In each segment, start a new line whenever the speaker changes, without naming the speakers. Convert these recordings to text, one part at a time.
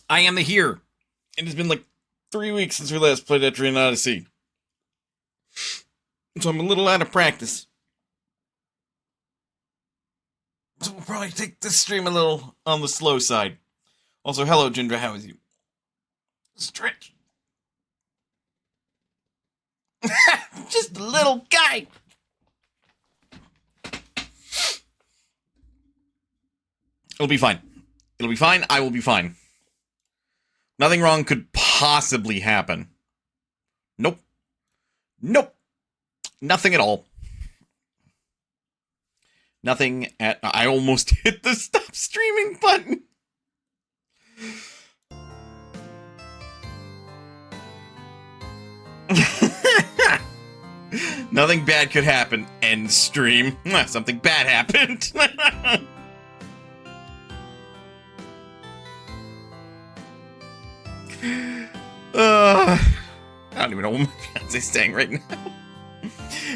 I am the here. It has been like 3 weeks since we last played Etrian Odyssey. So I'm a little out of practice. So we'll probably take this stream a little on the slow side. Also, hello, Ginger, how is you? Stretch. Just a little guy. It'll be fine. It'll be fine. I will be fine. Nothing wrong could possibly happen. Nope. Nope. Nothing at all. Nothing at... I almost hit the stop streaming button. Nothing bad could happen. End stream. Something bad happened. I don't even know what my fiance's saying right now.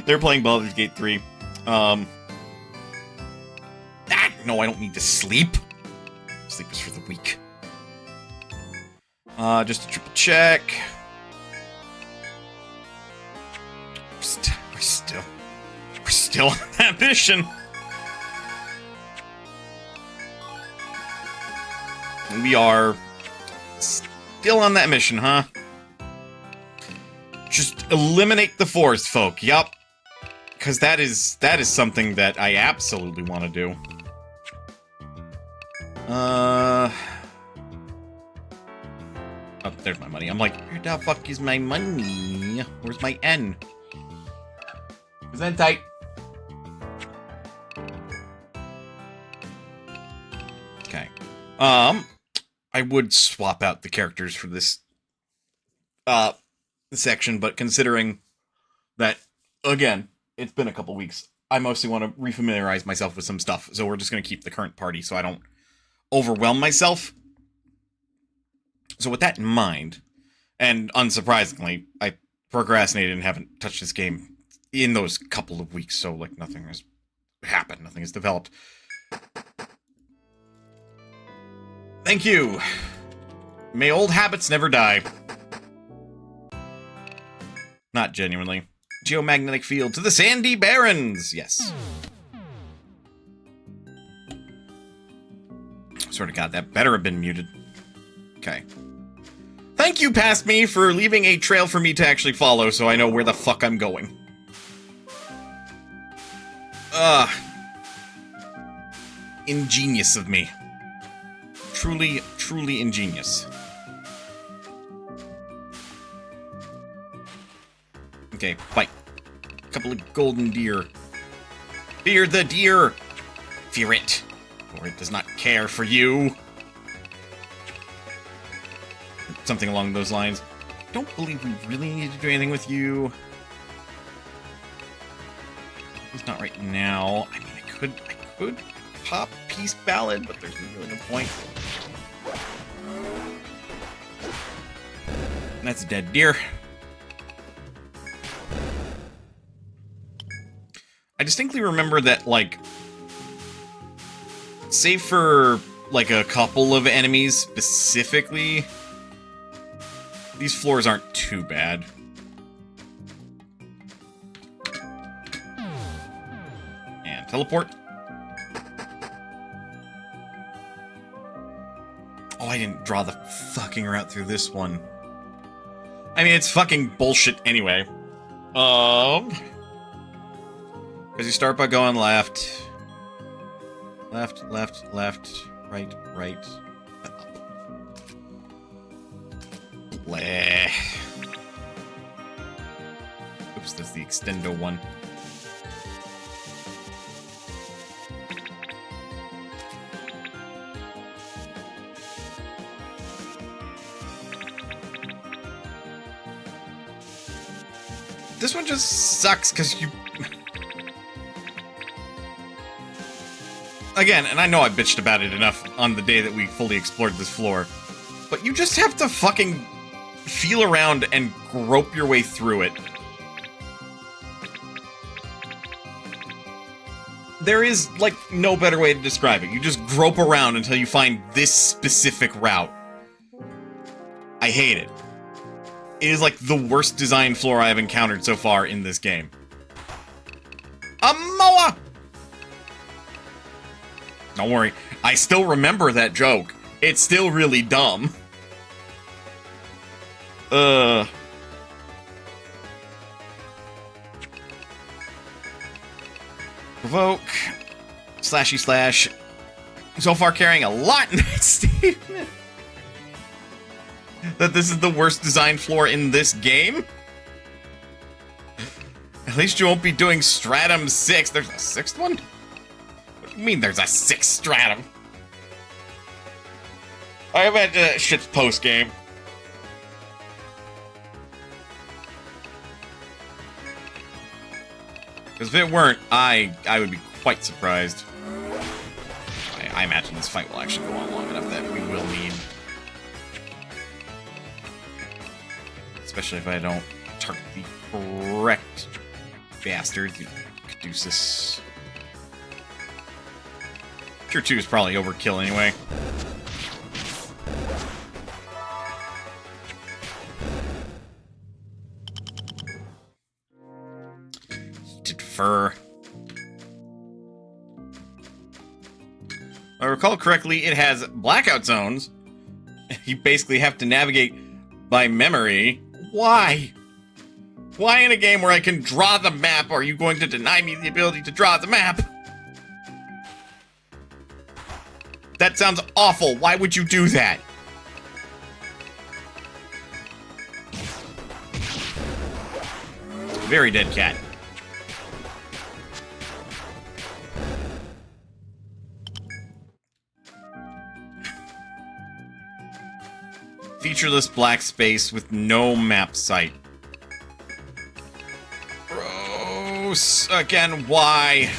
They're playing Baldur's Gate 3. No, I don't need to sleep. Sleep is for the weak. Just a triple check. We're still on that mission. We are still on that mission, huh? Just eliminate the forest folk. Yup. Because that is something that I absolutely want to do. Oh, there's my money. I'm like, where the fuck is my money? Where's my N? Is that tight? Okay. I would swap out the characters for this section, but considering that, again, it's been a couple weeks, I mostly want to refamiliarize myself with some stuff, so we're just going to keep the current party so I don't overwhelm myself. So with that in mind, and unsurprisingly, I procrastinated and haven't touched this game in those couple of weeks, so like nothing has happened, nothing has developed. Thank you. May old habits never die. Not genuinely. Geomagnetic field to the Sandy Barrens! Yes. Swear to God, that better have been muted. Okay. Thank you, past me, for leaving a trail for me to actually follow so I know where the fuck I'm going. Ingenious of me. Truly, truly ingenious. Okay, fight. Couple of golden deer. Fear the deer! Fear it, for it does not care for you. Something along those lines. Don't believe we really need to do anything with you. It's not right now. I mean, I could pop Peace Ballad, but there's really no point. That's a dead deer. I distinctly remember that, like, save for, like, a couple of enemies specifically, these floors aren't too bad. And teleport. Oh, I didn't draw the fucking route through this one. I mean, it's fucking bullshit anyway. Because you start by going left. Left, left, left, right, right. Bleh. Oops, that's the extendo one. This one just sucks because you... Again, and I know I bitched about it enough on the day that we fully explored this floor, but you just have to fucking feel around and grope your way through it. There is, like, no better way to describe it. You just grope around until you find this specific route. I hate it. It is like the worst design floor I have encountered so far in this game. A moa! Don't worry, I still remember that joke. It's still really dumb. Provoke. Slashy slash. So far carrying a lot in that statement. That this is the worst design floor in this game? At least you won't be doing Stratum 6. There's a 6th one? What do you mean there's a 6th Stratum? I imagine that shit's post-game. Because if it weren't, I would be quite surprised. I imagine this fight will actually go on long enough that we will need... Especially if I don't target the correct bastard. Caduceus. Tier 2 is probably overkill anyway. Heated fur. If I recall correctly, it has blackout zones. You basically have to navigate by memory. Why? Why in a game where I can draw the map are you going to deny me the ability to draw the map? That sounds awful. Why would you do that? Very dead cat. Featureless black space with no map sight. Gross. Again, why?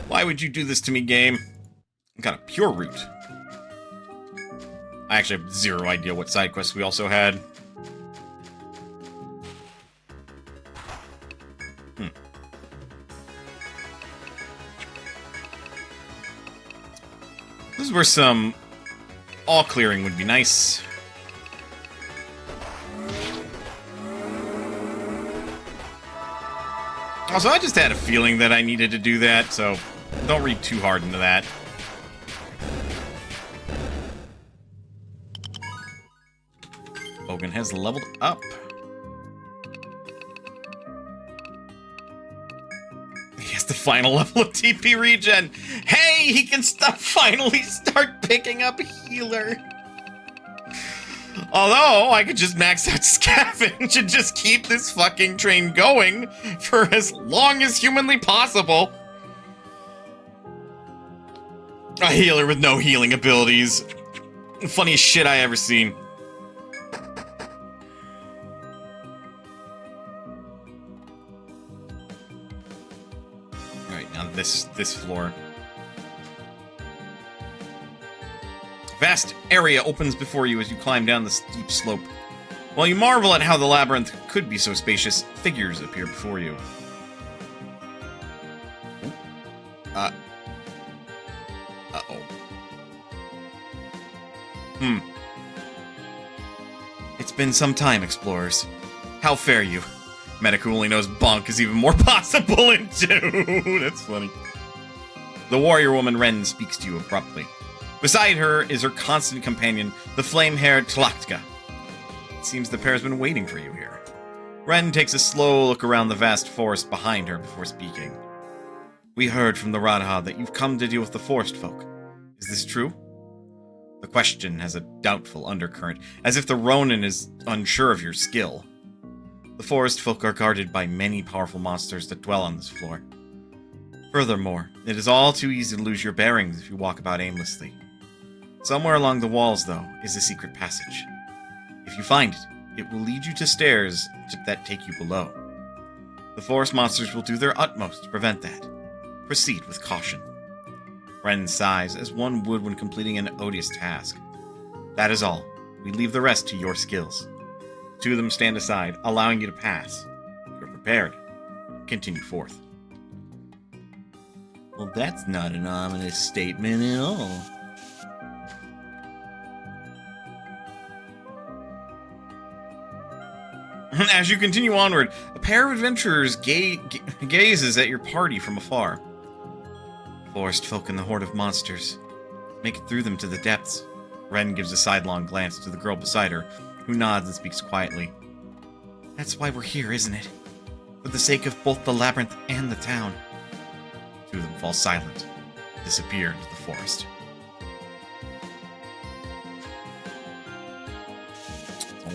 Why would you do this to me, game? I got a pure root. I actually have zero idea what side quests we also had. This is where some all clearing would be nice. Also, I just had a feeling that I needed to do that, so don't read too hard into that. Bogan has leveled up. He has the final level of TP regen. Hey, he can finally start picking up healer. Although, I could just max out Scavenge and just keep this fucking train going for as long as humanly possible. A healer with no healing abilities. Funniest shit I ever seen. Alright, now this floor. Vast area opens before you as you climb down the steep slope. While you marvel at how the labyrinth could be so spacious, figures appear before you. Uh-oh. It's been some time, explorers. How fare you? Medic who only knows bonk is even more possible in 2. That's funny. The warrior woman Ren speaks to you abruptly. Beside her is her constant companion, the flame-haired Tlachtka. It seems the pair has been waiting for you here. Ren takes a slow look around the vast forest behind her before speaking. We heard from the Radha that you've come to deal with the forest folk. Is this true? The question has a doubtful undercurrent, as if the Ronin is unsure of your skill. The forest folk are guarded by many powerful monsters that dwell on this floor. Furthermore, it is all too easy to lose your bearings if you walk about aimlessly. Somewhere along the walls, though, is a secret passage. If you find it, it will lead you to stairs that take you below. The forest monsters will do their utmost to prevent that. Proceed with caution. Ren sighs as one would when completing an odious task. That is all. We leave the rest to your skills. Two of them stand aside, allowing you to pass. You are prepared. Continue forth. Well, that's not an ominous statement at all. As you continue onward, a pair of adventurers gazes at your party from afar. Forest folk and the horde of monsters. Make it through them to the depths. Ren gives a sidelong glance to the girl beside her, who nods and speaks quietly. That's why we're here, isn't it? For the sake of both the labyrinth and the town. Two of them fall silent, and disappear into the forest.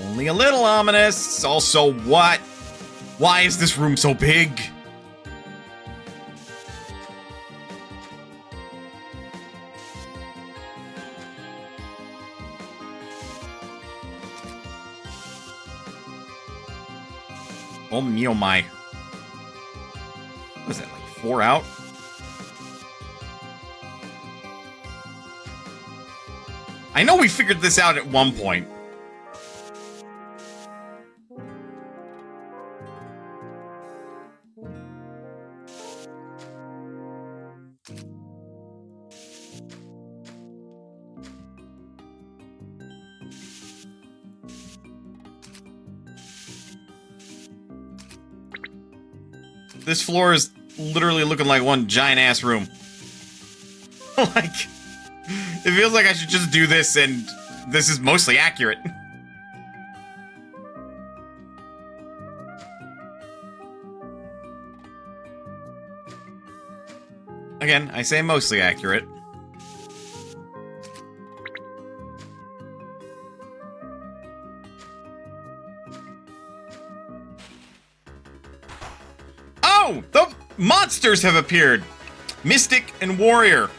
Only a little ominous. Also, what? Why is this room so big? Oh me, oh my. What was that, like 4 out? I know we figured this out at one point. This floor is literally looking like one giant-ass room. Like, it feels like I should just do this, and this is mostly accurate. Again, I say mostly accurate. Oh! The monsters have appeared! Mystic and Warrior.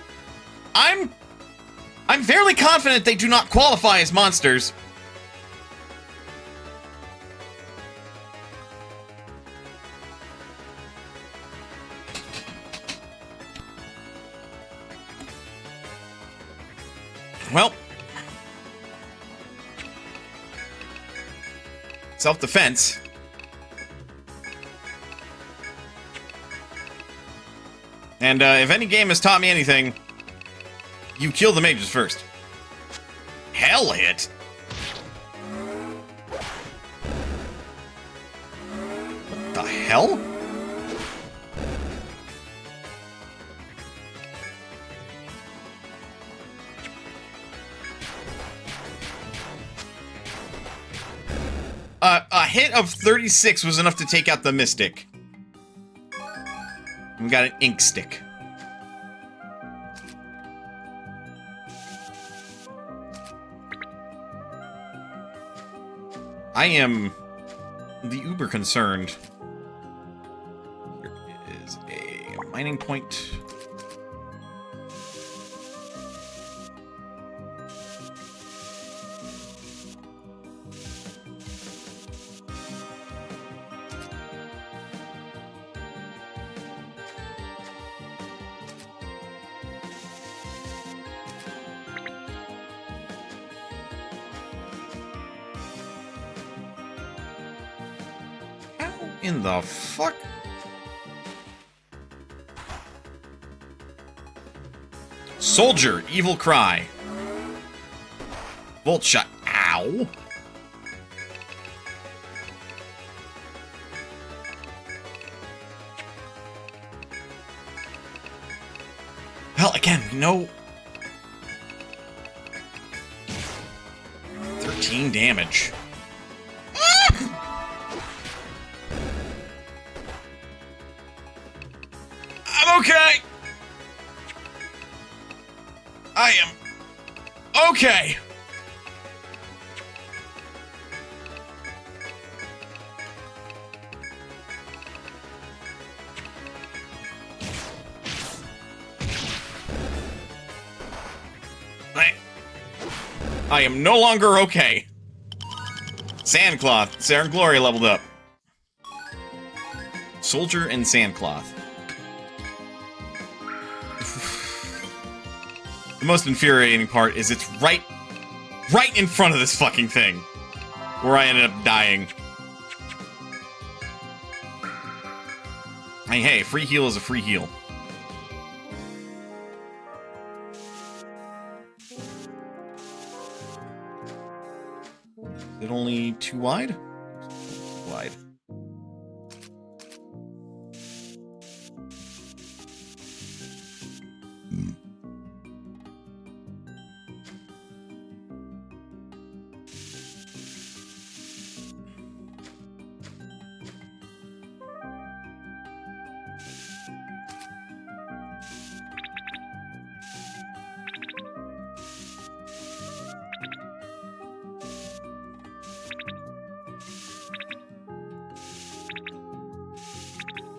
I'm fairly confident they do not qualify as monsters. Well, self-defense. And if any game has taught me anything, you kill the mages first. Hell hit? What the hell? A hit of 36 was enough to take out the Mystic. We got an ink stick. I am the uber concerned. Here is a mining point. In the fuck? Soldier, evil cry. Bolt shot. Ow. Well, again, we know 13 damage. Okay. I am okay. I am no longer okay. Sandcloth. Sarah Glory leveled up. Soldier and Sandcloth. The most infuriating part is it's right in front of this fucking thing, where I ended up dying. Hey, free heal is a free heal. it only 2 wide? Wide.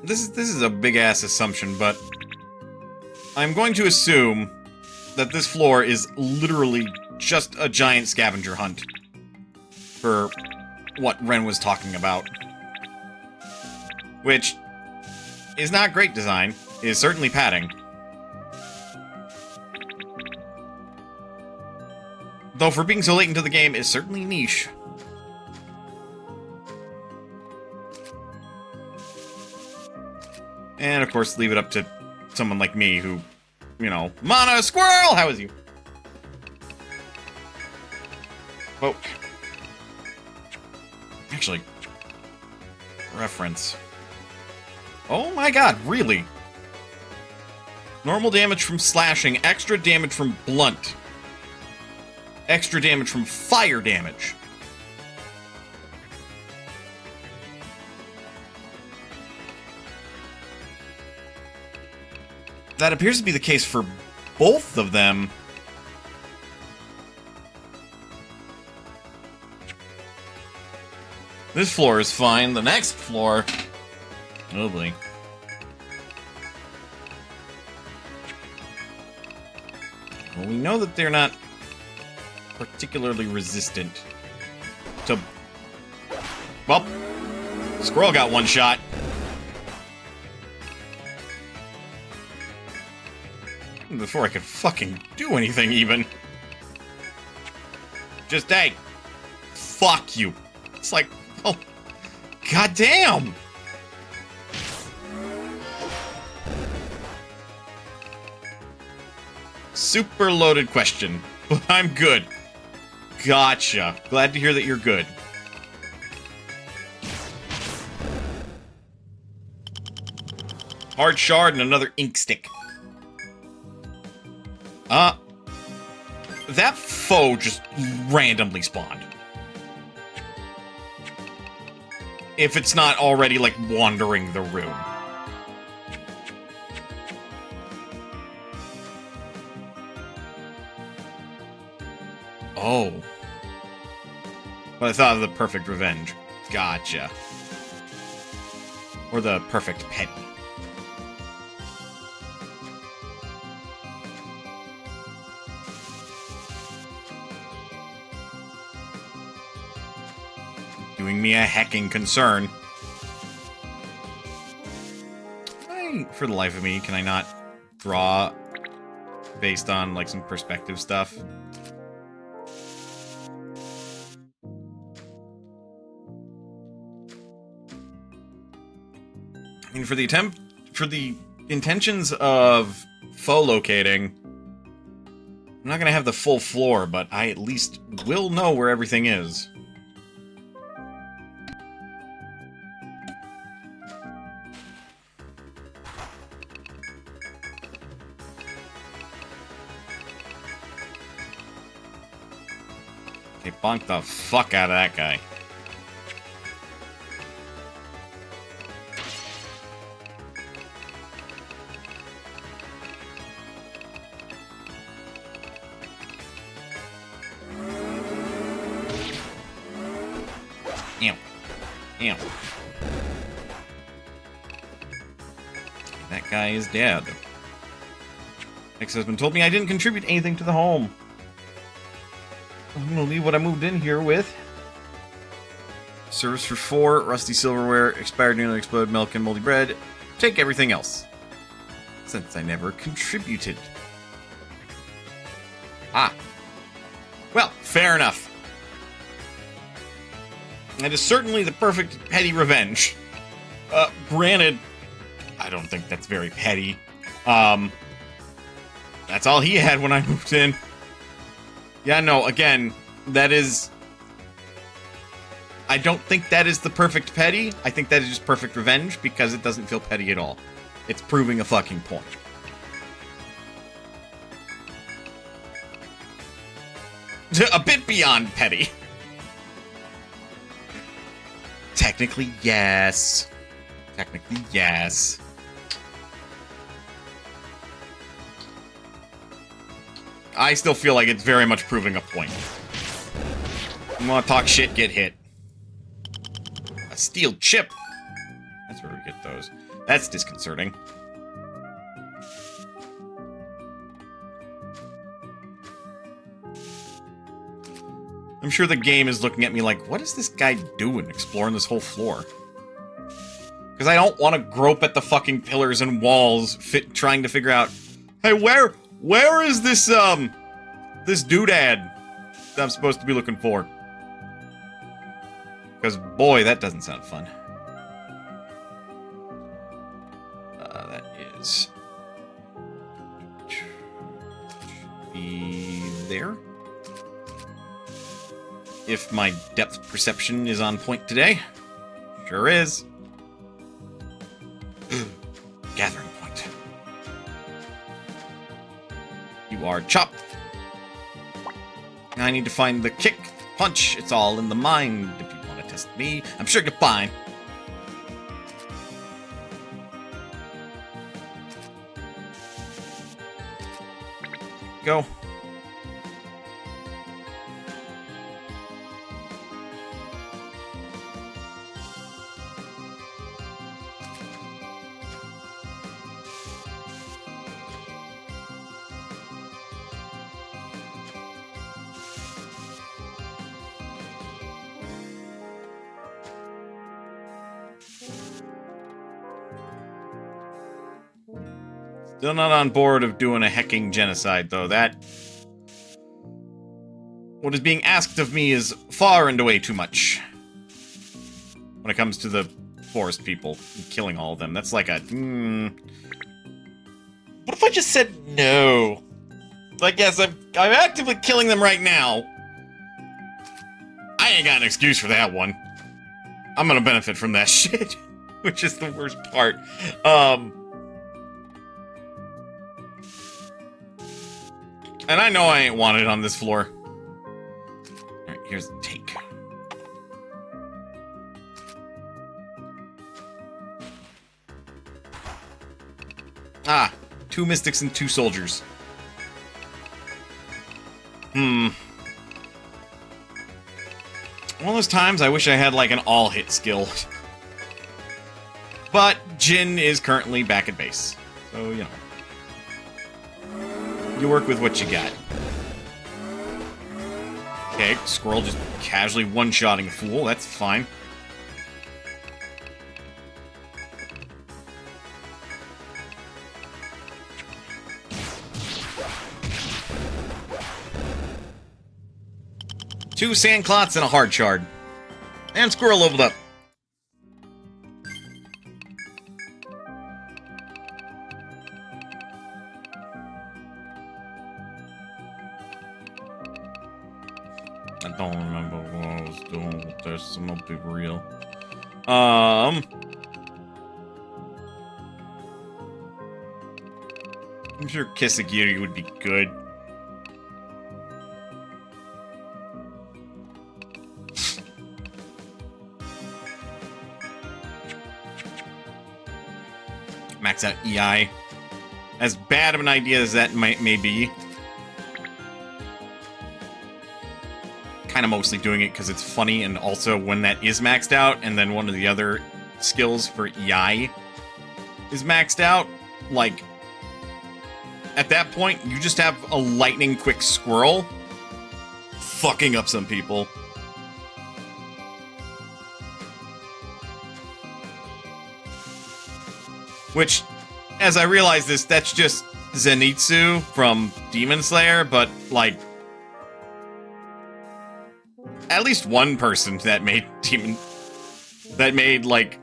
This is a big-ass assumption, but I'm going to assume that this floor is literally just a giant scavenger hunt for what Ren was talking about. Which is not great design, is certainly padding. Though for being so late into the game, is certainly niche. And, of course, leave it up to someone like me who, you know, Mana Squirrel! How is you? Oh. Actually. Reference. Oh my god, really? Normal damage from slashing, extra damage from blunt. Extra damage from fire damage. That appears to be the case for both of them. This floor is fine. The next floor... Oh boy. Well, we know that they're not particularly resistant to... Well, Squirrel got one shot. Before I could fucking do anything, even. Just, hey, fuck you. It's like, oh, goddamn. Super loaded question, but I'm good. Gotcha. Glad to hear that you're good. Hard shard and another ink stick. That foe just randomly spawned. If it's not already, like, wandering the room. Oh. But I thought of the perfect revenge. Gotcha. Or the perfect petty. Doing me a hecking concern. For the life of me, can I not draw based on, like, some perspective stuff? I mean, for the intentions of foe locating, I'm not gonna have the full floor, but I at least will know where everything is. Okay, bonk the fuck out of that guy. Ew. Ew. That guy is dead. Ex-husband told me I didn't contribute anything to the home. I'm gonna leave what I moved in here with. Service for 4, rusty silverware, expired nearly exploded milk and moldy bread. Take everything else. Since I never contributed. Ah. Well, fair enough. That is certainly the perfect petty revenge. Granted, I don't think that's very petty. That's all he had when I moved in. Yeah, no, again, that is I don't think that is the perfect petty. I think that is just perfect revenge because it doesn't feel petty at all. It's proving a fucking point. A bit beyond petty. Technically, yes. Technically, yes. I still feel like it's very much proving a point. You want to talk shit, get hit. A steel chip. That's where we get those. That's disconcerting. I'm sure the game is looking at me like, what is this guy doing exploring this whole floor? Because I don't want to grope at the fucking pillars and walls trying to figure out, hey, where is this, this doodad that I'm supposed to be looking for? Because, boy, that doesn't sound fun. That is... should be there. If my depth perception is on point today. Sure is. Gathering point. You are chopped. Now I need to find the kick, punch. It's all in the mind. If you want to test me, I'm sure you're fine. Go. Still not on board of doing a hecking genocide, though. That... what is being asked of me is far and away too much. When it comes to the forest people, and killing all of them. That's like a... What if I just said no? Like, yes, I'm actively killing them right now. I ain't got an excuse for that one. I'm gonna benefit from that shit. Which is the worst part. And I know I ain't wanted on this floor. Alright, here's the take. Ah, 2 mystics and 2 soldiers. One of those times I wish I had like an all-hit skill. But Jin is currently back at base. So, you know. You work with what you got. Okay, Squirrel just casually one-shotting a fool. That's fine. Two sandclots and a hard shard. And Squirrel leveled up. I don't remember what I was doing with this. I'm gonna be real. I'm sure Kisagiri would be good. Max out EI. As bad of an idea as that may be. Kind of mostly doing it because it's funny, and also when that is maxed out, and then one of the other skills for EI is maxed out, like, at that point, you just have a lightning quick squirrel fucking up some people. Which, as I realize this, that's just Zenitsu from Demon Slayer, but, like, at least one person that made like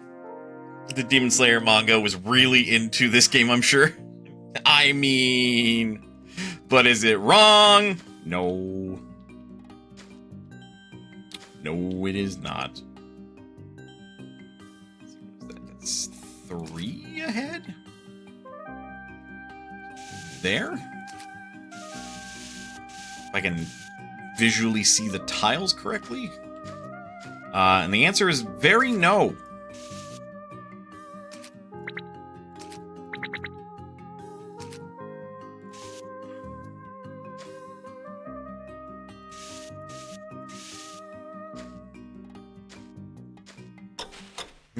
the Demon Slayer manga was really into this game, I'm sure. I mean, but is it wrong? No. No, it is not. It's 3 ahead? There? If I can visually see the tiles correctly? And the answer is very no.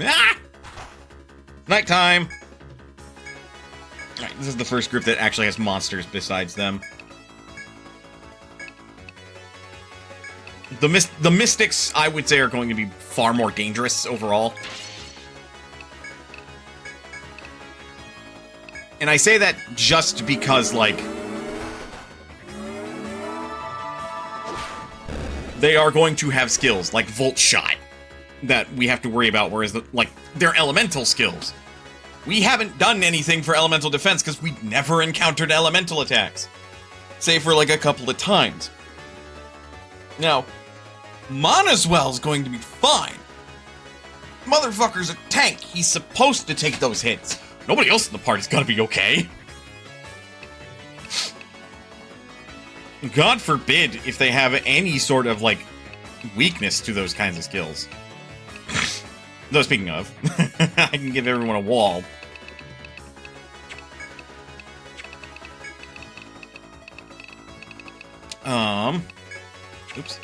Ah! Nighttime! Alright, this is the first group that actually has monsters besides them. The Mystics, I would say, are going to be far more dangerous overall. And I say that just because, like, they are going to have skills, like Volt Shot, that we have to worry about, whereas, they're elemental skills. We haven't done anything for elemental defense because we never encountered elemental attacks. Save for, like, a couple of times. Now, Manaswel's going to be fine. Motherfucker's a tank. He's supposed to take those hits. Nobody else in the party's gonna be okay. God forbid if they have any sort of, like, weakness to those kinds of skills. Though, speaking of, I can give everyone a wall. Oops.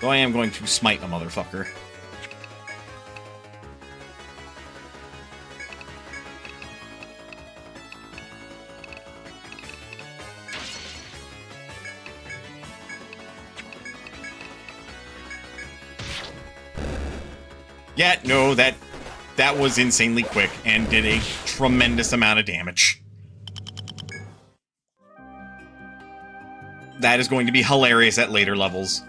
Though I am going to smite a motherfucker. Yeah, no, that was insanely quick and did a tremendous amount of damage. That is going to be hilarious at later levels.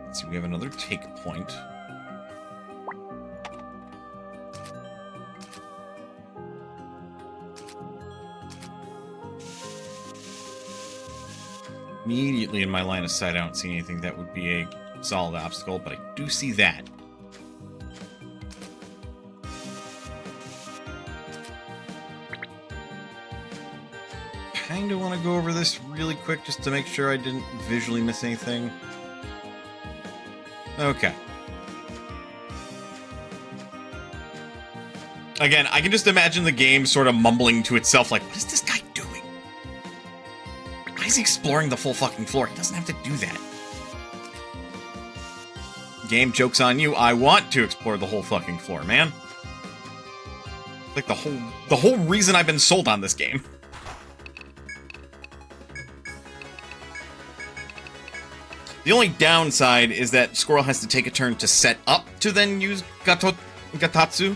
Let's see, we have another take point. Immediately in my line of sight, I don't see anything that would be a solid obstacle, but I do see that. Kinda want to go over this really quick just to make sure I didn't visually miss anything. Okay. Again, I can just imagine the game sort of mumbling to itself like, what is this guy doing? Why is he exploring the full fucking floor? He doesn't have to do that. Game, joke's on you. I want to explore the whole fucking floor, man. Like the whole reason I've been sold on this game. The only downside is that Squirrel has to take a turn to set up to then use Gatatsu.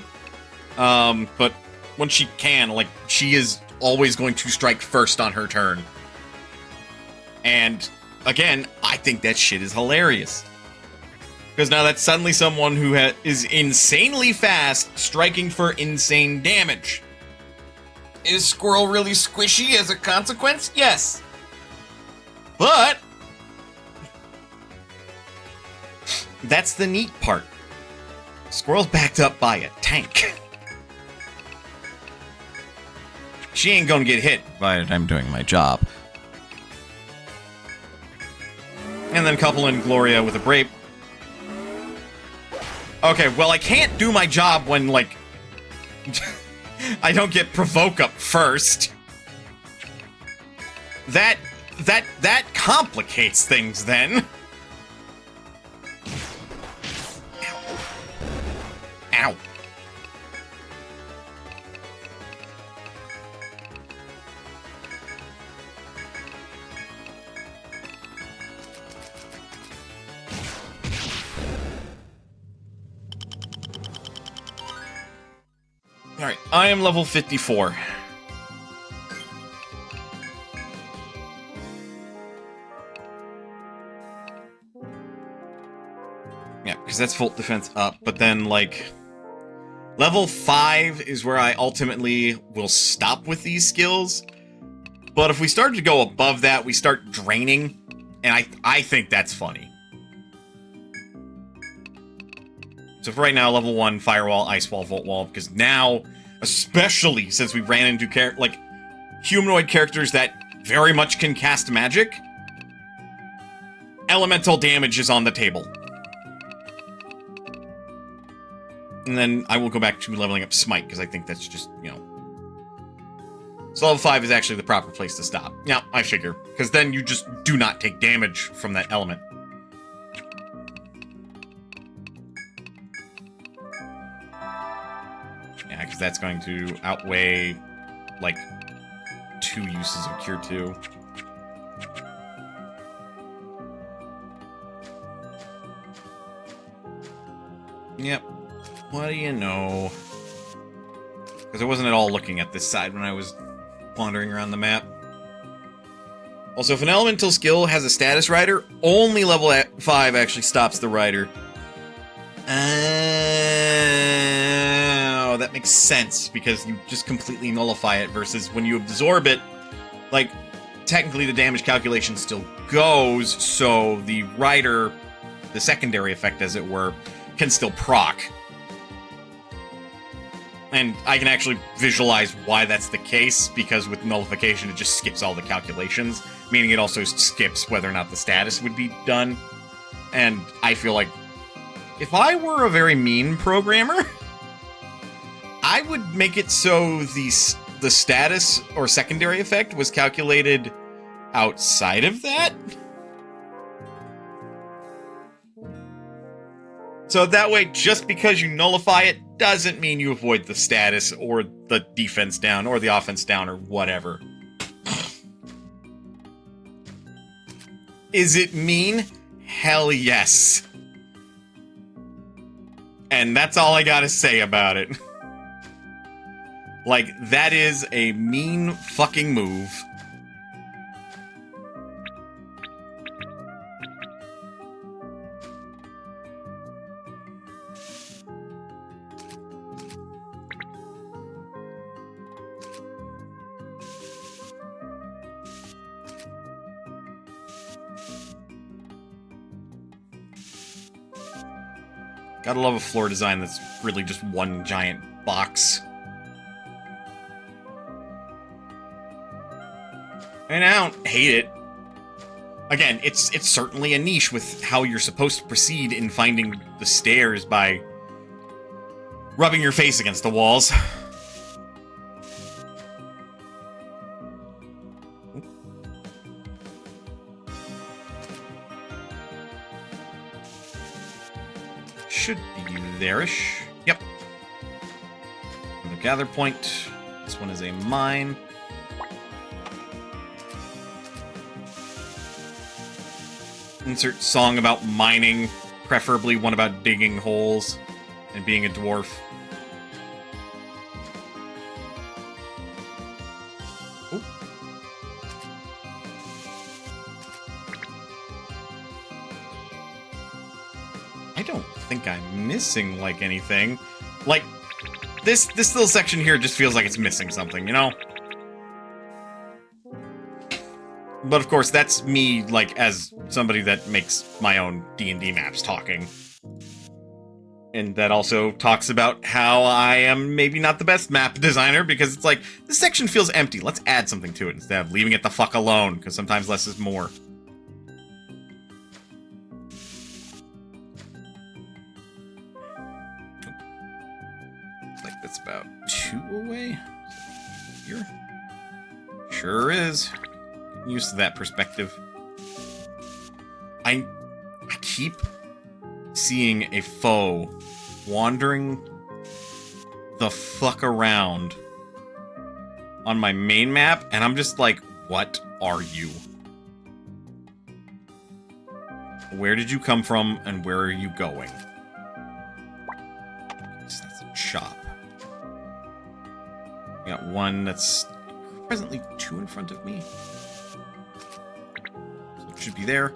But when she can, like, she is always going to strike first on her turn. And, again, I think that shit is hilarious. Because now that's suddenly someone who is insanely fast, striking for insane damage. Is Squirrel really squishy as a consequence? Yes. But that's the neat part. Squirrel's backed up by a tank. She ain't gonna get hit, provided I'm doing my job. And then couple in Gloria with a Brape. Okay, well, I can't do my job when, like, I don't get Provoke up first. That complicates things, then. Ow. Alright, I am level 54. Yeah, because that's full defense up, but then, like, level 5 is where I ultimately will stop with these skills. But if we start to go above that, we start draining, and I think that's funny. So for right now, level 1, Firewall, Ice Wall, Volt Wall, because now, especially since we ran into humanoid characters that very much can cast magic, elemental damage is on the table. And then I will go back to leveling up Smite, because I think that's just, So level 5 is actually the proper place to stop. Now, I figure, because then you just do not take damage from that element. Yeah, because that's going to outweigh, 2 uses of Cure 2. Yep. What do you know? Because I wasn't at all looking at this side when I was wandering around the map. Also, if an elemental skill has a status rider, only level 5 actually stops the rider. Oh, that makes sense, because you just completely nullify it, versus when you absorb it, technically the damage calculation still goes, so the rider, the secondary effect as it were, can still proc. And I can actually visualize why that's the case, because with nullification it just skips all the calculations, meaning it also skips whether or not the status would be done. And I feel like if I were a very mean programmer, I would make it so the status or secondary effect was calculated outside of that. So that way, just because you nullify it doesn't mean you avoid the status or the defense down or the offense down or whatever. Is it mean? Hell yes. And that's all I gotta say about it. That is a mean fucking move. Gotta love a floor design that's really just one giant box. And I don't hate it. Again, it's certainly a niche with how you're supposed to proceed in finding the stairs by rubbing your face against the walls. Should be there-ish. Yep. The gather point. This one is a mine. Insert song about mining, preferably one about digging holes and being a dwarf. Ooh. I don't think I'm missing, anything. This little section here just feels like it's missing something, But of course, that's me, as somebody that makes my own D&D maps talking. And that also talks about how I am maybe not the best map designer, because it's this section feels empty. Let's add something to it instead of leaving it the fuck alone, because sometimes less is more. Looks like that's about 2 away. Here. Sure is. Used to that perspective. I keep seeing a foe wandering the fuck around on my main map, and I'm just what are you? Where did you come from, and where are you going? That's a shop. We got one that's presently 2 in front of me. Should be there.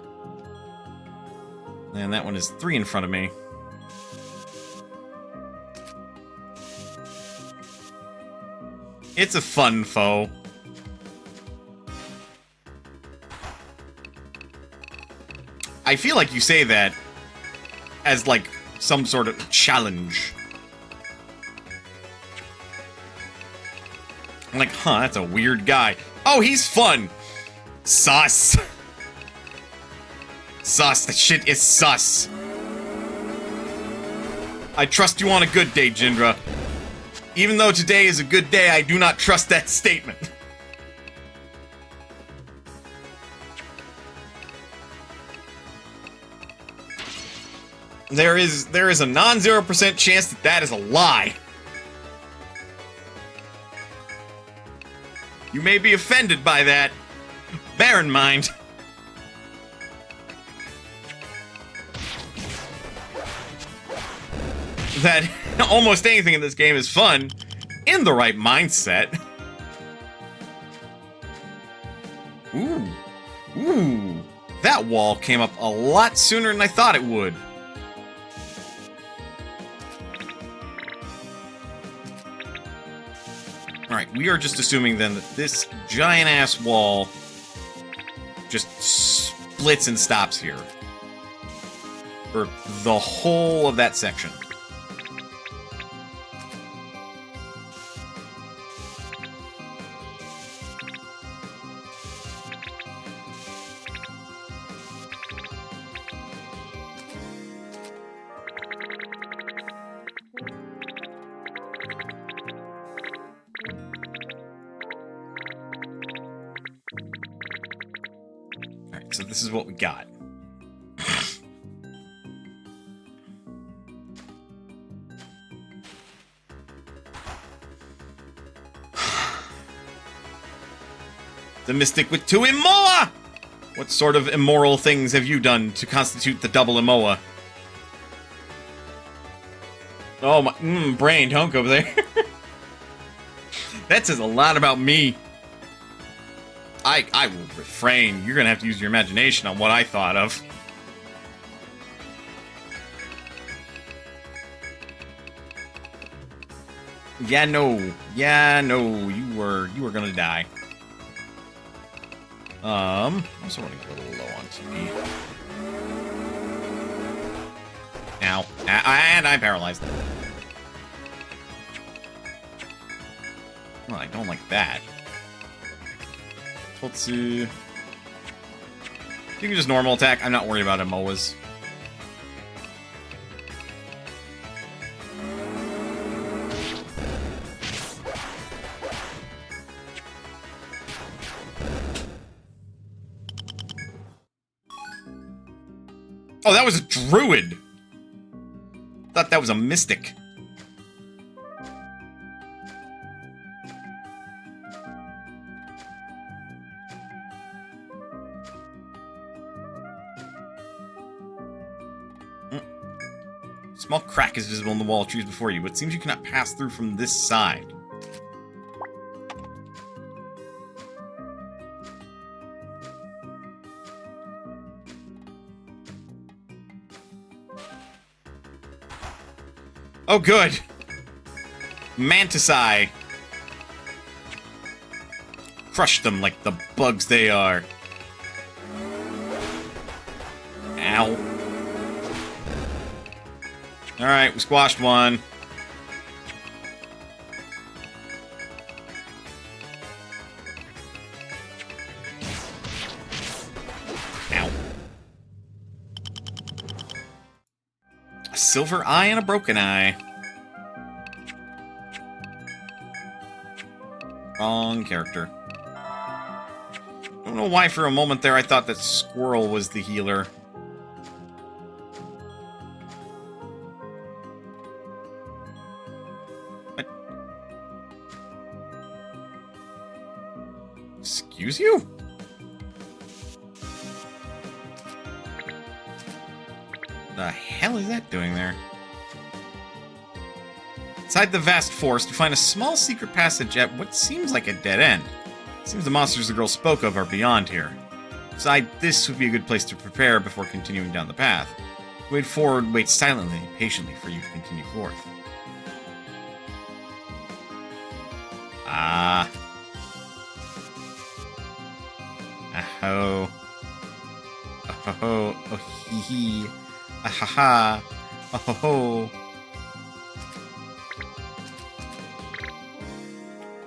And that one is 3 in front of me. It's a fun foe. I feel like you say that as some sort of challenge. I'm like, huh, that's a weird guy. Oh, he's fun. Sus. Sus. That shit is sus. I trust you on a good day, Jindra. Even though today is a good day, I do not trust that statement. There is a non-0% chance that that is a lie. You may be offended by that. Bear in mind. That almost anything in this game is fun in the right mindset. Ooh. Ooh. That wall came up a lot sooner than I thought it would. Alright, we are just assuming then that this giant-ass wall just splits and stops here. For the whole of that section. So this is what we got. The Mystic with 2 Imoa! What sort of immoral things have you done to constitute the double Imoa? Oh my, brain, don't go there. That says a lot about me. I will refrain. You're gonna have to use your imagination on what I thought of. Yeah, no, you were gonna die. I'm also running a little low on TP. Ow. And I'm paralyzed. Well, I don't like that. Let's see. You can just normal attack. I'm not worried about Imoas. Oh, that was a druid! Thought that was a mystic. Small crack is visible in the wall of trees before you, but it seems you cannot pass through from this side. Oh, good! Mantis Eye! Crush them like the bugs they are. Ow. Alright, we squashed one. Ow. A silver eye and a broken eye. Wrong character. Don't know why for a moment there I thought that Squirrel was the healer. Excuse you? The hell is that doing there? Inside the vast forest, you find a small secret passage at what seems like a dead end. It seems the monsters the girl spoke of are beyond here. Inside, this would be a good place to prepare before continuing down the path. Wade forward, wait silently and patiently for you to continue forth. Ah. Aho. Oh-ho-ho. Oh-hee-hee. Ah-ha-ha. Oh.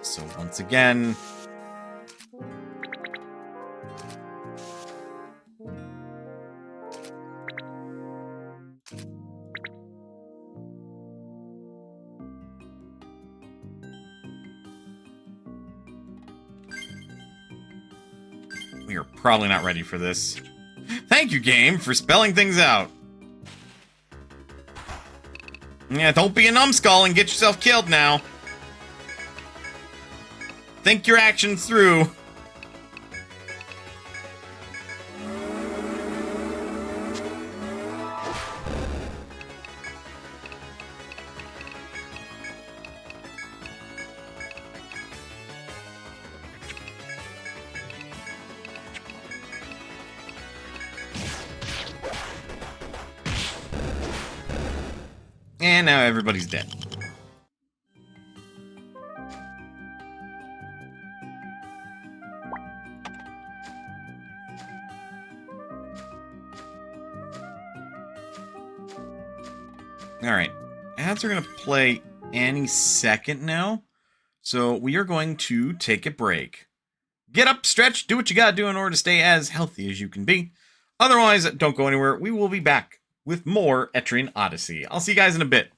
So once again, we are probably not ready for this. Thank you, game, for spelling things out. Yeah, don't be a numbskull and get yourself killed now. Think your actions through. And now everybody's dead. Alright. Ads are going to play any second now. So we are going to take a break. Get up, stretch, do what you gotta do in order to stay as healthy as you can be. Otherwise, don't go anywhere. We will be back with more Etrian Odyssey. I'll see you guys in a bit.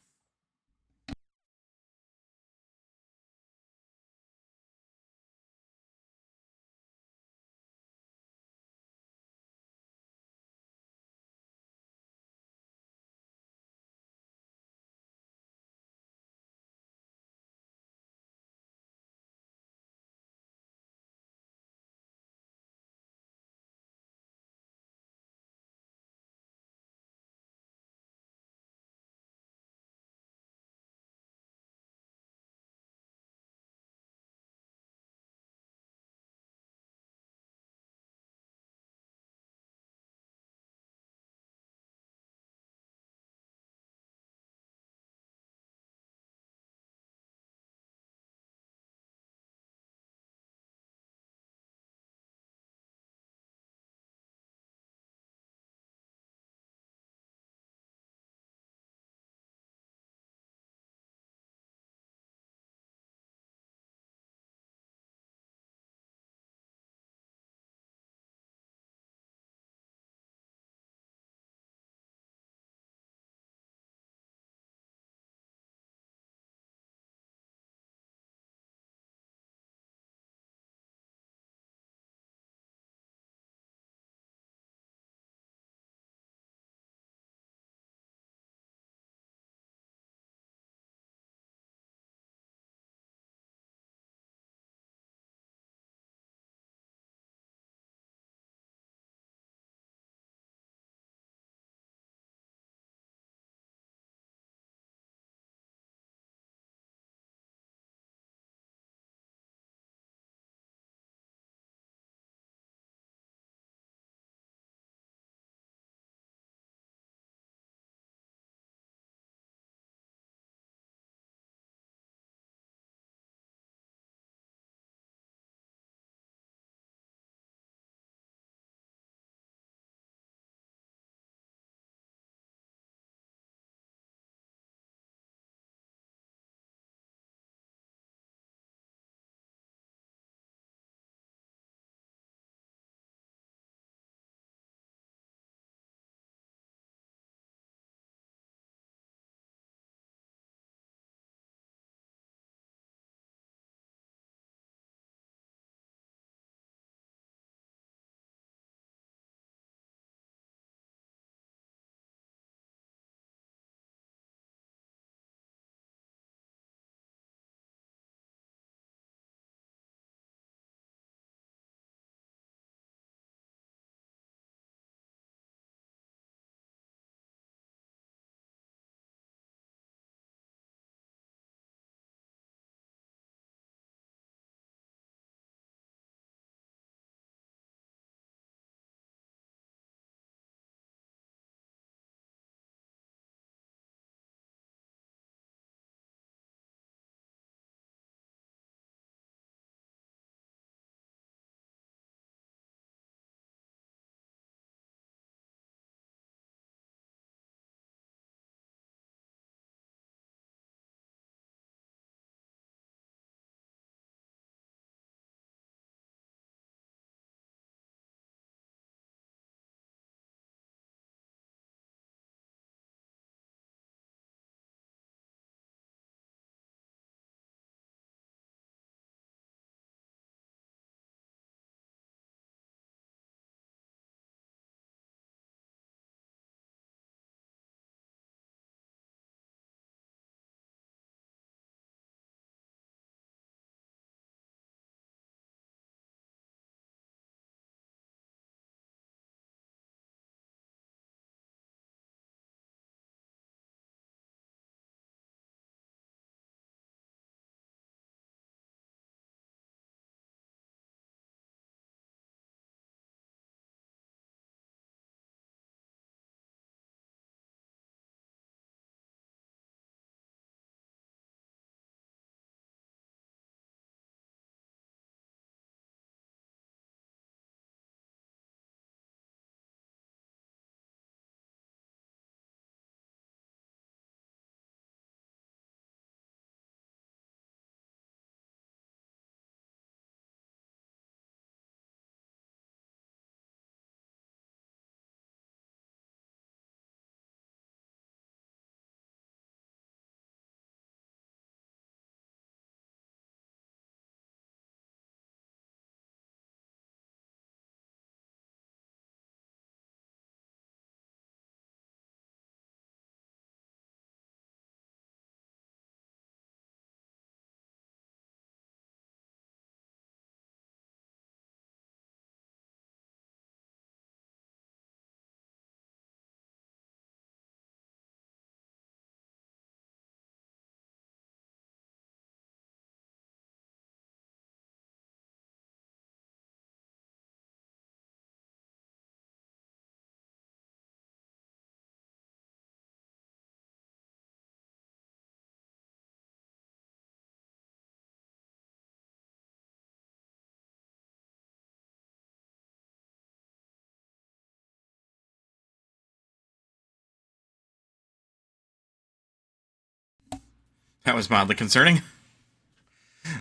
That was mildly concerning.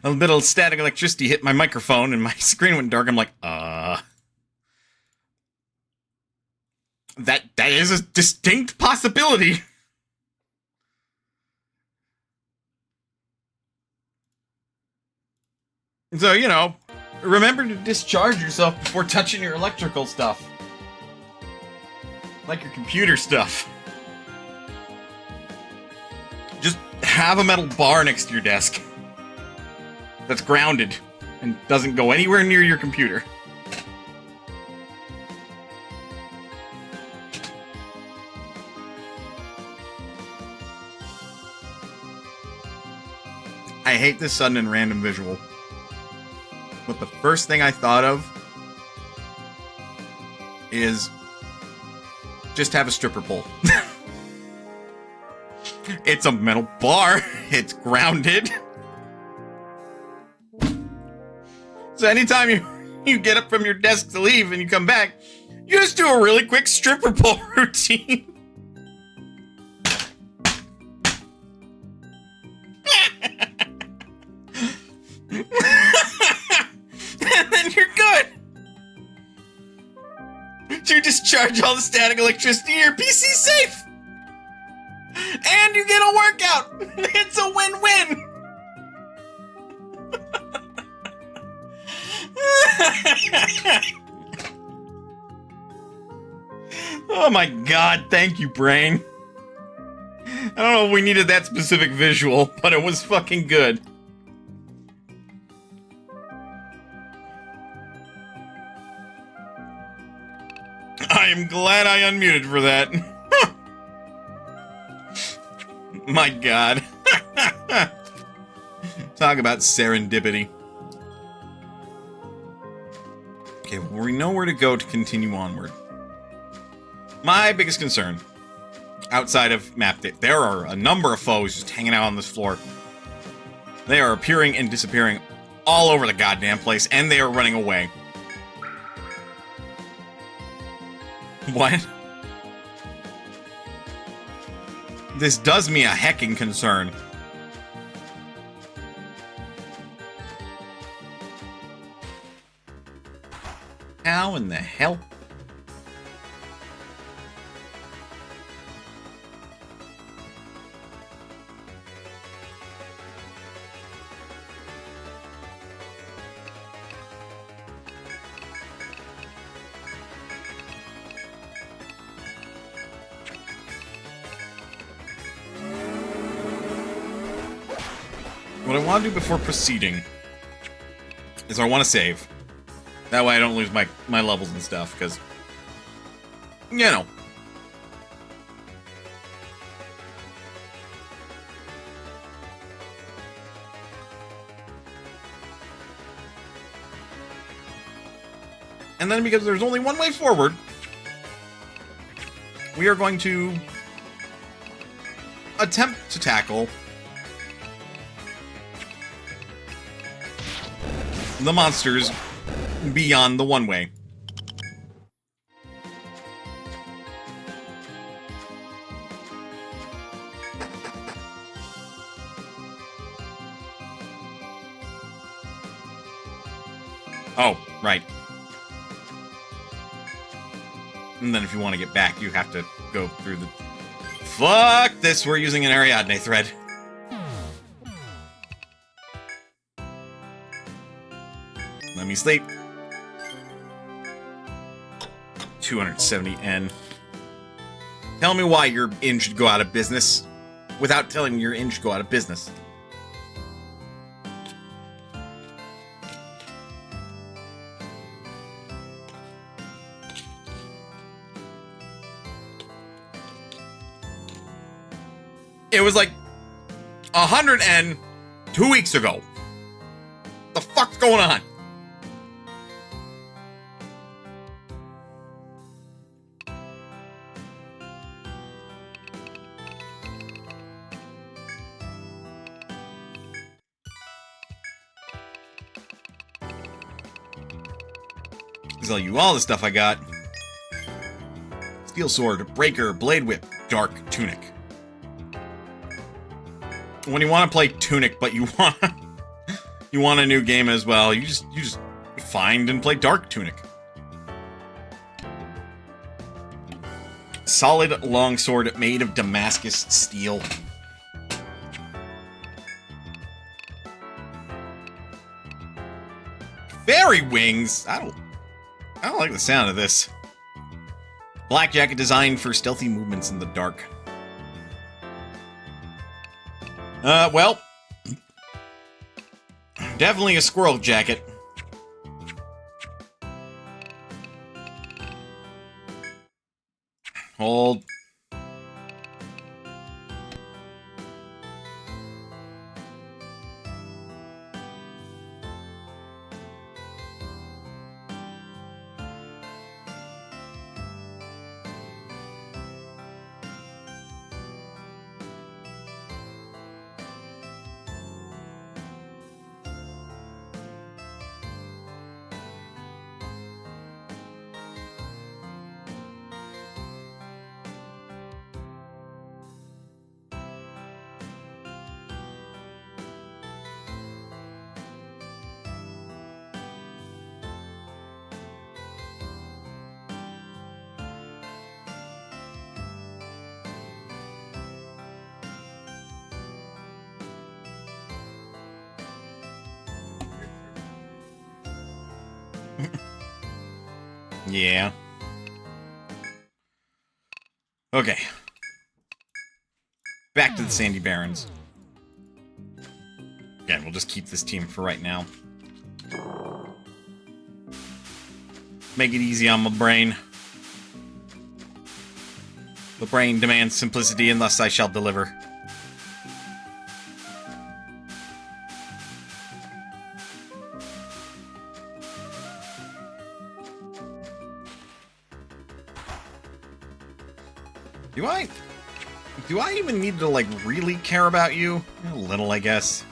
A little static electricity hit my microphone and my screen went dark. I'm like, That is a distinct possibility. So, you know, remember to discharge yourself before touching your electrical stuff. Like your computer stuff. Just have a metal bar next to your desk that's grounded and doesn't go anywhere near your computer. I hate this sudden and random visual. But the first thing I thought of is just have a stripper pole. It's a metal bar. It's grounded. So anytime you get up from your desk to leave and you come back, you just do a really quick stripper pole routine. And then you're good. You discharge all the static electricity, your PC's safe. And you get a workout. It's a win-win. Oh my god, thank you, brain. I don't know if we needed that specific visual, but it was fucking good. I am glad I unmuted for that. My god. Talk about serendipity. Okay, well, we know where to go to continue onward. My biggest concern, outside of map date, there are a number of foes just hanging out on this floor. They are appearing and disappearing all over the goddamn place, and they are running away. What? This does me a hecking concern. How in the hell? What I want to do before proceeding is I want to save. That way I don't lose my levels and stuff, because, you know. And then because there's only one way forward, we are going to attempt to tackle the monsters beyond the one way. Oh, right. And then if you want to get back, you have to go through the... Fuck this, we're using an Ariadne thread. Let me sleep. 270N. Tell me why your inn should go out of business without telling me your inn should go out of business. It was like 100N 2 weeks ago. The fuck's going on? Tell you all the stuff I got. Steel sword, breaker, blade whip, dark tunic. when you want to play Tunic, but you want a new game as well, you just find and play Dark Tunic. Solid longsword made of Damascus steel. Fairy wings. I don't like the sound of this. Black jacket designed for stealthy movements in the dark. Well, definitely a squirrel jacket. Hold. Yeah. Okay. Back to the Sandy Barrens. Again, we'll just keep this team for right now. Make it easy on my brain. The brain demands simplicity, and thus I shall deliver. Do I even need to, like, really care about you? A little, I guess.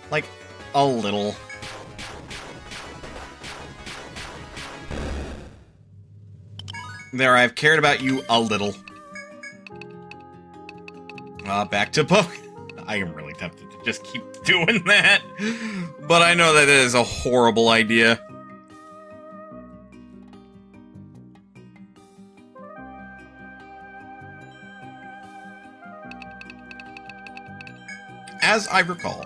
Like, a little. There, I've cared about you a little. Back to book. I am really tempted to just keep doing that. But I know that it is a horrible idea. As I recall,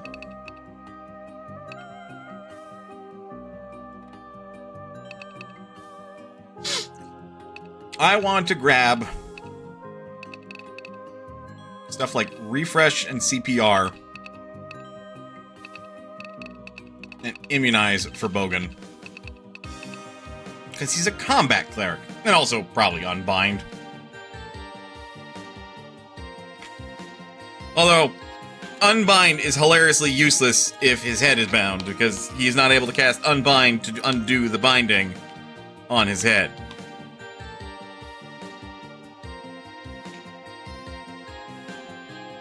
I want to grab stuff like refresh and CPR and immunize for Bogan. Because he's a combat cleric. And also probably unbind. Although Unbind is hilariously useless if his head is bound, because he's not able to cast Unbind to undo the binding on his head.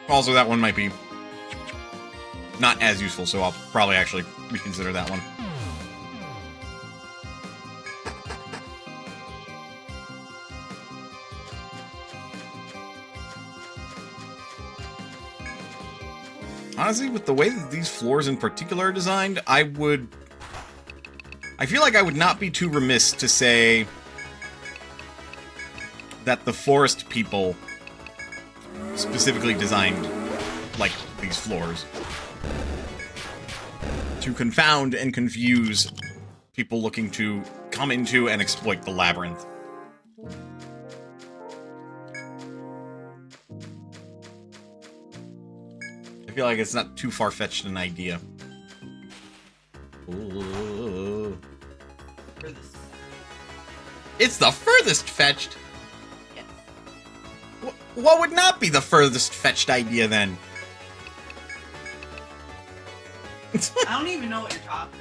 Also, that one might be not as useful, so I'll probably actually reconsider that one. Honestly, with the way that these floors in particular are designed, I feel like I would not be too remiss to say that the forest people specifically designed, like, these floors to confound and confuse people looking to come into and exploit the labyrinth. I feel like it's not too far-fetched an idea. Ooh.
Furthest.
It's the furthest fetched?
Yes.
What would not be the furthest fetched idea, then?
I don't even know what you're talking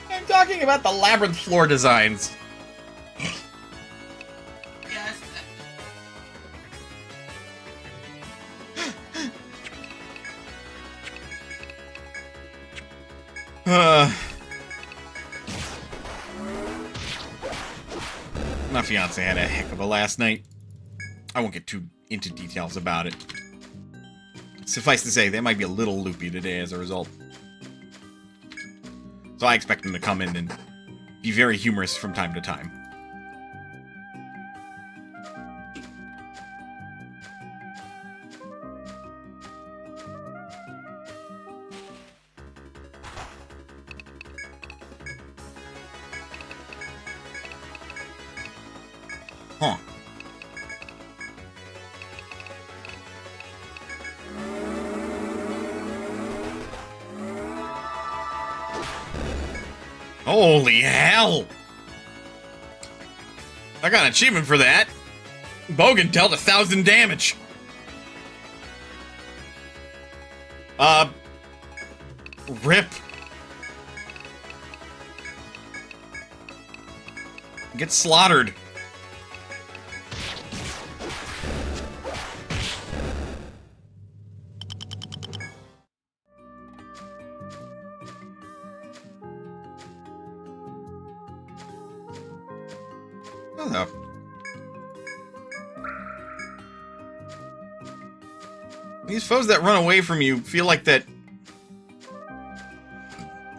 about.
I'm talking about the labyrinth floor designs.
Yes.
My fiance had a heck of a last night. I won't get too into details about it. Suffice to say, they might be a little loopy today as a result. So I expect them to come in and be very humorous from time to time. Huh. Holy hell! I got an achievement for that. Bogan dealt 1,000 damage. Rip. Get slaughtered. Hello. These foes that run away from you feel like that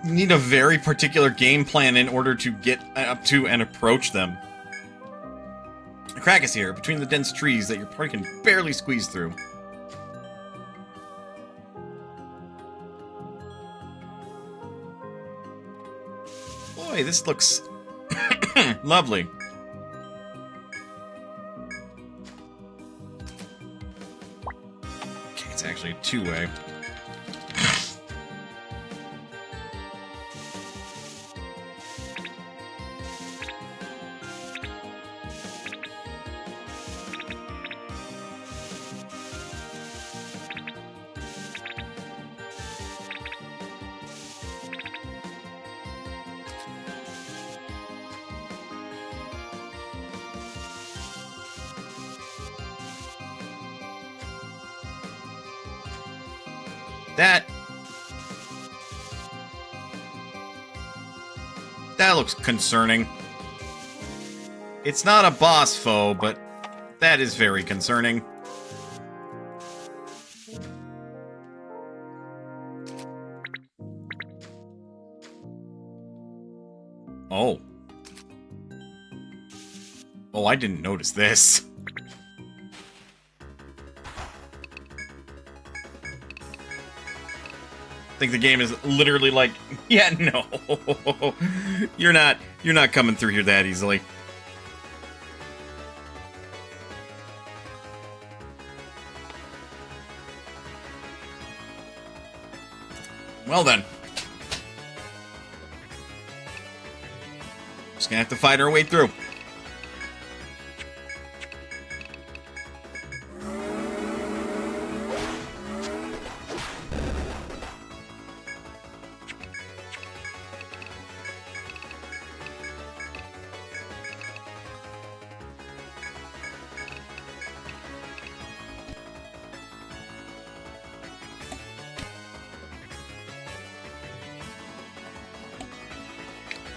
you need a very particular game plan in order to get up to and approach them. A crack is here, between the dense trees that your party can barely squeeze through. Boy, this looks lovely. Okay, it's actually a two-way. That looks concerning. It's not a boss foe, but that is very concerning. Oh. Oh, I didn't notice this. I think the game is literally like, yeah, no. You're not coming through here that easily. Well then. Just gonna have to fight our way through.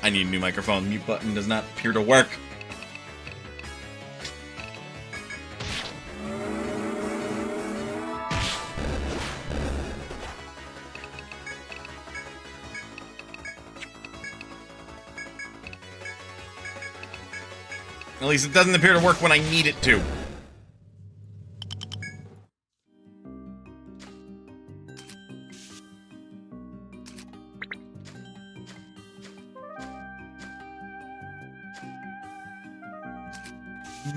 I need a new microphone. The mute button does not appear to work. At least it doesn't appear to work when I need it to.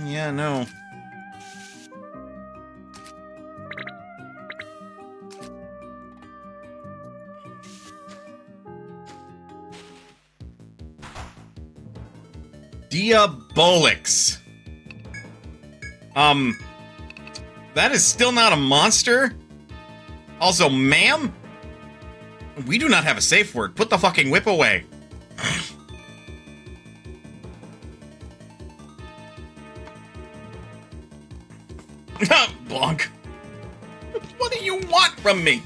Yeah, no. Diabolix. That is still not a monster? Also, ma'am? We do not have a safe word. Put the fucking whip away. Blanc. What do you want from me?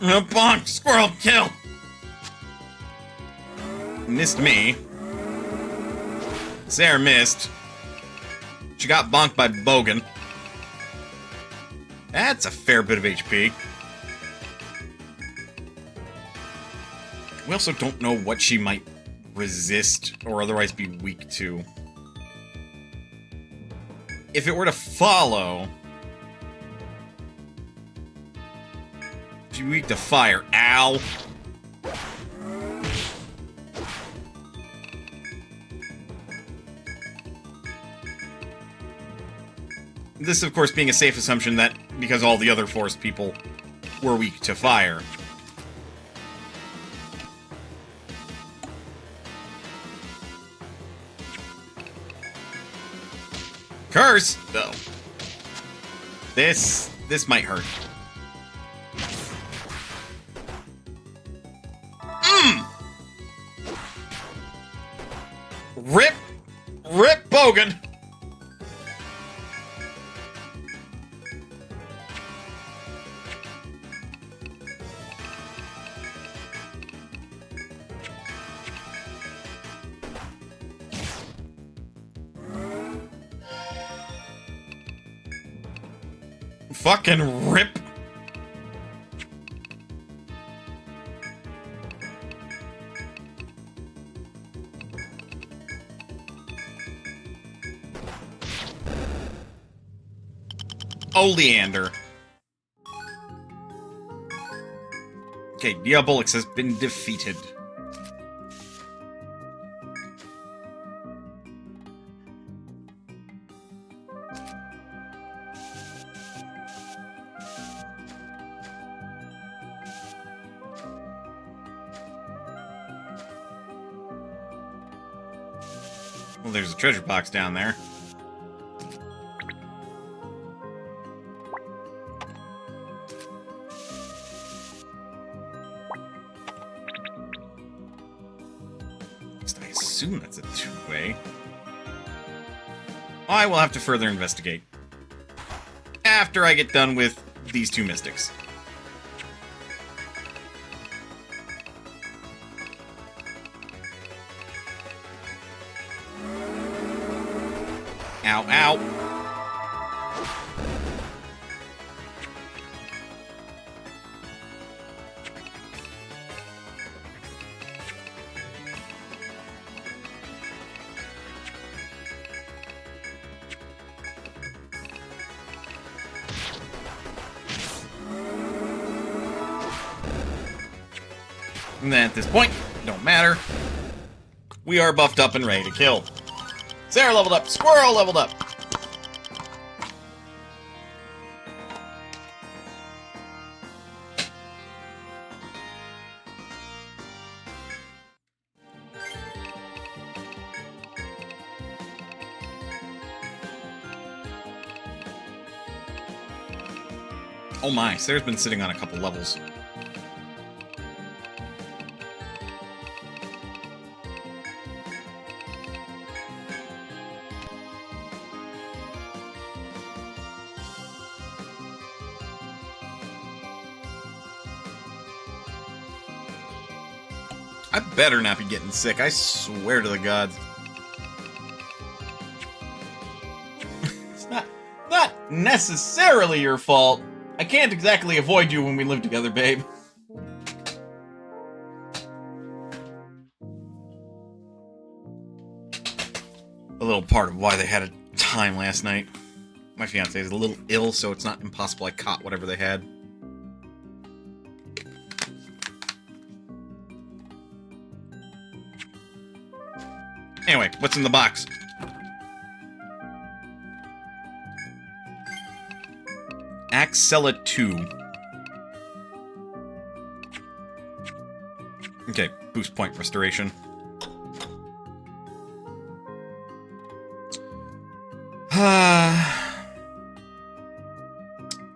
Bonk! Squirrel kill! Missed me. Sarah missed. She got bonked by Bogan. That's a fair bit of HP. We also don't know what she might resist or otherwise be weak to. If it were to follow... she'd be weak to fire. Ow! This, of course, being a safe assumption that because all the other forest people were weak to fire. Curse! Though. This might hurt. Rip Bogan! Fucking rip! Oleander. Okay, Diabolix has been defeated. Well, there's a treasure box down there. I assume that's a two-way. I will have to further investigate. After I get done with these two mystics. Ow, ow. And then at this point, don't matter. We are buffed up and ready to kill. Sarah leveled up. Squirrel leveled up. Oh my, Sarah's been sitting on a couple levels. I better not be getting sick, I swear to the gods. It's not necessarily your fault. I can't exactly avoid you when we live together, babe. A little part of why they had a time last night. My fiance is a little ill, so it's not impossible I caught whatever they had. Anyway, what's in the box? Axella 2. Okay, boost point restoration.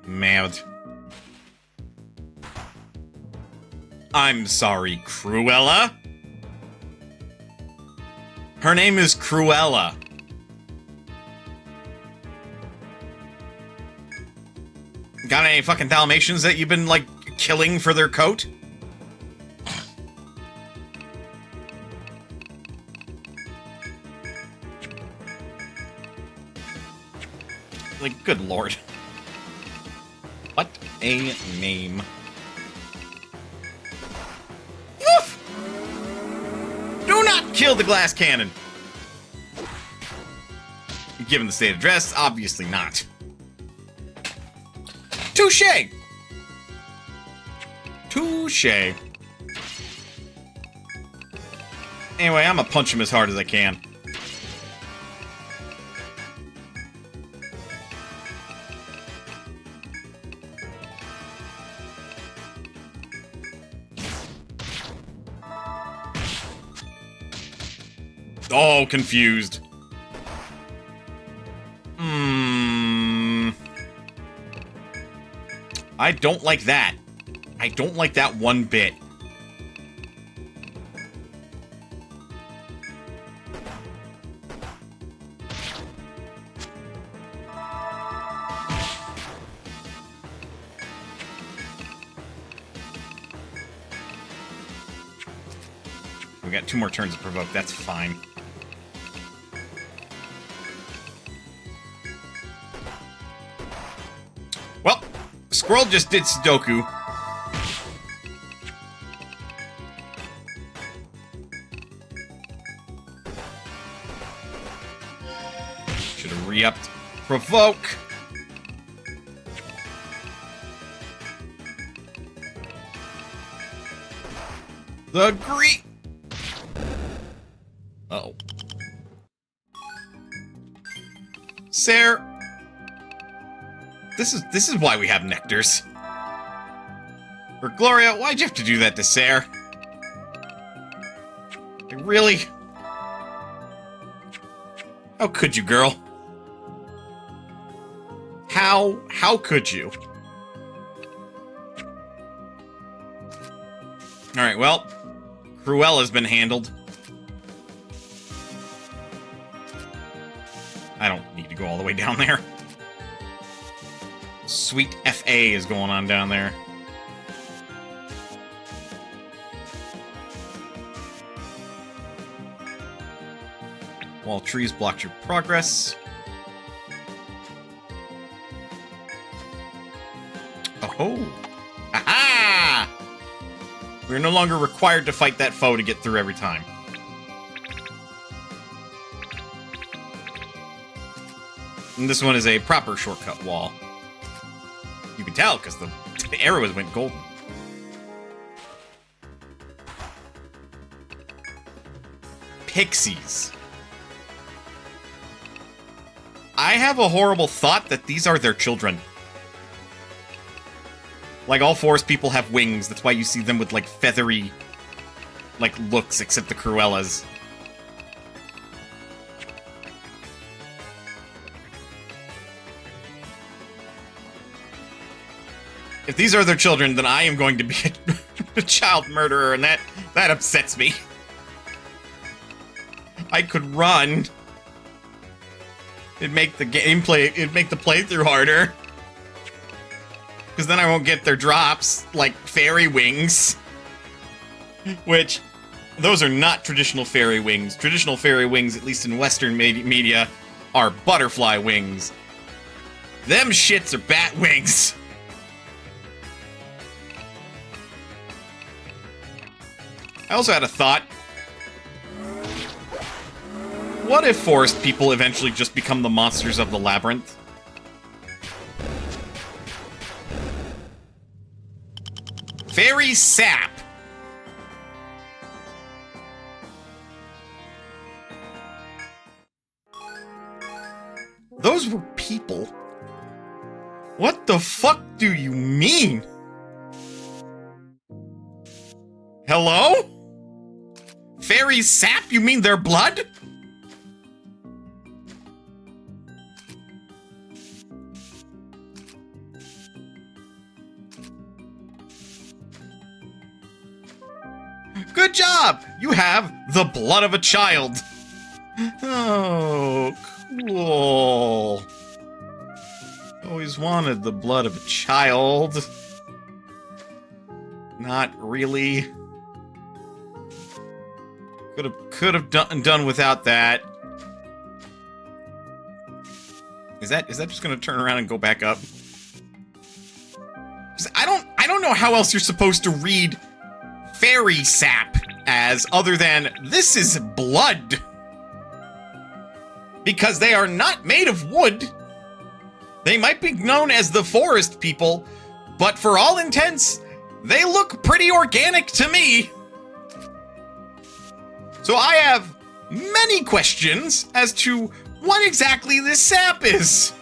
Mad. I'm sorry, Cruella. Her name is Cruella. Got any fucking Dalmatians that you've been, like, killing for their coat. Like, good lord. What a name. Woof! Do not kill the glass cannon! Given the state of dress, obviously not. Touché! Touché. Anyway, I'm gonna punch him as hard as I can. Oh, confused. I don't like that. I don't like that one bit. We got 2 more turns to provoke. That's fine. Well, Squirrel just did Sudoku. Should have re-upped. Provoke. The green. Uh-oh. Sir. This is why we have nectars. For Gloria, why'd you have to do that to Sarah? Like, really? How could you, girl? How could you? Alright, well, Cruella's been handled. I don't need to go all the way down there. Sweet FA is going on down there. Wall trees blocked your progress. Oh! Aha! We're no longer required to fight that foe to get through every time. And this one is a proper shortcut wall. You can tell, because the arrows went golden. Pixies. I have a horrible thought that these are their children. Like, all forest people have wings. That's why you see them with, like, feathery, like, looks, except the Cruellas. If these are their children, then I am going to be a child murderer, and that upsets me. I could run. It'd make the playthrough harder. Because then I won't get their drops, like fairy wings. Which, those are not traditional fairy wings. Traditional fairy wings, at least in Western media, are butterfly wings. Them shits are bat wings. I also had a thought. What if forest people eventually just become the monsters of the labyrinth? Fairy sap! Those were people? What the fuck do you mean? Hello? Fairy sap? You mean their blood? Good job! You have the blood of a child. Oh, cool. Always wanted the blood of a child. Not really. Could have done without that. Is that just gonna turn around and go back up? 'Cause I don't know how else you're supposed to read fairy sap as other than this is blood. Because they are not made of wood. They might be known as the forest people, but for all intents, they look pretty organic to me. So I have many questions as to what exactly this sap is.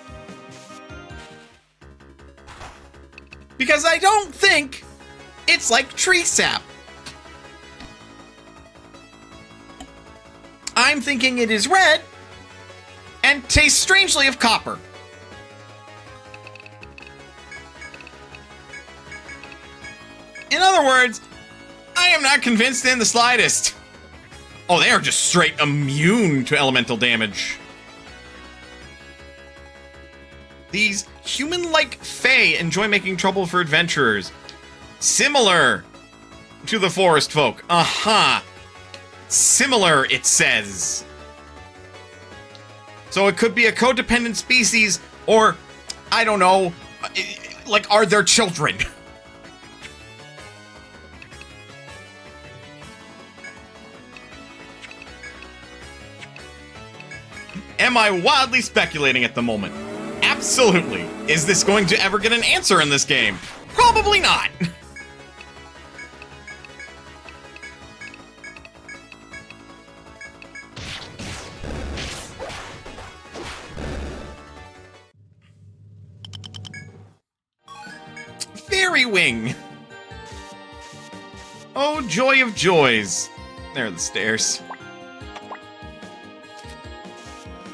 Because I don't think it's like tree sap. I'm thinking it is red and tastes strangely of copper. In other words, I am not convinced in the slightest. Oh, they are just straight immune to elemental damage. These human-like fae enjoy making trouble for adventurers. Similar to the forest folk. Similar, it says. So it could be a codependent species, or, I don't know, like, are there children? Am I wildly speculating at the moment? Absolutely. Is this going to ever get an answer in this game? Probably not. Fairy wing. Oh, joy of joys. There are the stairs.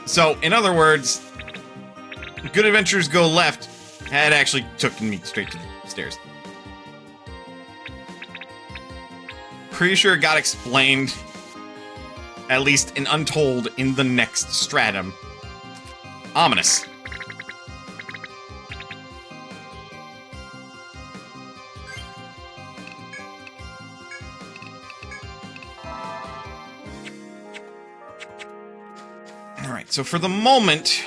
So, in other words, good adventures go left. That actually took me straight to the stairs. Pretty sure it got explained, at least in Untold, in the next stratum. Ominous. Alright, so for the moment,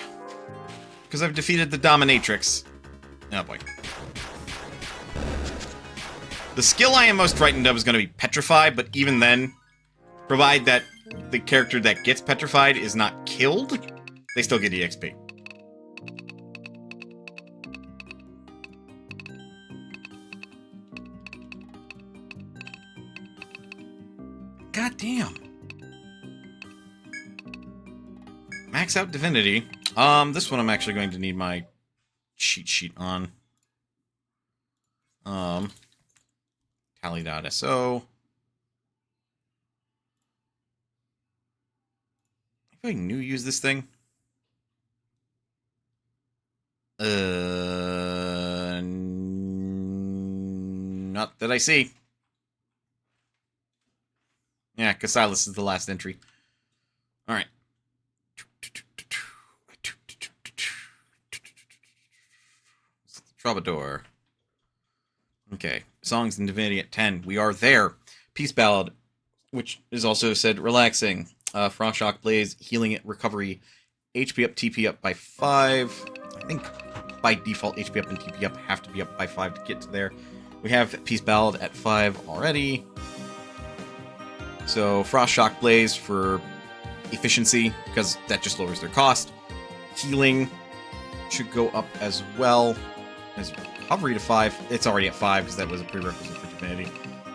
because I've defeated the Dominatrix. Oh boy. The skill I am most frightened of is going to be Petrify, but even then, provide that the character that gets petrified is not killed, they still get EXP. God damn. Max out Divinity. This one I'm actually going to need my cheat sheet on. Tally.so. If I new use this thing. Not that I see. Yeah, Cassilis is the last entry. Alright. Troubadour. Okay. Songs and Divinity at 10. We are there. Peace Ballad, which is also said relaxing. Frost Shock Blaze, healing it, recovery. HP up, TP up by 5. I think by default, HP up and TP up have to be up by 5 to get to there. We have Peace Ballad at 5 already. So Frost Shock Blaze for efficiency, because that just lowers their cost. Healing should go up as well. As recovery to 5. It's already at 5 because that was a prerequisite for Divinity.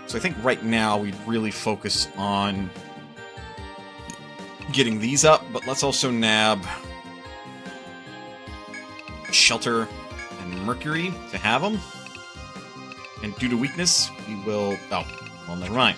So I think right now we'd really focus on getting these up, but let's also nab Shelter and Mercury to have them. And due to weakness, we will... Oh, well, never mind.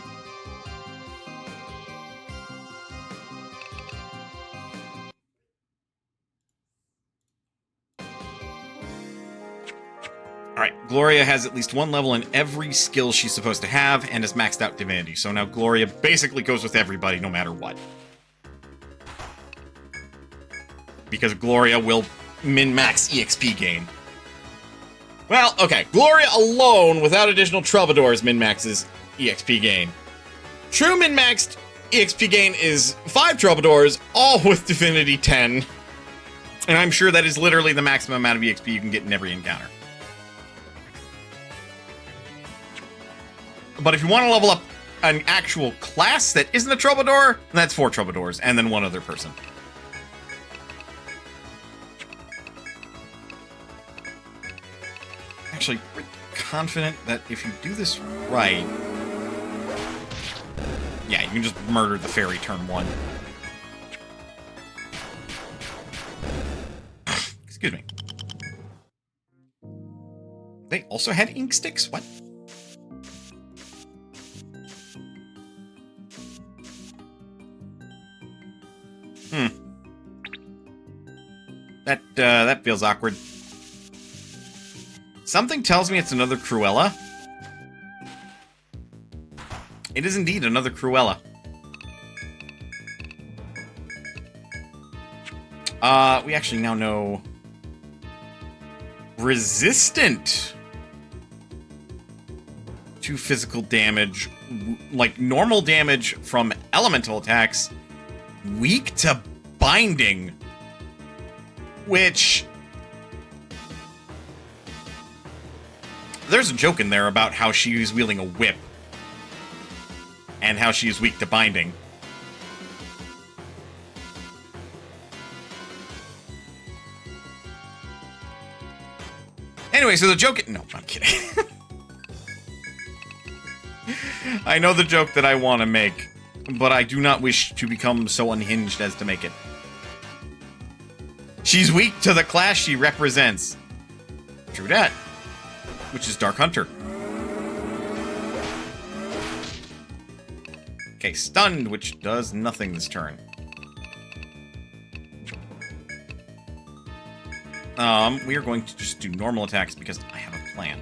Alright, Gloria has at least one level in every skill she's supposed to have, and has maxed out Divinity. So now Gloria basically goes with everybody, no matter what. Because Gloria will min-max EXP gain. Well, okay. Gloria alone, without additional troubadours, min-maxes EXP gain. True min-maxed EXP gain is 5 troubadours, all with Divinity 10. And I'm sure that is literally the maximum amount of EXP you can get in every encounter. But if you want to level up an actual class that isn't a troubadour, then that's 4 troubadours, and then 1 other person. Actually, pretty confident that if you do this right... Yeah, you can just murder the fairy turn 1. Excuse me. They also had ink sticks? What? That feels awkward. Something tells me it's another Cruella. It is indeed another Cruella. We actually now know... Resistant to physical damage, like normal damage from elemental attacks, weak to binding, which... There's a joke in there about how she's wielding a whip, and how she is weak to binding. Anyway, so the joke... No, I'm kidding. I know the joke that I want to make, but I do not wish to become so unhinged as to make it. She's weak to the class she represents. True that. Which is Dark Hunter. Okay, stunned, which does nothing this turn. We are going to just do normal attacks because I have a plan.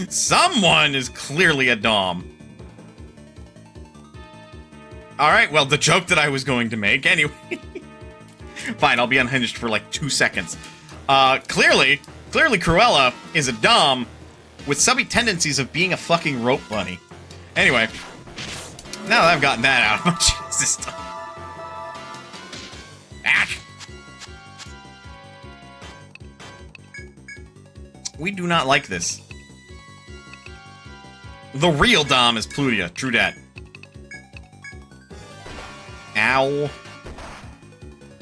Someone is clearly a Dom. Alright, well, the joke that I was going to make, anyway. Fine, I'll be unhinged for like 2 seconds. Clearly Cruella is a Dom with subby tendencies of being a fucking rope bunny. Anyway, now that I've gotten that out of my system. We do not like this. The real Dom is Plutia, true dat. Ow.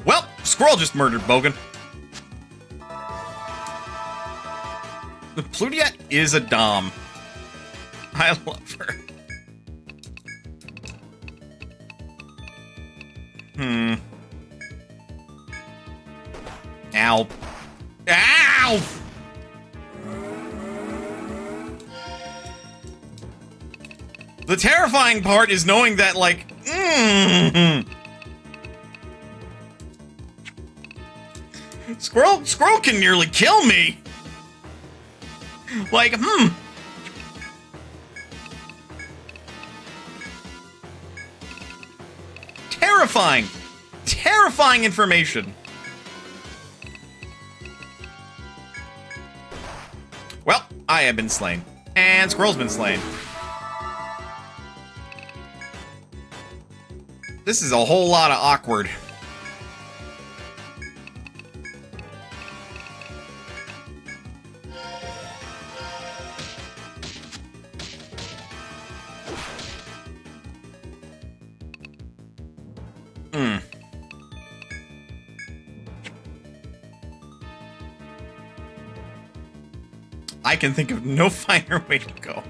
Well, Squirrel just murdered Bogan. The Plutia is a Dom. I love her. Ow. Ow! The terrifying part is knowing that, like, Squirrel can nearly kill me. Like, Terrifying information. Well, I have been slain. And Squirrel's been slain. This is a whole lot of awkward. I can think of no finer way to go.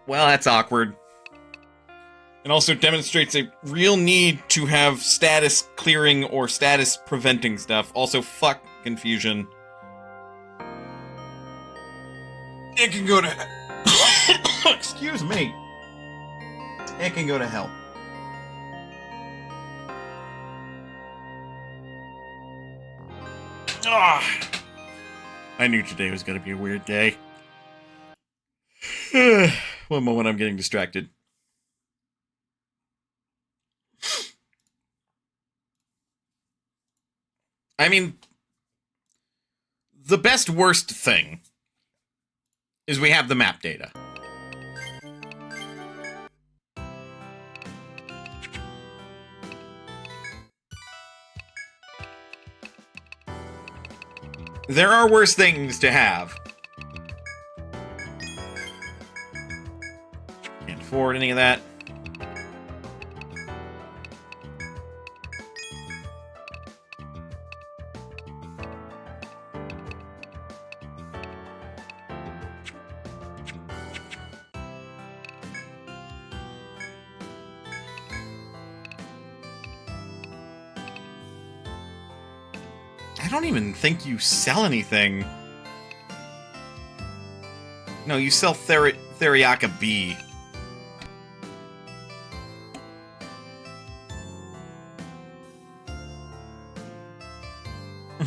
Well, that's awkward. It also demonstrates a real need to have status clearing or status preventing stuff. Also, fuck confusion. It can go to... Excuse me. It can go to hell. Ah, I knew today was going to be a weird day. One moment, I'm getting distracted. I mean, the best worst thing is we have the map data. There are worse things to have. Can't afford any of that. I don't even think you sell anything. No, you sell Theriaka B.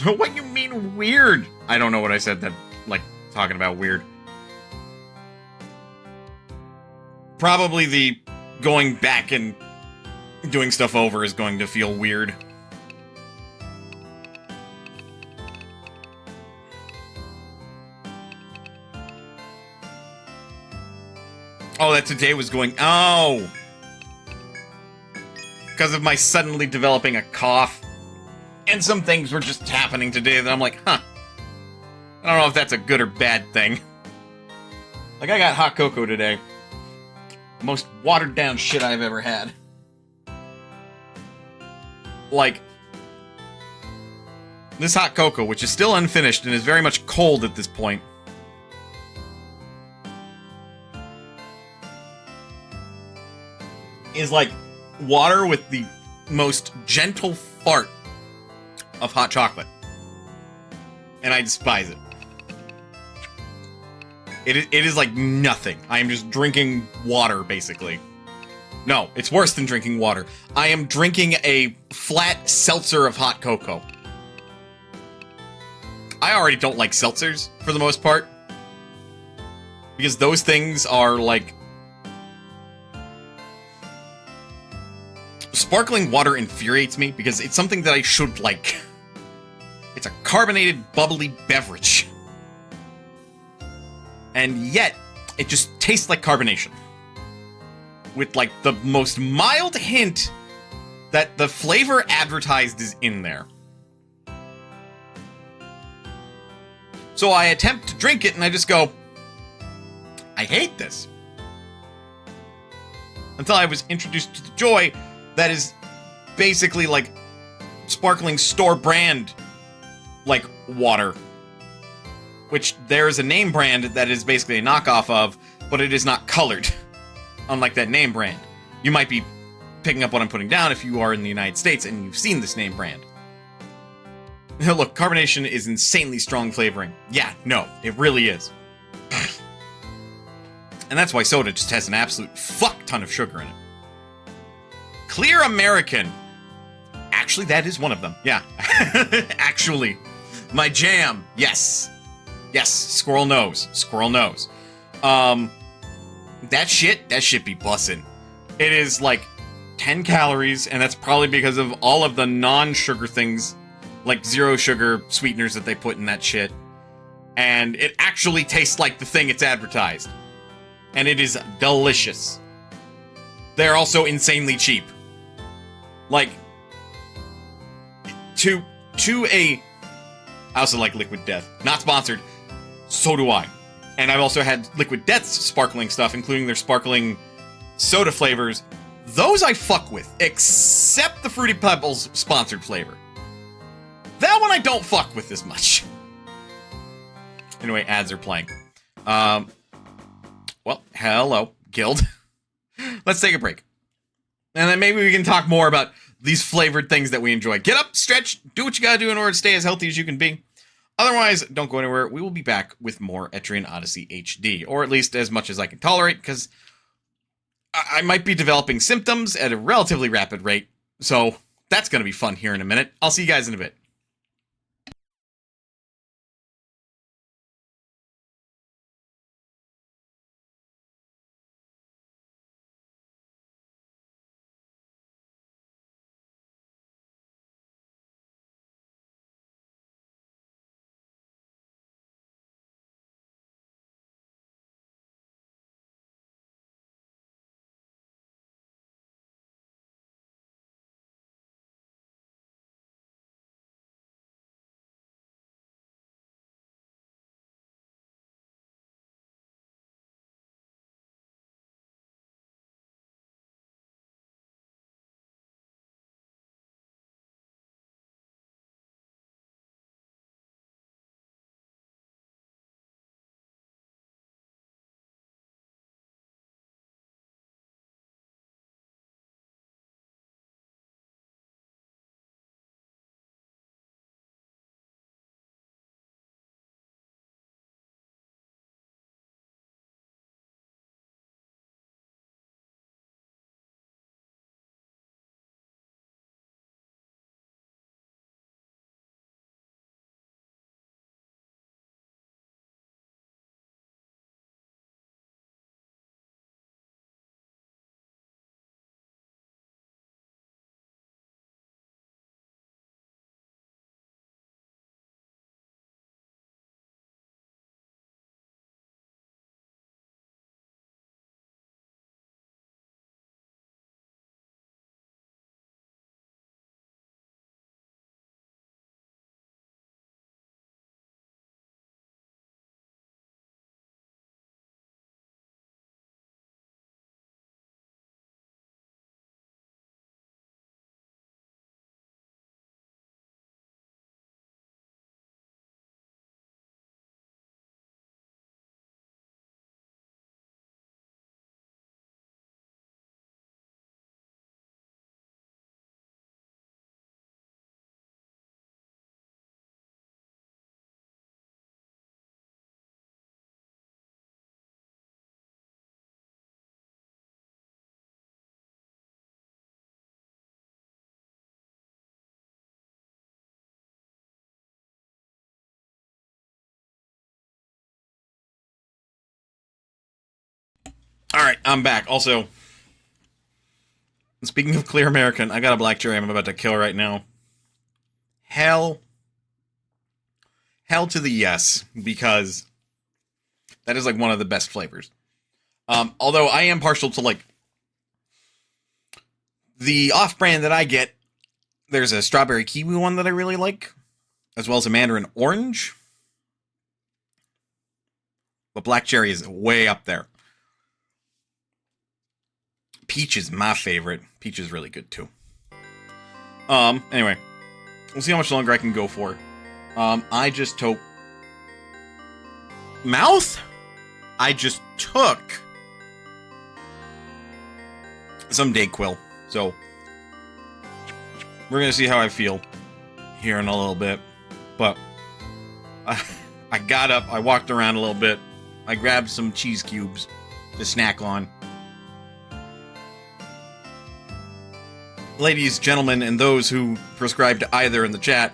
What you mean weird? I don't know what I said that, like, talking about weird. Probably the going back and doing stuff over is going to feel weird. Oh, that today was going... Oh! Because of my suddenly developing a cough. And some things were just happening today that I'm like, huh. I don't know if that's a good or bad thing. Like, I got hot cocoa today. Most watered down shit I've ever had. Like, this hot cocoa, which is still unfinished and is very much cold at this point, is like water with the most gentle fart of hot chocolate. And I despise it. It is like nothing. I am just drinking water, basically. No, it's worse than drinking water. I am drinking a flat seltzer of hot cocoa. I already don't like seltzers, for the most part. Because those things are like... Sparkling water infuriates me because it's something that I should like. It's a carbonated, bubbly beverage. And yet, it just tastes like carbonation. With, like, the most mild hint that the flavor advertised is in there. So I attempt to drink it, and I just go, I hate this. Until I was introduced to the joy that is basically, like, sparkling store brand, like, water. Which there is a name brand that is basically a knockoff of, but it is not colored. Unlike that name brand. You might be picking up what I'm putting down if you are in the United States and you've seen this name brand. Look, carbonation is insanely strong flavoring. Yeah, no, it really is. And that's why soda just has an absolute fuck ton of sugar in it. Clear American. Actually, that is one of them. Yeah. Actually. My jam. Yes. Yes, squirrel knows. Squirrel knows. That shit be bussin'. It is like 10 calories, and that's probably because of all of the non-sugar things, like zero sugar sweeteners that they put in that shit. And it actually tastes like the thing it's advertised. And it is delicious. They're also insanely cheap. Like, to a... I also like Liquid Death. Not sponsored. So do I. And I've also had Liquid Death's sparkling stuff, including their sparkling soda flavors. Those I fuck with, except the Fruity Pebbles sponsored flavor. That one I don't fuck with as much. Anyway, ads are playing. Well, hello, Guild. Let's take a break. And then maybe we can talk more about these flavored things that we enjoy. Get up, stretch, do what you gotta do in order to stay as healthy as you can be. Otherwise, don't go anywhere. We will be back with more Etrian Odyssey HD, or at least as much as I can tolerate, because I might be developing symptoms at a relatively rapid rate. So that's going to be fun here in a minute. I'll see you guys in a bit. Alright, I'm back. Also, speaking of Clear American, I got a black cherry I'm about to kill right now. Hell to the yes, because that is like one of the best flavors. Although I am partial to like the off-brand that I get. There's a strawberry kiwi one that I really like, as well as a mandarin orange. But black cherry is way up there. Peach is my favorite. Peach is really good too. Anyway, we'll see how much longer I can go for. I just took mouth. I just took some Dayquil, so we're gonna see how I feel here in a little bit. But I got up, I walked around a little bit, I grabbed some cheese cubes to snack on. Ladies, gentlemen, and those who prescribe to either in the chat,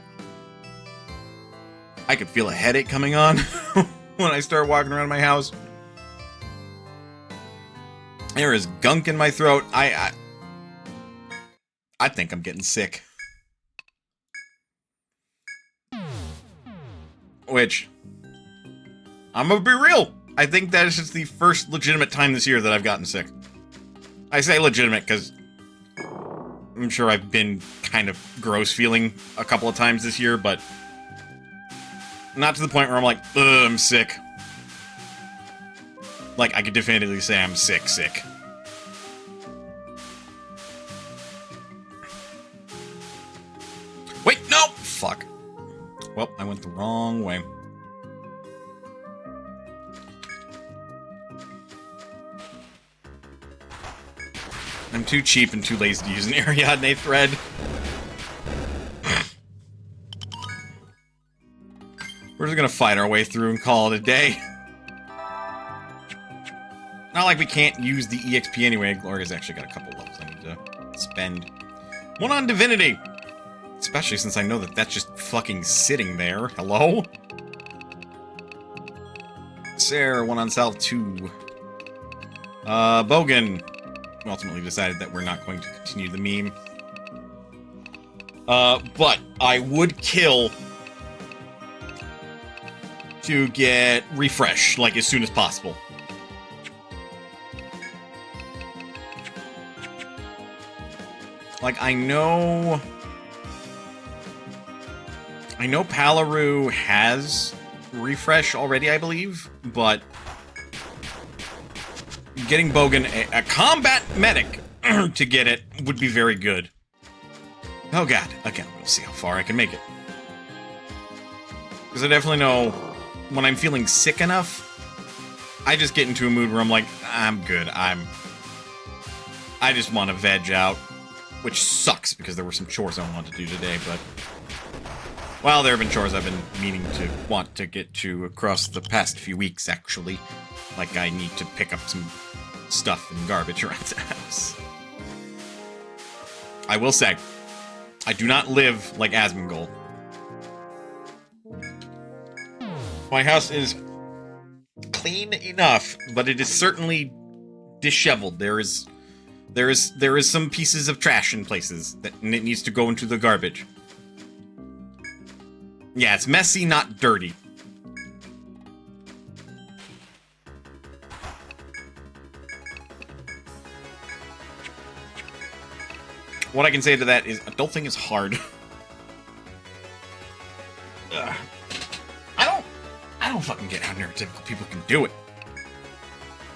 I could feel a headache coming on when I start walking around my house. There is gunk in my throat. I think I'm getting sick. Which, I'm gonna be real. I think that is just the first legitimate time this year that I've gotten sick. I say legitimate because I'm sure I've been kind of gross feeling a couple of times this year, but not to the point where I'm like, ugh, I'm sick. Like, I could definitively say I'm sick. Wait, no! Fuck. Well, I went the wrong way. I'm Too cheap and too lazy to use an Ariadne thread. We're just gonna fight our way through and call it a day. Not like we can't use the EXP anyway. Gloria's actually got a couple levels I need to spend. One on Divinity! Especially since I know that that's just fucking sitting there. Hello? Sarah, one on Salve 2. Bogan. We ultimately decided that we're not going to continue the meme. But I would kill to get refresh, like, as soon as possible. Like, I know Palaru has refresh already, I believe, but getting Bogan a combat medic to get it would be very good. Oh god, again, we'll see how far I can make it. Because I definitely know when I'm feeling sick enough, I just get into a mood where I'm like, I'm good, I just want to veg out. Which sucks, because there were some chores I wanted to do today, but... Well, there have been chores I've been meaning to want to get to across the past few weeks, actually. Like, I need to pick up some stuff and garbage around the house. I will say, I do not live like Asmongold. My house is clean enough, but it is certainly disheveled. There is some pieces of trash in places and it needs to go into the garbage. Yeah, it's messy, not dirty. What I can say to that is, adulting is hard. I don't fucking get how neurotypical people can do it.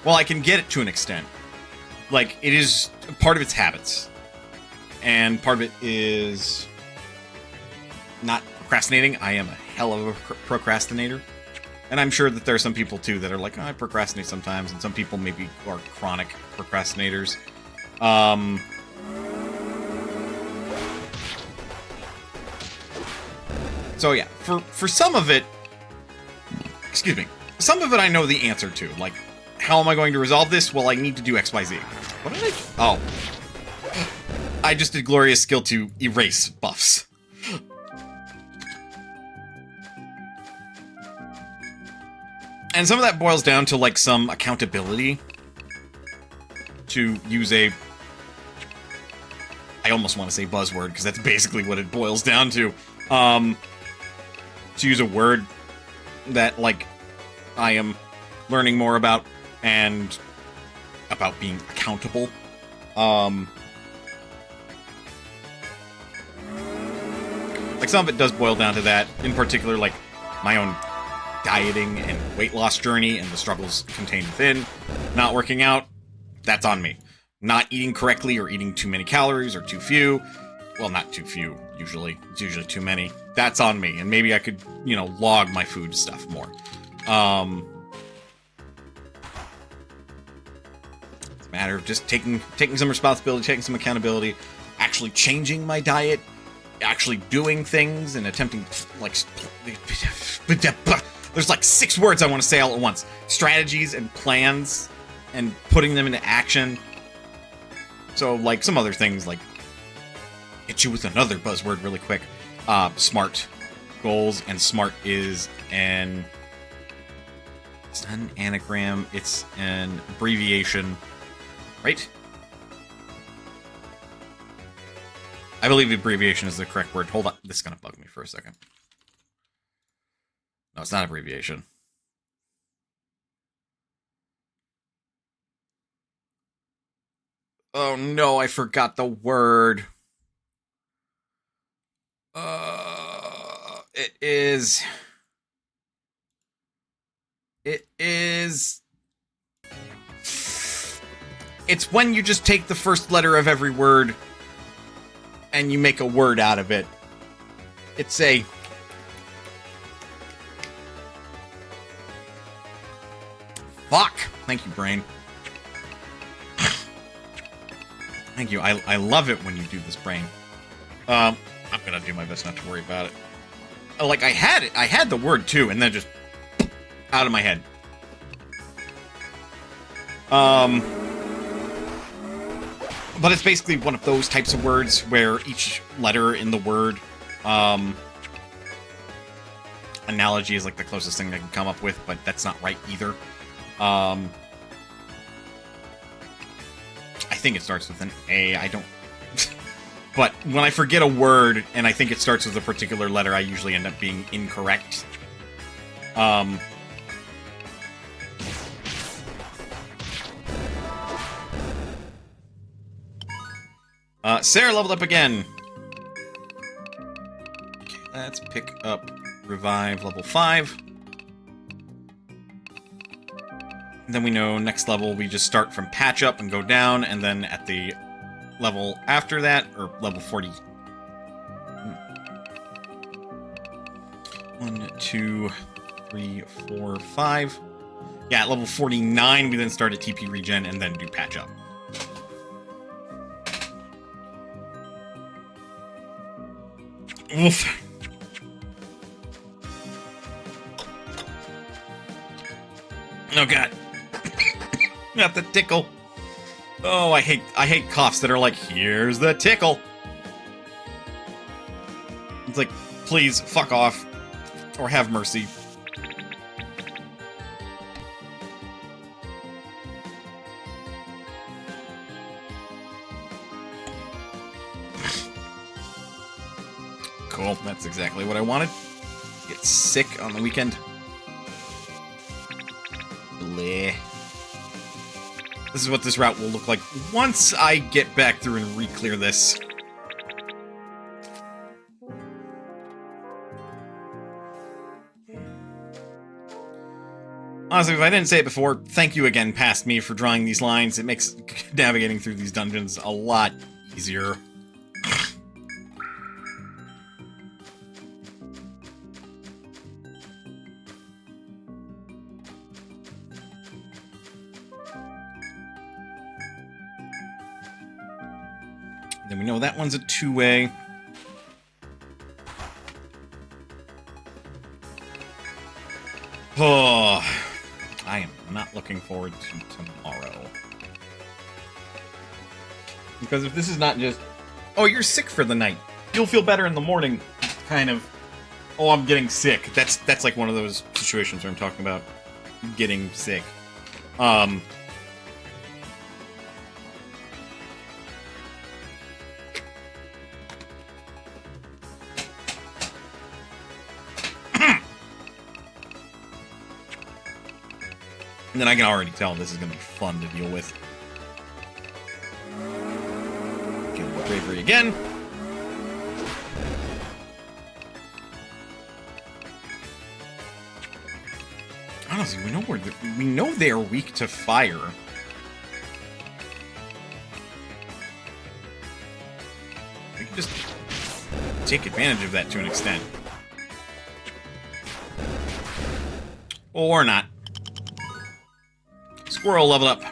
Well, I can get it to an extent. Like, it is part of its habits. And part of it is not procrastinating. I am a hell of a procrastinator. And I'm sure that there are some people, too, that are like, oh, I procrastinate sometimes. And some people maybe are chronic procrastinators. So, yeah, for some of it... Excuse me. Some of it I know the answer to. Like, how am I going to resolve this? Well, I need to do XYZ. What did I do? Oh. I just did Gloria's skill to erase buffs. And some of that boils down to, like, some accountability. To use a... I almost want to say buzzword, because that's basically what it boils down to. To use a word that, like, I am learning more about, and about being accountable. Like, some of it does boil down to that. In particular, like, my own dieting and weight loss journey and the struggles contained within. Not working out, that's on me. Not eating correctly or eating too many calories or too few. Well, not too few, usually. It's usually too many. That's on me. And maybe I could, you know, log my food stuff more. It's a matter of just taking some responsibility, taking some accountability, actually changing my diet, actually doing things and attempting, like, there's like 6 words I want to say all at once. Strategies and plans and putting them into action. So, like, some other things, like, hit you with another buzzword really quick. SMART goals, and SMART is an... It's not an anagram, it's an abbreviation, right? I believe abbreviation is the correct word. Hold on, this is gonna bug me for a second. No, it's not abbreviation. Oh no, I forgot the word. It is... It's when you just take the first letter of every word and you make a word out of it. It's a... Fuck! Thank you, brain. Thank you. I love it when you do this, brain. I'm gonna do my best not to worry about it. Like, I had the word too, and then just out of my head. But it's basically one of those types of words where each letter in the word, analogy is like the closest thing I can come up with, but that's not right either. I think it starts with an A. I don't... But when I forget a word and I think it starts with a particular letter, I usually end up being incorrect. Sarah leveled up again. Okay, let's pick up Revive level 5. And then we know next level we just start from patch up and go down, and then at the level after that, or level 40. 1, 2, 3, 4, 5. Yeah, at level 49 we then start at TP regen and then do patch up. Oof. Oh god. Not the tickle. Oh, I hate coughs that are like, here's the tickle. It's like, please fuck off or have mercy. Cool, that's exactly what I wanted. Get sick on the weekend. Bleh. This is what this route will look like once I get back through and re-clear this. Honestly, if I didn't say it before, thank you again, Past Me, for drawing these lines. It makes navigating through these dungeons a lot easier. Then we know that one's a two-way. Oh, I am not looking forward to tomorrow. Because if this is not just, oh, you're sick for the night, you'll feel better in the morning, kind of, oh, I'm getting sick. That's like one of those situations where I'm talking about getting sick. And then I can already tell this is going to be fun to deal with. Get a bravery again. Honestly, we know they are weak to fire. We can just take advantage of that to an extent. Or not. Squirrel level up.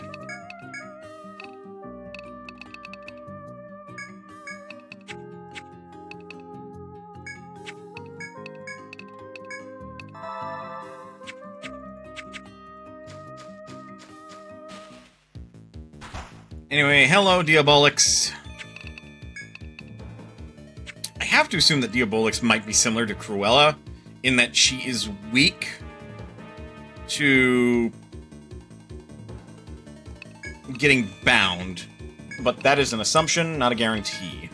Anyway, hello, Diabolix. I have to assume that Diabolix might be similar to Cruella in that she is weak to getting bound, but that is an assumption, not a guarantee.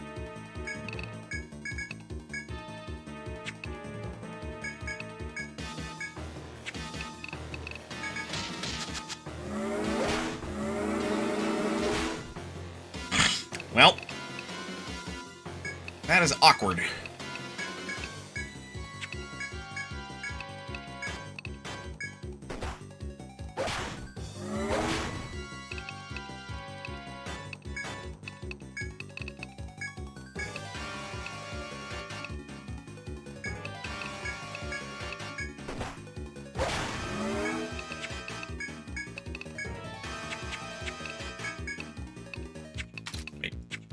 Well, that is awkward.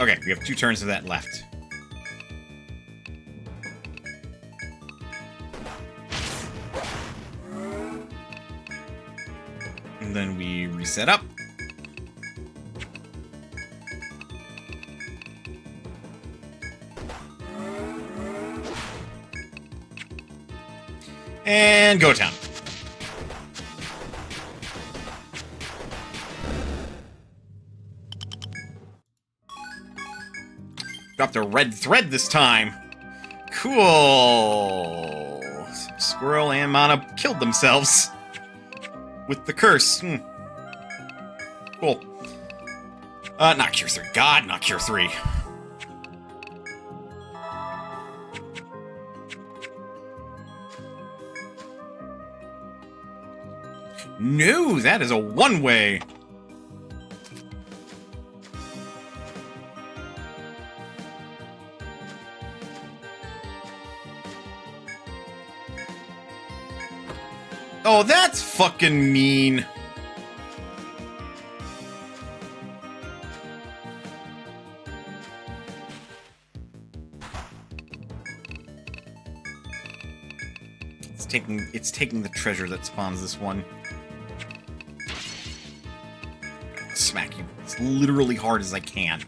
Okay, we have 2 turns of that left. And then we reset up. And go town. Dropped a red thread this time. Cool. Squirrel and Mana killed themselves with the curse. Cool. Not Cure 3. God, not Cure 3. No, that is a one-way. Oh, that's fucking mean. It's taking the treasure that spawns this one. Smack you as literally hard as I can.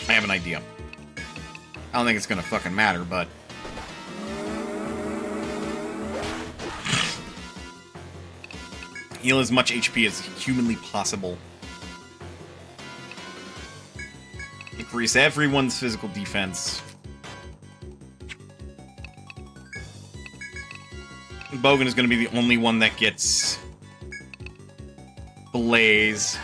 I have an idea. I don't think it's gonna fucking matter, but... heal as much HP as humanly possible. Increase everyone's physical defense. Bogan is gonna be the only one that gets... Blaze.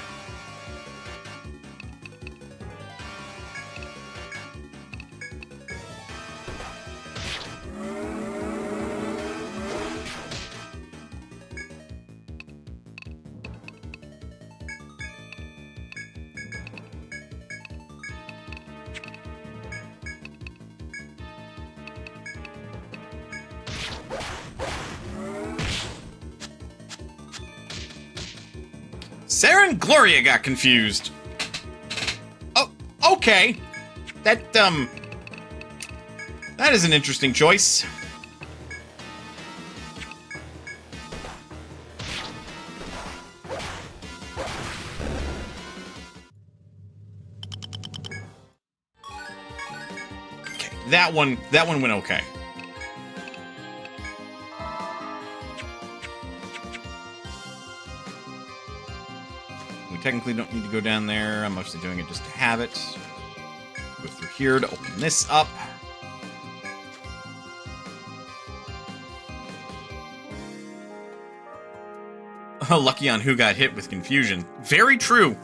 Sarah and Gloria got confused. Oh, okay. That is an interesting choice. Okay, that one went okay. Technically don't need to go down there. I'm mostly doing it just to have it. Go through here to open this up. Lucky on who got hit with confusion. Very true.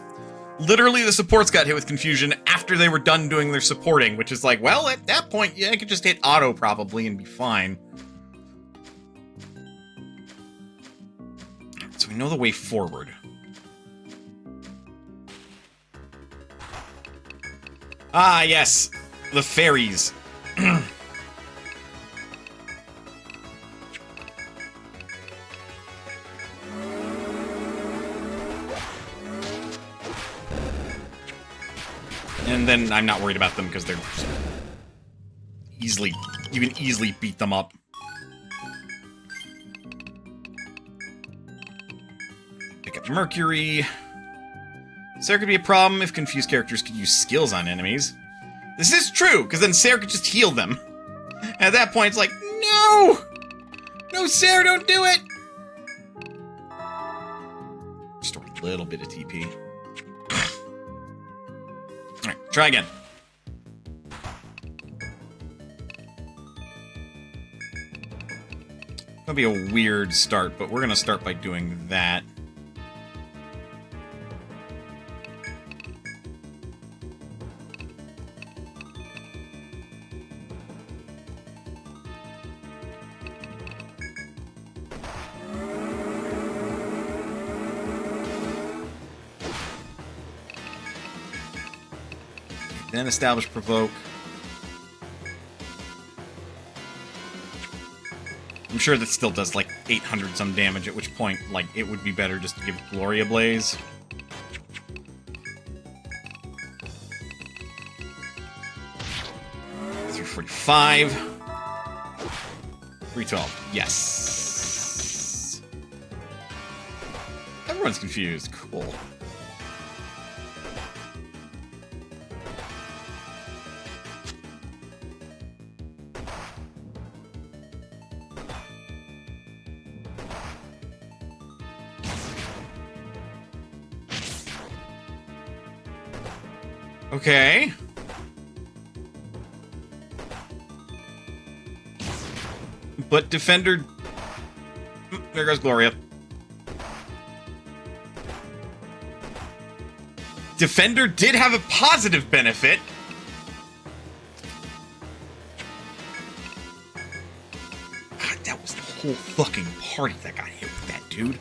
Literally the supports got hit with confusion after they were done doing their supporting, which is like, well, at that point, yeah, I could just hit auto probably and be fine. So we know the way forward. Ah, yes. The fairies. And then I'm not worried about them because they're easily... you can easily beat them up. Pick up Mercury. Sarah could be a problem if confused characters could use skills on enemies. This is true, because then Sarah could just heal them. And at that point, it's like, no! No, Sarah, don't do it! Restore a little bit of TP. Alright, try again. That'll be a weird start, but we're going to start by doing that. Then establish provoke. sure that still does like 800 some damage, at which point, like, it would be better just to give Gloria Blaze. $345. $312. Yes. Everyone's confused. Cool. Okay. But Defender... There goes Gloria. Defender did have a positive benefit. God, that was the whole fucking party that got hit with that dude.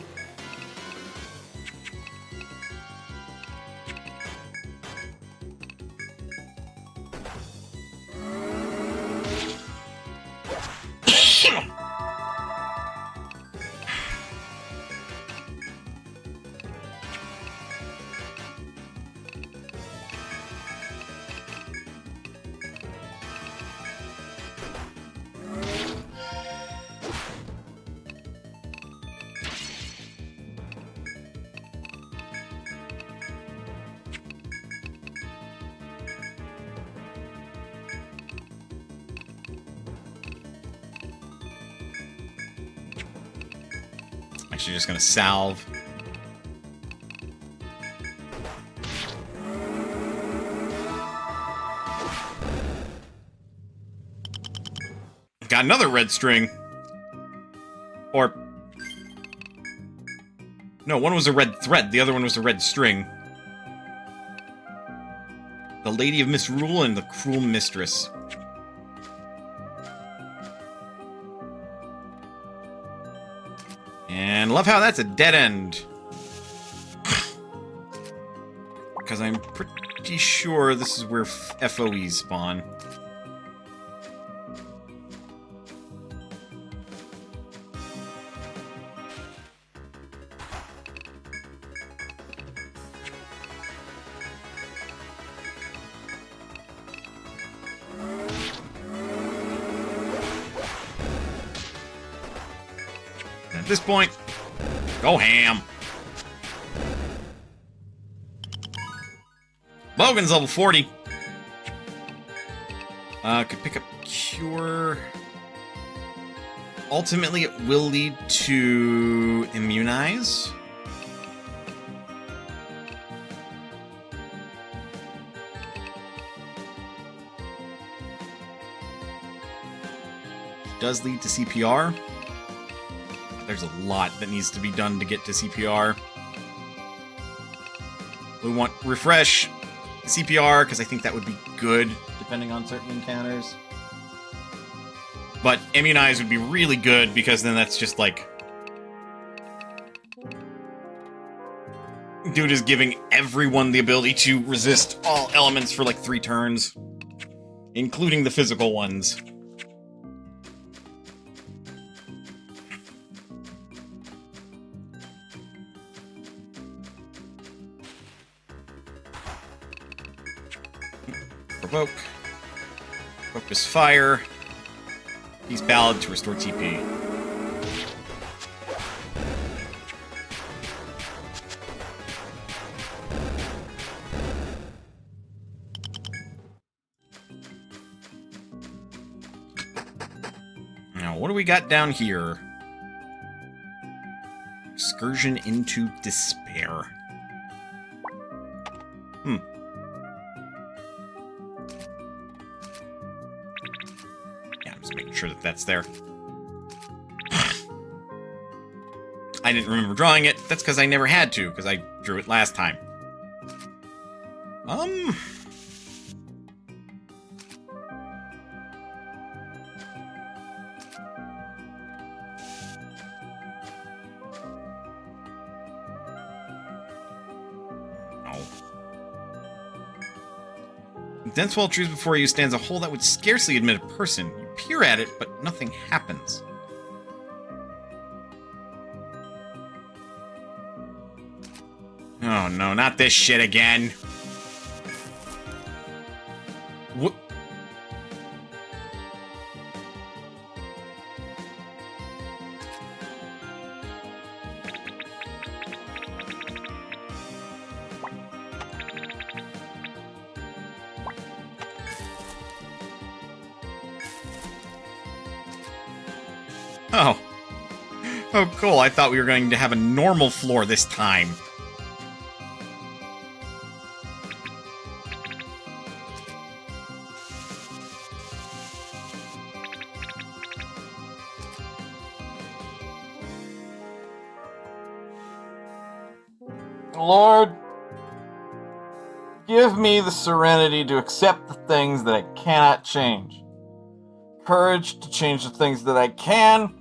Actually, just gonna salve. Got another red string. Or... No, one was a red thread, the other one was a red string. The Lady of Misrule and the Cruel Mistress. And love how that's a dead end. Because I'm pretty sure this is where FOEs spawn. At this point, go ham. Logan's level 40. Could pick up Cure. Ultimately, it will lead to Immunize. Does lead to CPR. There's a lot that needs to be done to get to CPR. We want refresh CPR, because I think that would be good, depending on certain encounters. But Immunize would be really good, because then that's just like... Dude is giving everyone the ability to resist all elements for like 3 turns. Including the physical ones. Provoke. Focus Fire. Use Ballad to restore TP. Now, what do we got down here? Excursion into Despair. Making sure that that's there. I didn't remember drawing it. That's because I never had to, because I drew it last time. Oh. Dense wall trees before you stands a hole that would scarcely admit a person. You peer at it, but nothing happens. Oh no, not this shit again. What? Oh. Oh, cool. I thought we were going to have a normal floor this time. Lord, give me the serenity to accept the things that I cannot change, courage to change the things that I can,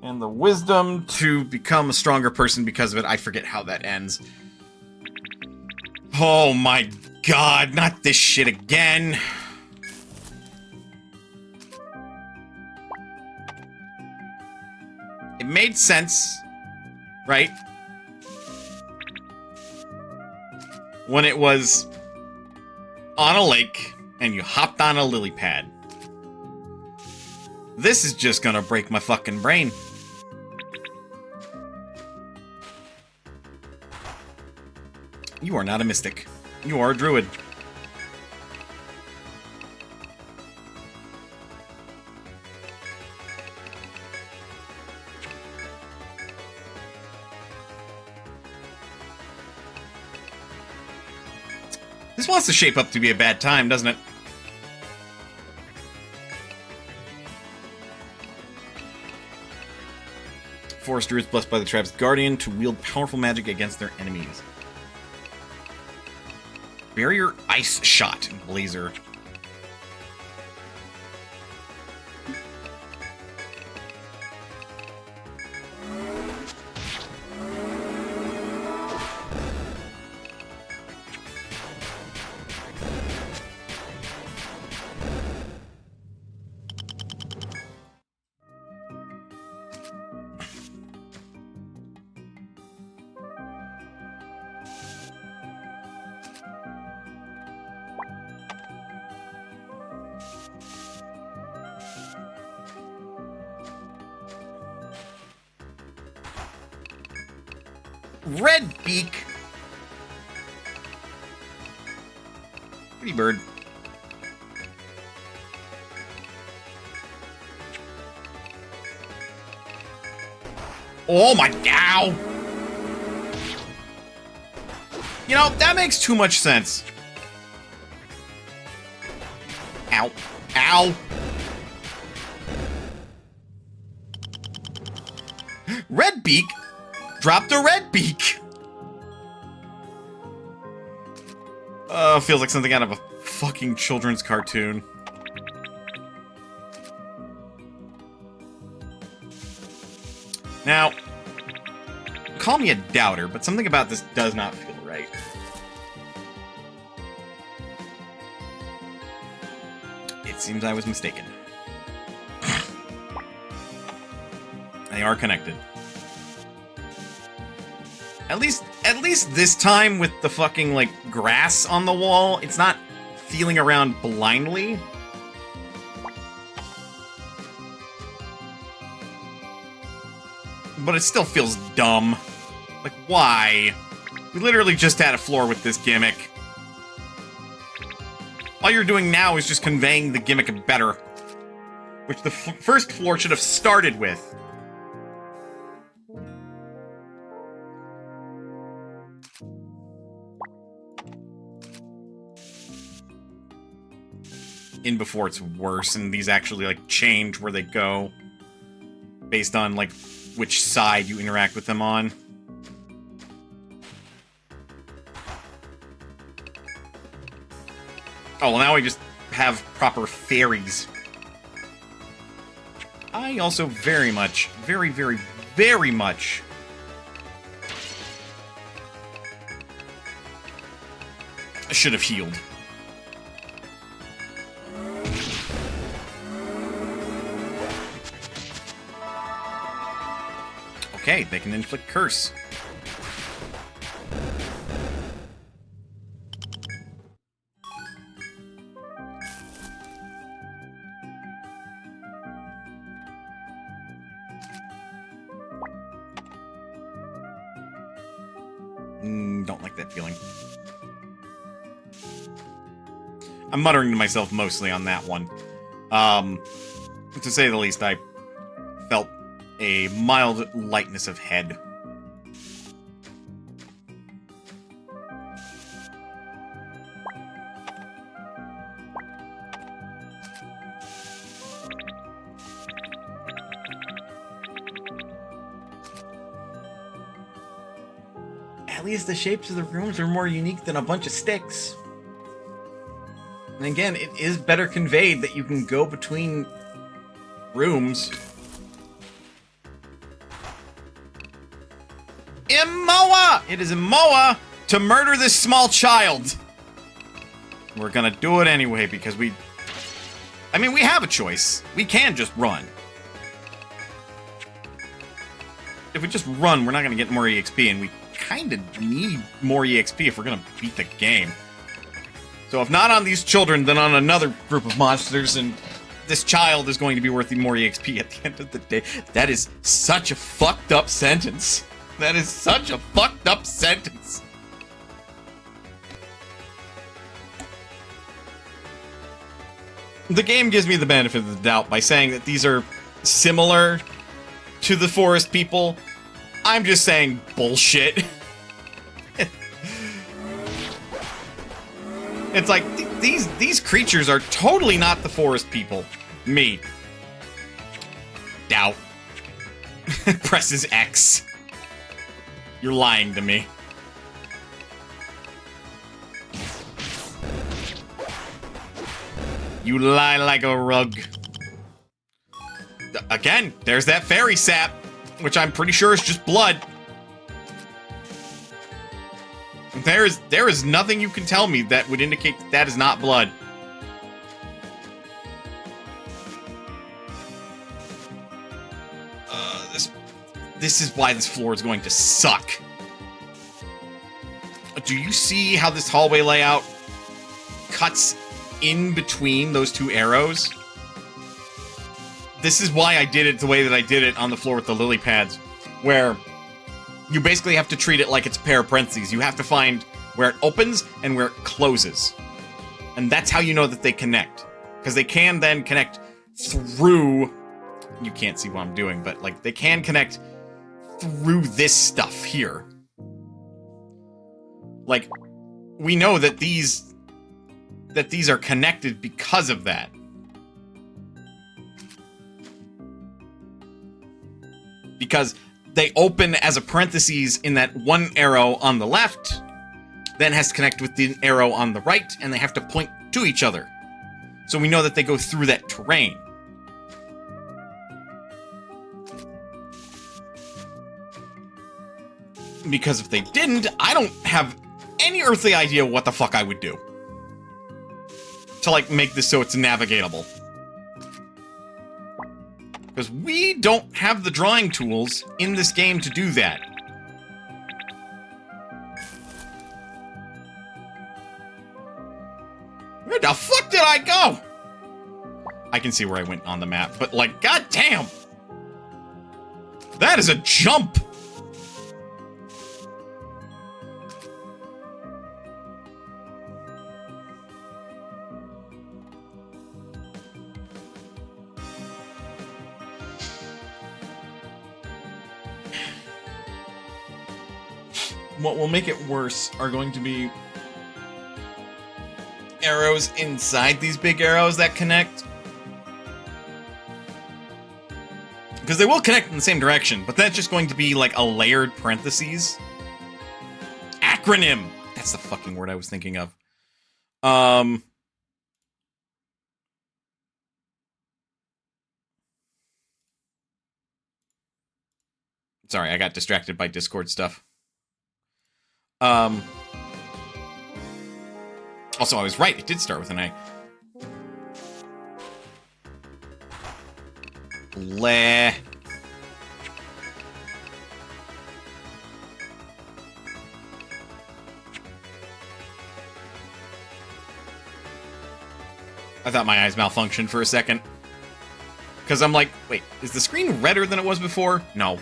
and the wisdom to become a stronger person because of it. I forget how that ends. Oh my god, not this shit again. It made sense, right? When it was on a lake and you hopped on a lily pad. This is just gonna break my fucking brain. You are not a mystic. You are a druid. This wants to shape up to be a bad time, doesn't it? Forest druids blessed by the tribe's guardian to wield powerful magic against their enemies. Barrier ice shot and blazer. Red beak. Pretty bird. Oh my cow! You know, that makes too much sense. Ow. Ow! Red beak? Dropped a red beak! Feels like something out of a fucking children's cartoon. Now, call me a doubter, but something about this does not feel right. It seems I was mistaken. They are connected. At least this time with the fucking, like, grass on the wall, it's not feeling around blindly. But it still feels dumb. Like, why? We literally just had a floor with this gimmick. All you're doing now is just conveying the gimmick better. Which the first floor should have started with. In before it's worse, and these actually, like, change where they go. Based on, like, which side you interact with them on. Oh, well, now we just have proper fairies. I also very much, very, very, very much should have healed. Okay, they can inflict curse. Don't like that feeling. I'm muttering to myself mostly on that one. To say the least, I felt a mild lightness of head. At least the shapes of the rooms are more unique than a bunch of sticks. And again, it is better conveyed that you can go between rooms. Imoa! It is Imoa to murder this small child. We're gonna do it anyway because we have a choice. We can just run. If we just run, we're not gonna get more EXP, and we kind of need more EXP if we're gonna beat the game. So if not on these children, then on another group of monsters, and this child is going to be worth more EXP at the end of the day. That is such a fucked up sentence. That is such a fucked up sentence. The game gives me the benefit of the doubt by saying that these are similar to the forest people. I'm just saying bullshit. It's like, these creatures are totally not the forest people. Me. Doubt. Presses X. You're lying to me. You lie like a rug. Again, there's that fairy sap, which I'm pretty sure is just blood. There is nothing you can tell me that would indicate that that is not blood. This is why this floor is going to suck. Do you see how this hallway layout cuts in between those two arrows? This is why I did it the way that I did it on the floor with the lily pads, where you basically have to treat it like it's a pair of parentheses. You have to find where it opens and where it closes. And that's how you know that they connect. Because they can then connect through... You can't see what I'm doing, but like they can connect through this stuff here. Like, we know that these are connected because of that. Because they open as a parentheses in that one arrow on the left, then has to connect with the arrow on the right, and they have to point to each other. So we know that they go through that terrain. Because if they didn't, I don't have any earthly idea what the fuck I would do to, like, make this so it's navigatable. Because we don't have the drawing tools in this game to do that. Where the fuck did I go? I can see where I went on the map, but, like, goddamn! That is a jump! What will make it worse are going to be arrows inside these big arrows that connect. Because they will connect in the same direction, but that's just going to be like a layered parentheses. Acronym! That's the fucking word I was thinking of. Sorry, I got distracted by Discord stuff. Also, I was right. It did start with an A. Bleh. I thought my eyes malfunctioned for a second. Because I'm like, wait, is the screen redder than it was before? No.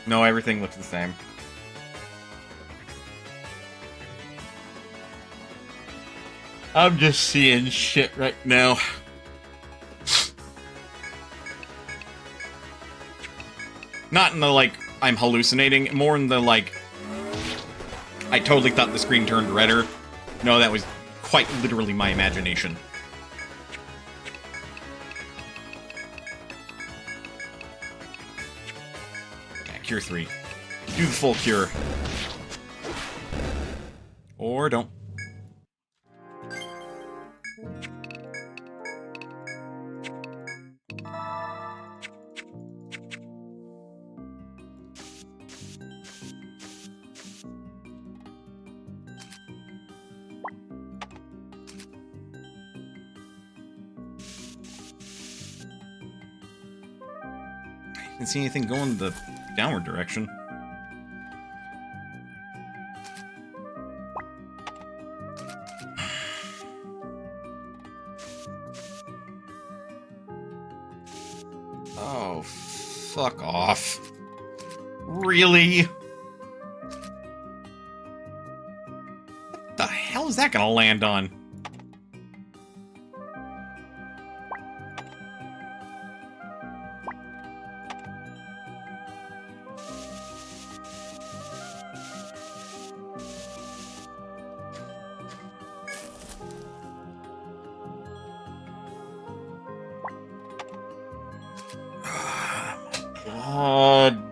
No, everything looks the same. I'm just seeing shit right now. Not in the, like, I'm hallucinating, more in the, like, I totally thought the screen turned redder. No, that was quite literally my imagination. Yeah, cure 3. Do the full cure. Or don't. Didn't see anything going the downward direction. Oh, fuck off. Really? What the hell is that gonna land on?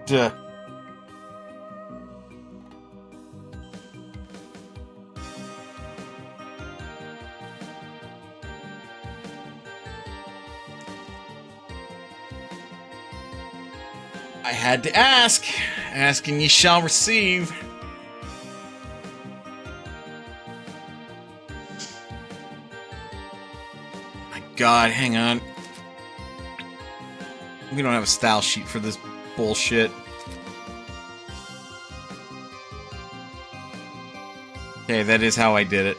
God. I had to ask. Ask and ye shall receive. My God, hang on. We don't have a style sheet for this bullshit. Okay, that is how I did it.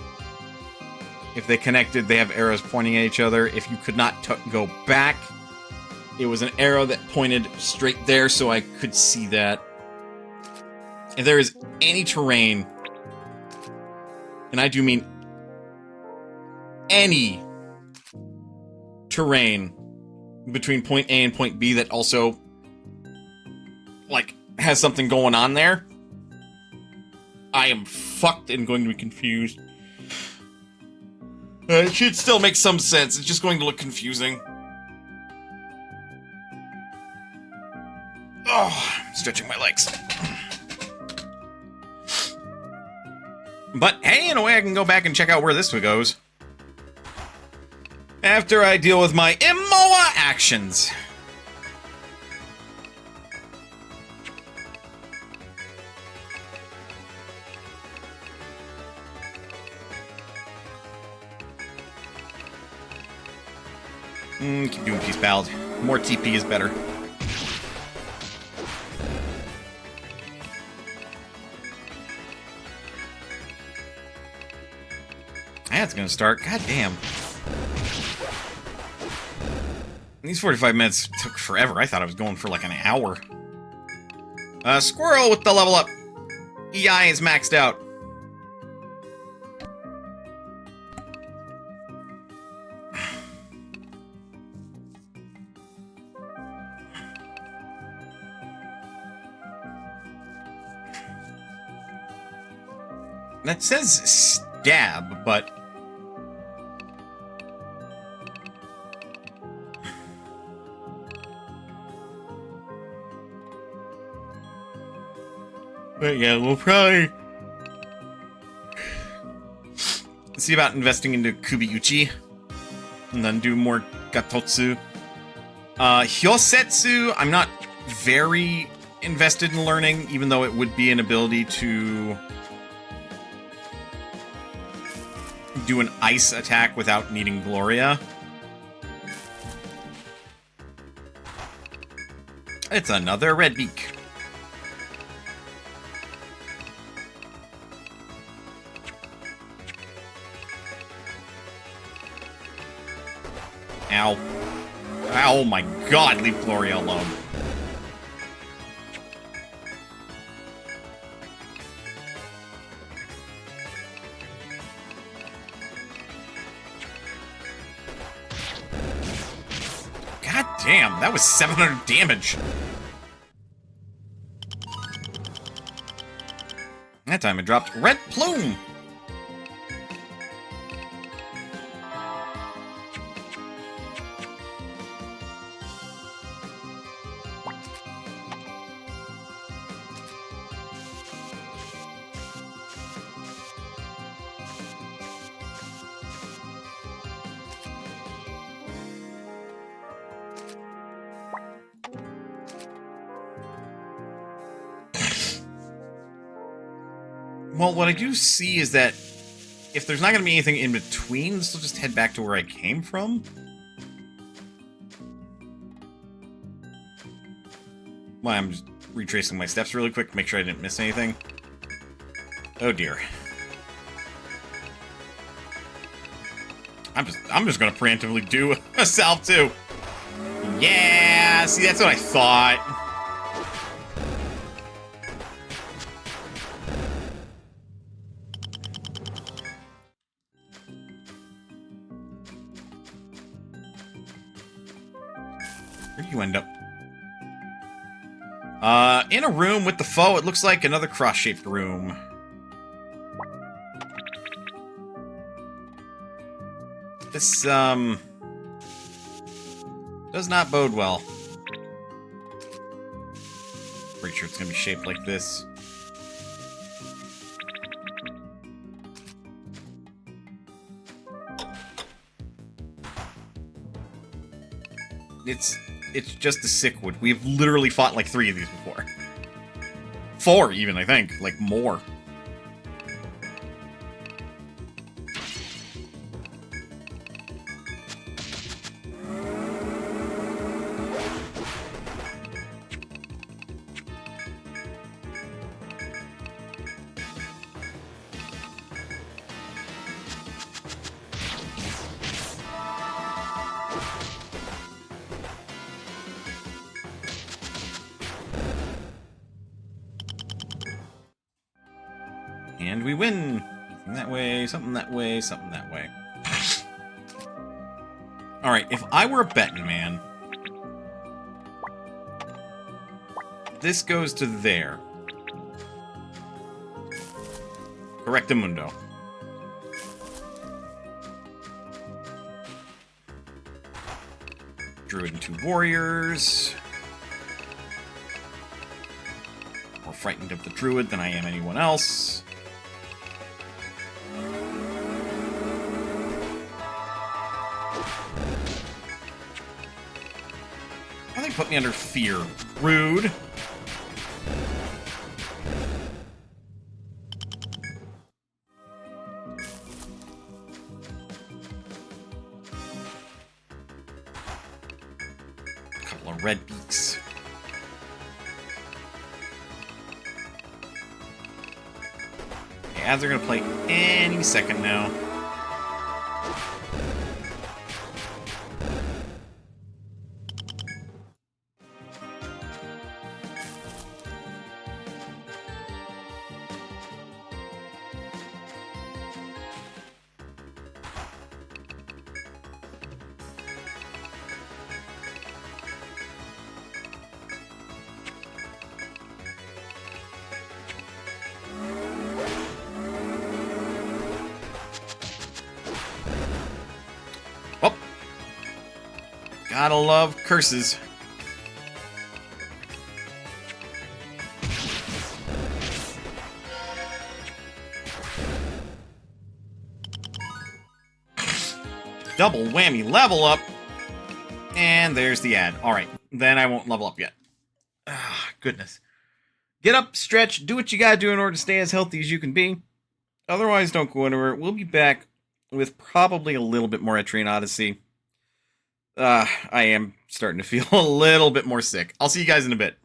If they connected, they have arrows pointing at each other. If you could not go back, it was an arrow that pointed straight there, so I could see that. If there is any terrain, and I do mean any terrain between point A and point B that also, like, has something going on there, I am fucked and going to be confused. It should still make some sense. It's just going to look confusing. Oh, I'm stretching my legs. But hey, in a way I can go back and check out where this one goes. After I deal with my Immoa actions. Keep doing peace, pal. More TP is better. That's gonna start. God damn. These 45 minutes took forever. I thought I was going for like an hour. Squirrel with the level up. EI is maxed out. That says stab, but... But yeah, we'll probably... see about investing into Kubiuchi. And then do more Gatotsu. Hyosetsu, I'm not very invested in learning, even though it would be an ability to... do an ice attack without needing Gloria. It's another red beak. Ow. Oh my God, leave Gloria alone. Damn, that was 700 damage. That time it dropped Red Plume. Well, what I do see is that if there's not going to be anything in between, so just head back to where I came from. Well, I'm just retracing my steps really quick to make sure I didn't miss anything. Oh dear. I'm just going to preemptively do a salve too. Yeah, see, that's what I thought. Where do you end up? In a room with the foe. It looks like another cross-shaped room. This, does not bode well. Pretty sure it's gonna be shaped like this. It's just a sick wood. We've literally fought like 3 of these before. 4 even, I think. Like, more. And we win! Something that way, something that way, something that way. Alright, if I were a betting man... This goes to there. Correctamundo. Druid and 2 warriors. More frightened of the druid than I am anyone else. Why they put me under fear? Rude. Couple of red beaks. Okay, ads are gonna play any second now. Well, gotta love curses. Double whammy level up. And there's the ad. Alright, then I won't level up yet. Ah, goodness. Get up, stretch, do what you gotta do in order to stay as healthy as you can be. Otherwise, don't go anywhere. We'll be back with probably a little bit more Etrian Odyssey. I am starting to feel a little bit more sick. I'll see you guys in a bit.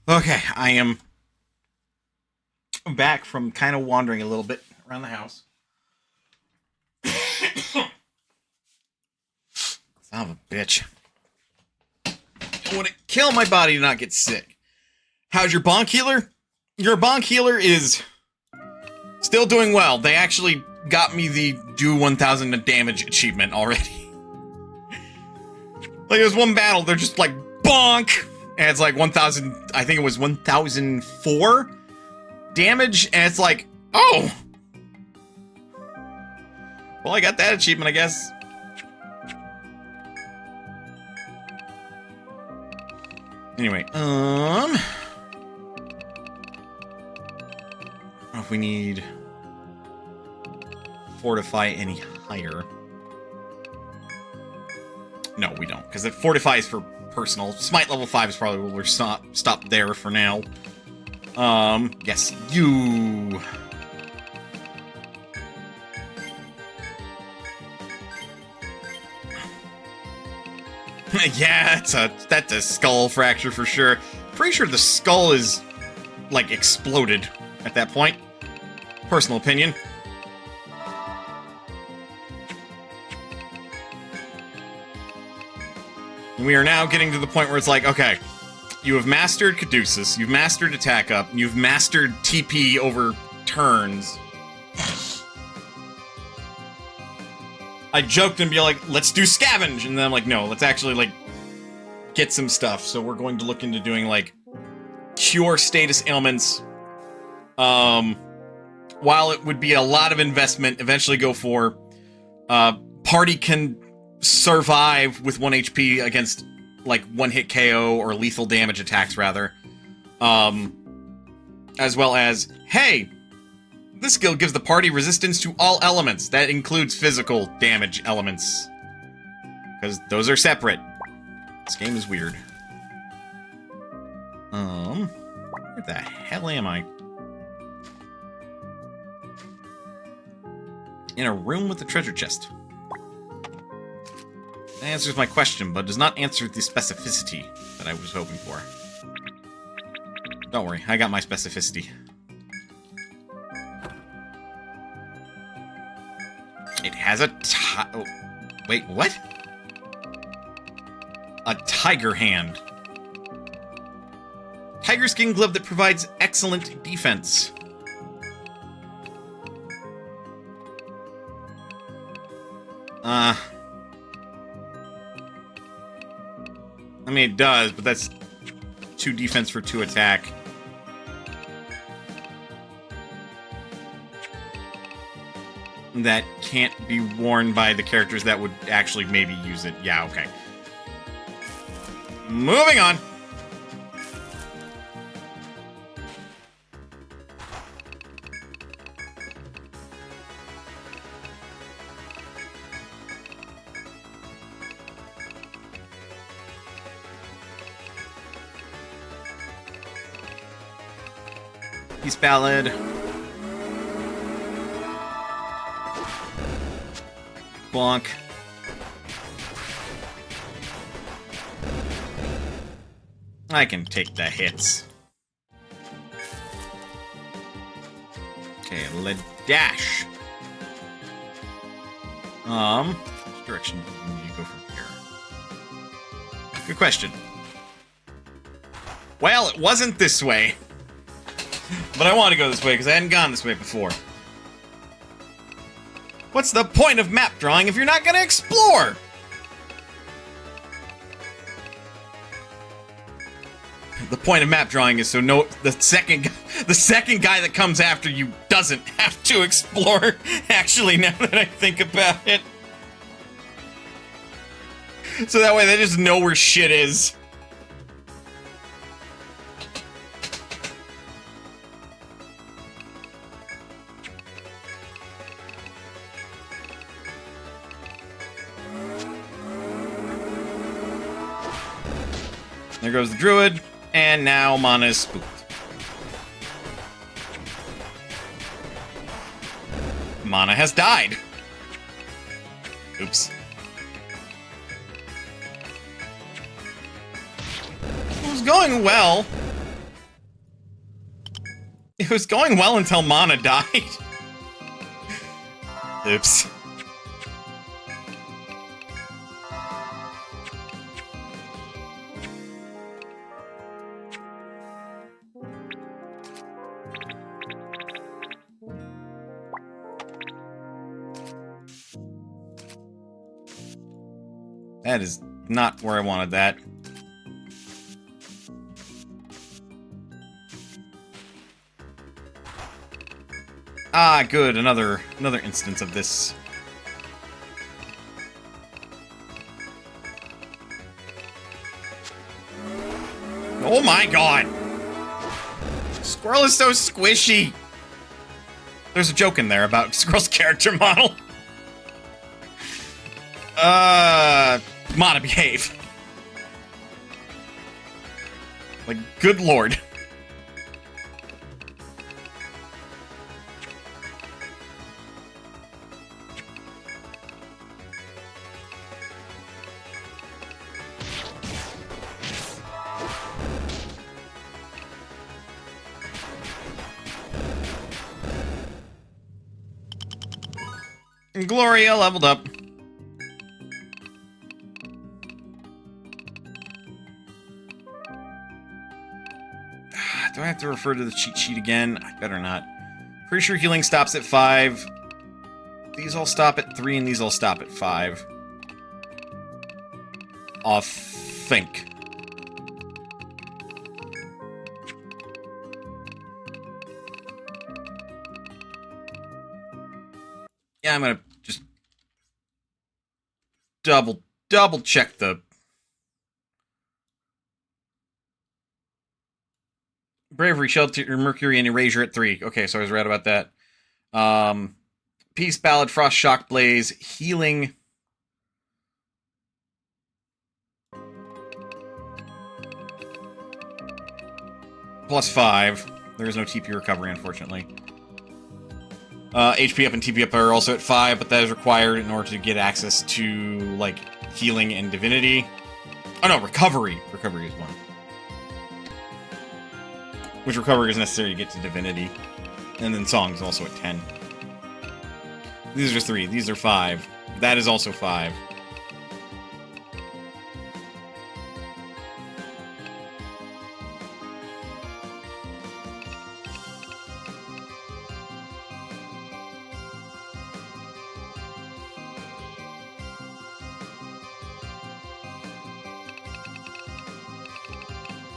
Okay, I am back from kind of wandering a little bit around the house. Son of a bitch. Would it kill my body to not get sick? How's your bonk healer? Your bonk healer is still doing well. They actually got me the do 1,000 damage achievement already. Like, there's one battle, they're just like, bonk! And it's like 1,000, I think it was 1,004 damage, and it's like, oh! Well, I got that achievement, I guess. Anyway, I don't know if we need fortify any higher. No, we don't, because it fortifies for personal. Smite level 5 is probably where we're stop there for now. Yes, you. Yeah, that's a skull fracture for sure. Pretty sure the skull is, like, exploded at that point. Personal opinion. We are now getting to the point where it's like, okay, you have mastered Caduceus, you've mastered attack up, you've mastered TP over turns. I joked and be like, let's do scavenge, and then I'm like, no, let's actually, like, get some stuff. So we're going to look into doing, like, cure status ailments. While it would be a lot of investment, eventually go for, party can survive with 1 HP against, like, one-hit KO or lethal damage attacks, rather. As well as, hey, this skill gives the party resistance to all elements. That includes physical damage elements. Because those are separate. This game is weird. Where the hell am I? In a room with a treasure chest. That answers my question, but does not answer the specificity that I was hoping for. Don't worry, I got my specificity. It has a oh, wait, what? A tiger hand. Tiger skin glove that provides excellent defense. I mean, it does, but that's 2 defense for 2 attack. That can't be worn by the characters that would actually maybe use it. Yeah, okay. Moving on. Peace Ballad. Bonk. I can take the hits. Okay, lead dash. Which direction do you need to go from here? Good question. Well, it wasn't this way. But I want to go this way because I hadn't gone this way before. What's the point of map drawing if you're not gonna explore? The point of map drawing is so the second guy that comes after you doesn't have to explore. Actually, now that I think about it. So that way they just know where shit is. There goes the druid, and now mana is spooked. Mana has died. Oops. It was going well. It was going well until Mana died. Oops. That is not where I wanted that. Ah, good. Another instance of this. Oh my god! Squirrel is so squishy! There's a joke in there about Squirrel's character model. Mana, behave. Like, good lord. And Gloria leveled up. Do I have to refer to the cheat sheet again? I better not. Pretty sure healing stops at 5. These all stop at 3, and these all stop at 5. I think. Yeah, I'm gonna just double check the Bravery, Shelter, Mercury, and Erasure at 3. Okay, so I was right about that. Peace, Ballad, Frost, Shock, Blaze, Healing. +5. There is no TP recovery, unfortunately. HP up and TP up are also at 5, but that is required in order to get access to, like, Healing and Divinity. Oh no, Recovery. Recovery is 1. Which recovery is necessary to get to Divinity. And then Song's also at 10. These are 3. These are 5. That is also 5.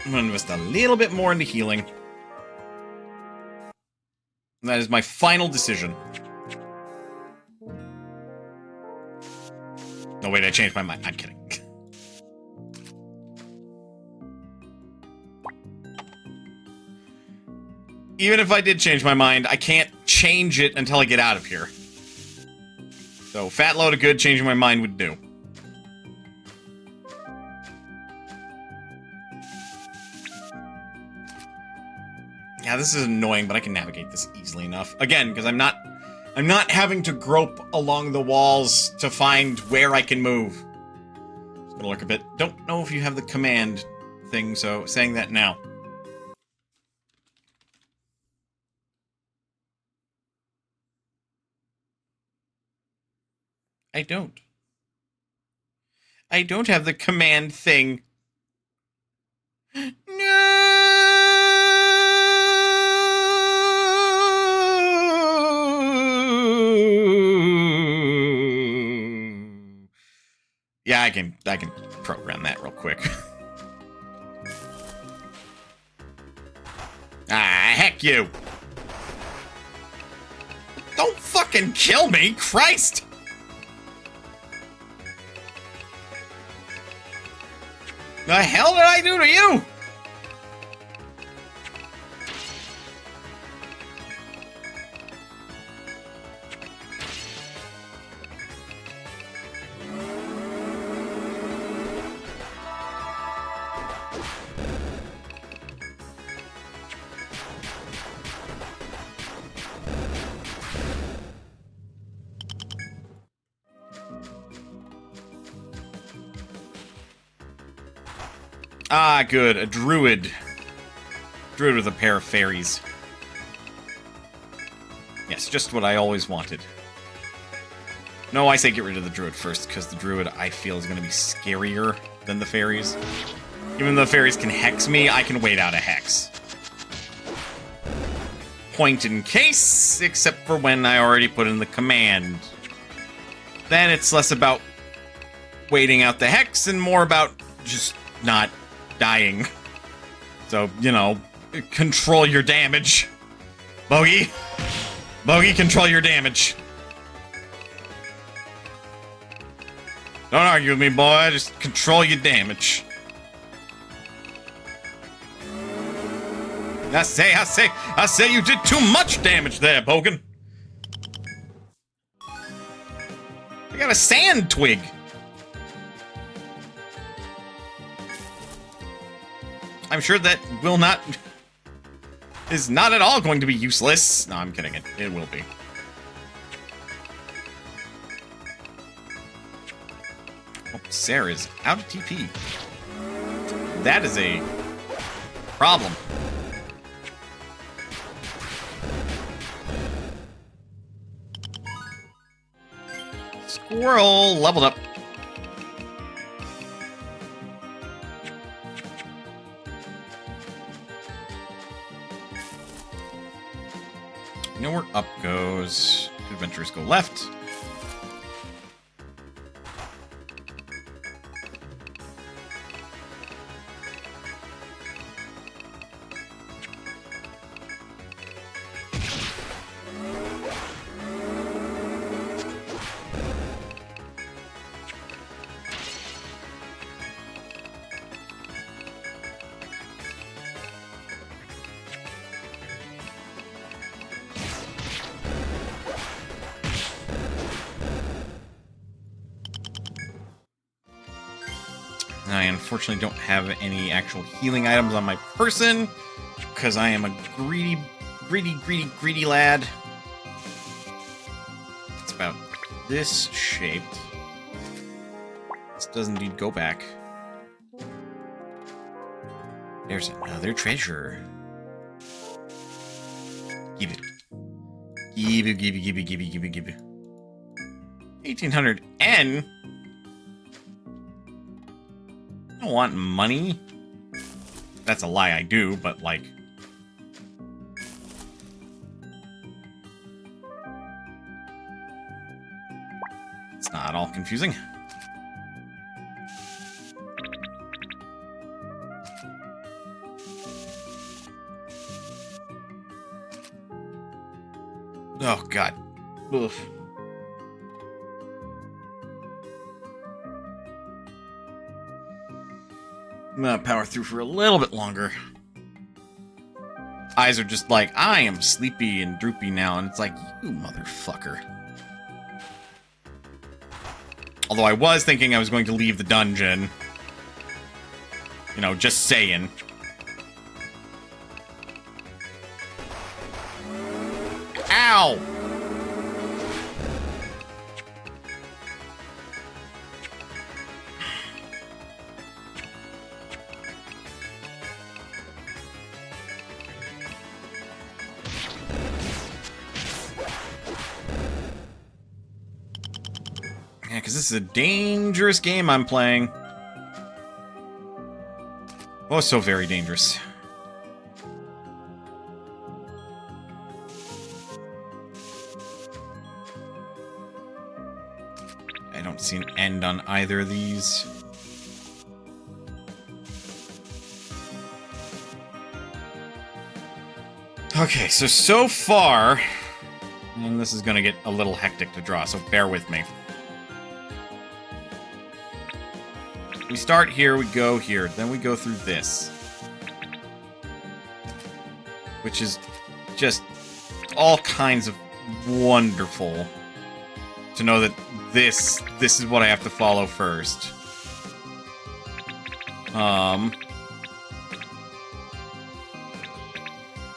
I'm going to invest a little bit more into healing. And that is my final decision. No, wait, I changed my mind. I'm kidding. Even if I did change my mind, I can't change it until I get out of here. So, fat load of good, changing my mind would do. Yeah, this is annoying, but I can navigate this easily enough. Again, because I'm not having to grope along the walls to find where I can move. Just gonna look a bit. Don't know if you have the command thing, so saying that now. I don't. I don't have the command thing. No! Yeah, I can program that real quick. Ah, heck you! Don't fucking kill me, Christ! The hell did I do to you? Ah, good. A druid. Druid with a pair of fairies. Yes, just what I always wanted. No, I say get rid of the druid first, because the druid, I feel, is going to be scarier than the fairies. Even though the fairies can hex me, I can wait out a hex. Point in case, except for when I already put in the command. Then it's less about waiting out the hex and more about just not dying. So, you know, control your damage. Bogey. Bogey, control your damage. Don't argue with me, boy. Just control your damage. I say you did too much damage there, Bogan. I got a sand twig. I'm sure that is not at all going to be useless. No, I'm kidding. It will be. Oh, Sarah's out of TP. That is a problem. Squirrel leveled up. You know where up goes. Adventurers go left. I unfortunately don't have any actual healing items on my person, because I am a greedy lad. It's about this shaped. This does indeed go back. There's another treasure. Give it. Give it. 1800 N? I don't want money. That's a lie, I do, but like... It's not all confusing. Oh, God. Ugh. I'm gonna power through for a little bit longer. Eyes are just like, I am sleepy and droopy now, and it's like, you motherfucker. Although I was thinking I was going to leave the dungeon. You know, just saying. Ow! Yeah, because this is a dangerous game I'm playing. Oh, so very dangerous. I don't see an end on either of these. Okay, so far... And this is going to get a little hectic to draw, so bear with me. We start here, we go here, then we go through this. Which is just all kinds of wonderful to know that this is what I have to follow first.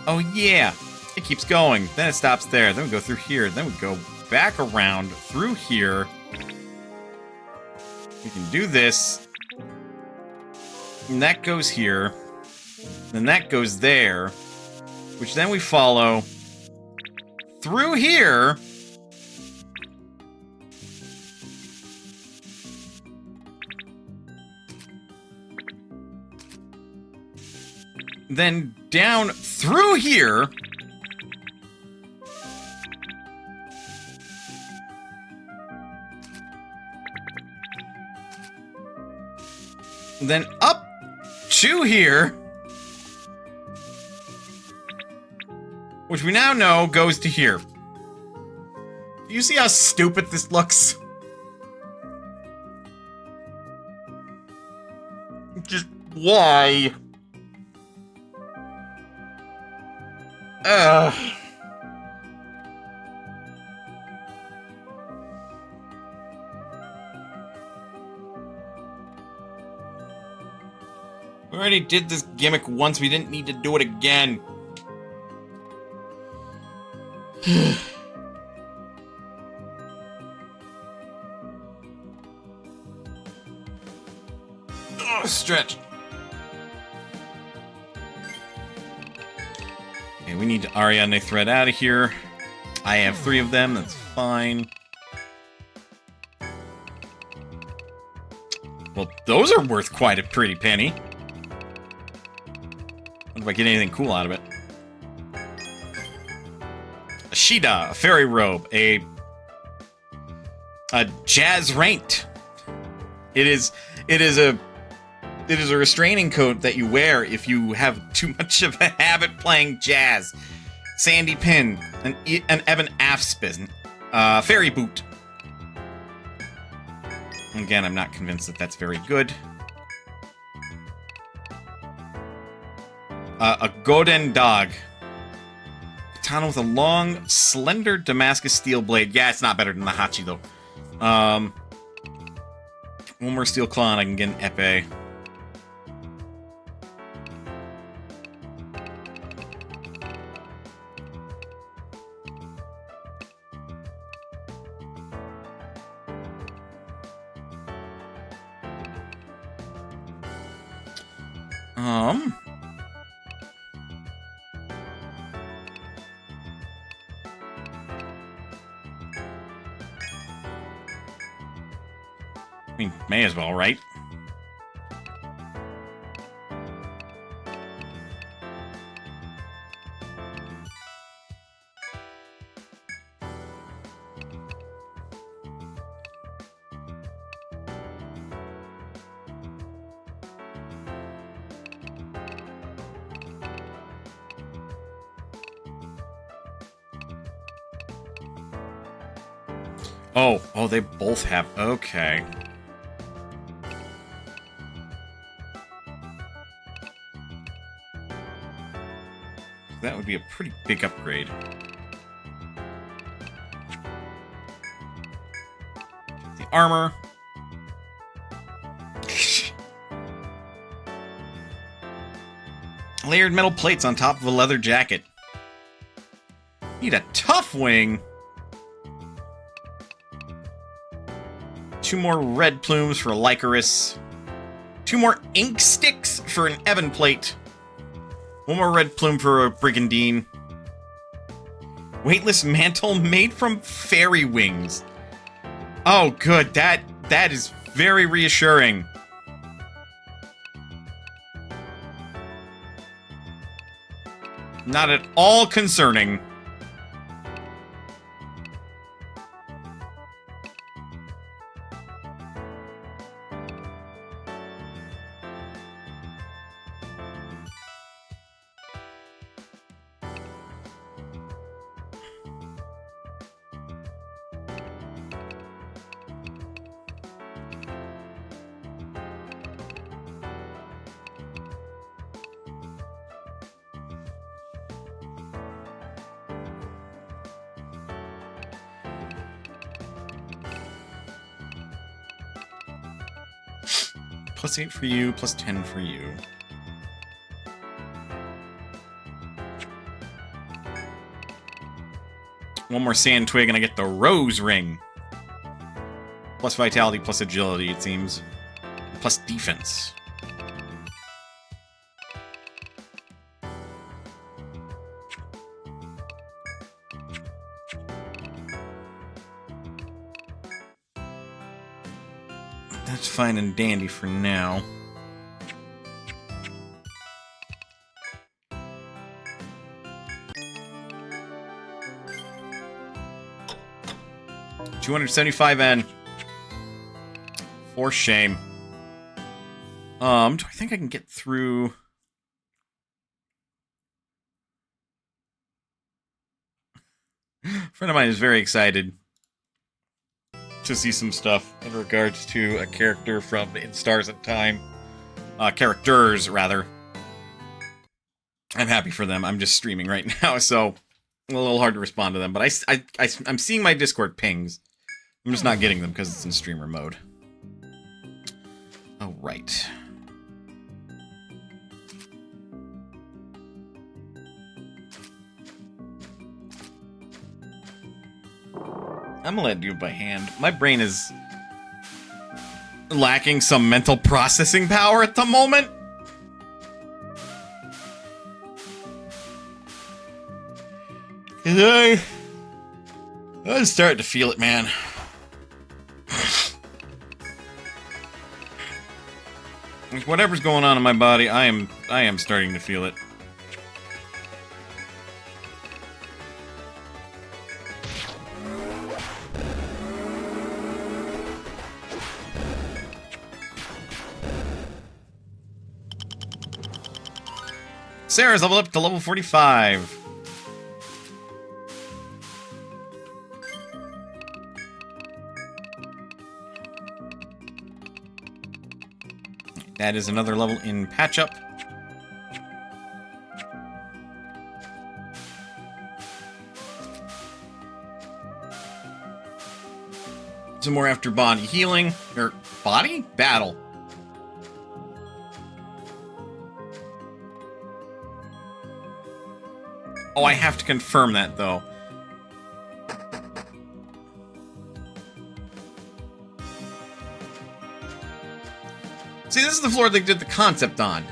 Oh yeah, it keeps going. Then it stops there. Then we go through here. Then we go back around through here. We can do this. And that goes here. Then that goes there. Which then we follow through here. Then down through here. Then up to here. Which we now know goes to here. Do you see how stupid this looks? Just why? Ugh. We already did this gimmick once, we didn't need to do it again. Oh, stretch. Okay, we need Ariadne thread out of here. I have 3 of them, that's fine. Well, those are worth quite a pretty penny. Wonder if I get anything cool out of it. A Shida, a fairy robe, a jazz raint. It is a restraining coat that you wear if you have too much of a habit playing jazz. Sandy pin, an Evan Afspin, fairy boot. Again, I'm not convinced that that's very good. A Goden dog. Katana with a long, slender Damascus steel blade. Yeah, it's not better than the Hachi, though. One more steel claw and I can get an epee. I mean, may as well, right? Oh, they both have, okay. That would be a pretty big upgrade. The armor. Layered metal plates on top of a leather jacket. Need a tough wing. 2 more red plumes for a Lycoris. 2 more ink sticks for an Ebon plate. 1 more red plume for a Brigandine. Weightless mantle made from fairy wings. Oh, good. That is very reassuring. Not at all concerning. Plus 8 for you, plus 10 for you. One more sand twig and I get the rose ring. Plus vitality, plus agility, it seems. Plus defense. That's fine and dandy for now. $275N. For shame. Do I think I can get through? A friend of mine is very excited to see some stuff in regards to a character from In Stars and Time. Characters, rather. I'm happy for them. I'm just streaming right now, so a little hard to respond to them. But I'm seeing my Discord pings. I'm just not getting them because it's in streamer mode. Oh, right. I'm gonna let it do it by hand. My brain is lacking some mental processing power at the moment. And I'm starting to feel it, man. Whatever's going on in my body, I am starting to feel it. Sarah's leveled up to level 45. That is another level in patch up. Some more after body healing. Or body? Battle. Oh, I have to confirm that, though. See, this is the floor they did the concept on.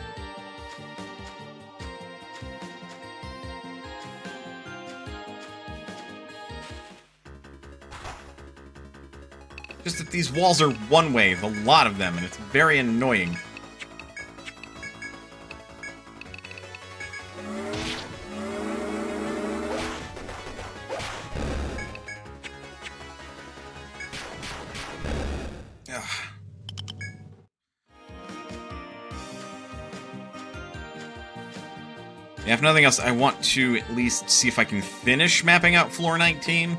Just that these walls are one way, a lot of them, and it's very annoying. Yeah, if nothing else, I want to at least see if I can finish mapping out floor 19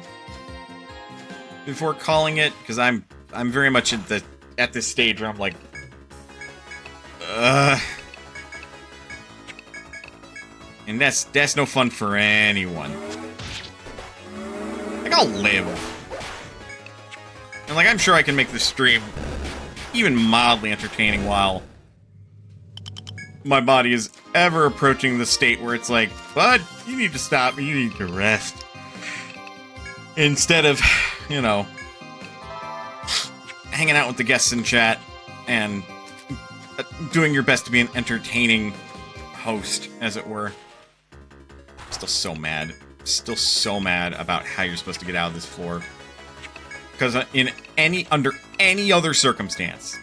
before calling it, because I'm very much at this stage where I'm like, and that's no fun for anyone. Like, I'll live, and like I'm sure I can make this stream even mildly entertaining while my body is ever approaching the state where it's like, bud, you need to stop, you need to rest. Instead of, you know, hanging out with the guests in chat and doing your best to be an entertaining host, as it were. Still so mad. Still so mad about how you're supposed to get out of this floor. Because under any other circumstance,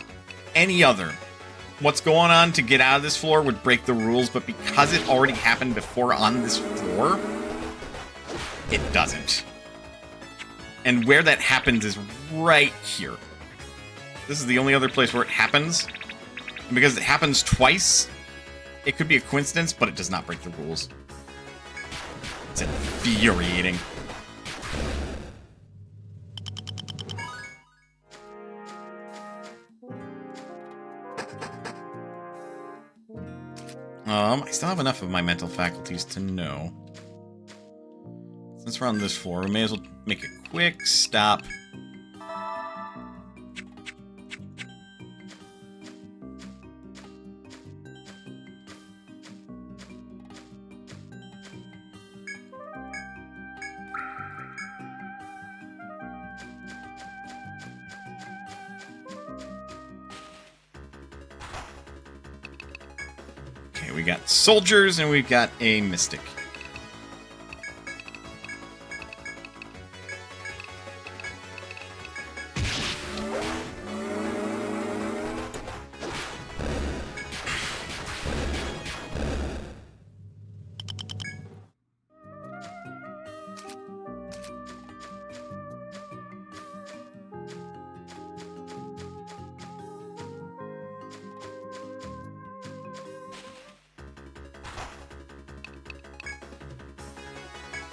what's going on to get out of this floor would break the rules, but because it already happened before on this floor, it doesn't. And where that happens is right here. This is the only other place where it happens. And because it happens twice, it could be a coincidence, but it does not break the rules. It's infuriating. I still have enough of my mental faculties to know. Since we're on this floor, we may as well make a quick stop. We got soldiers and we've got a mystic.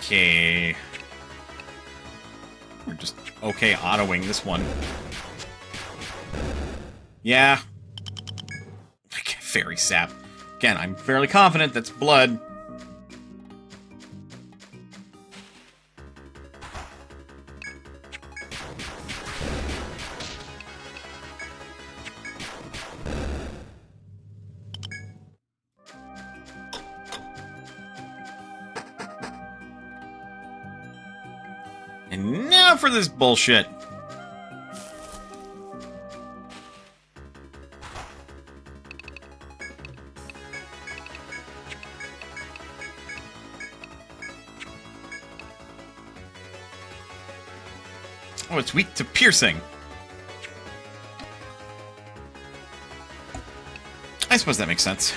Okay. We're just okay autoing this one. Yeah. Fairy sap. Again, I'm fairly confident that's blood. And now for this bullshit. Oh, it's weak to piercing. I suppose that makes sense.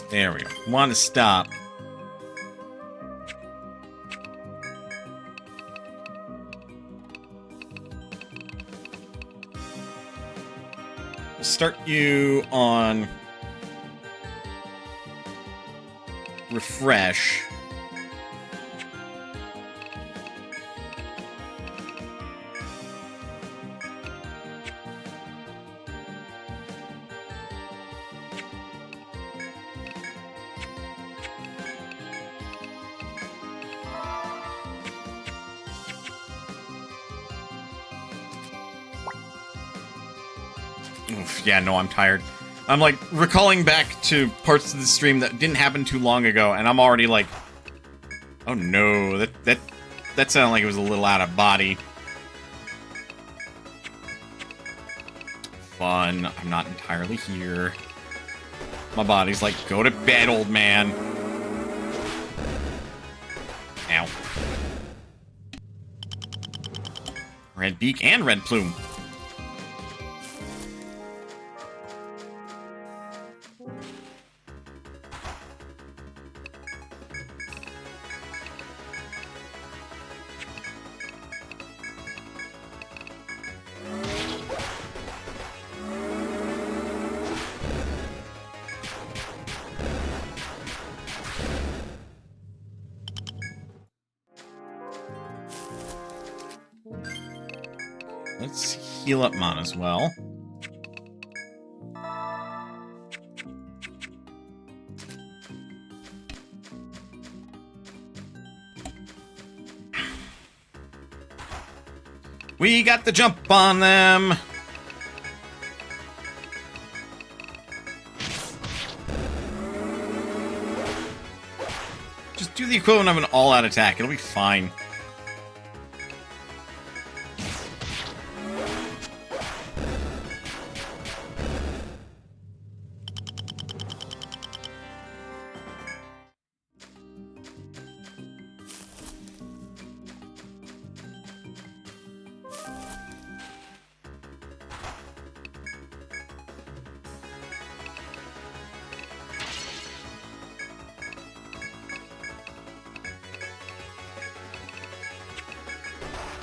There we go. Want to stop. We'll start you on refresh. Oof, yeah, no, I'm tired. I'm like recalling back to parts of the stream that didn't happen too long ago, and I'm already like, oh no, that sounded like it was a little out of body. Fun. I'm not entirely here. My body's like, go to bed, old man. Ow. Red beak and red plume. Let's heal up Manaswel. We got the jump on them! Just do the equivalent of an all-out attack. It'll be fine.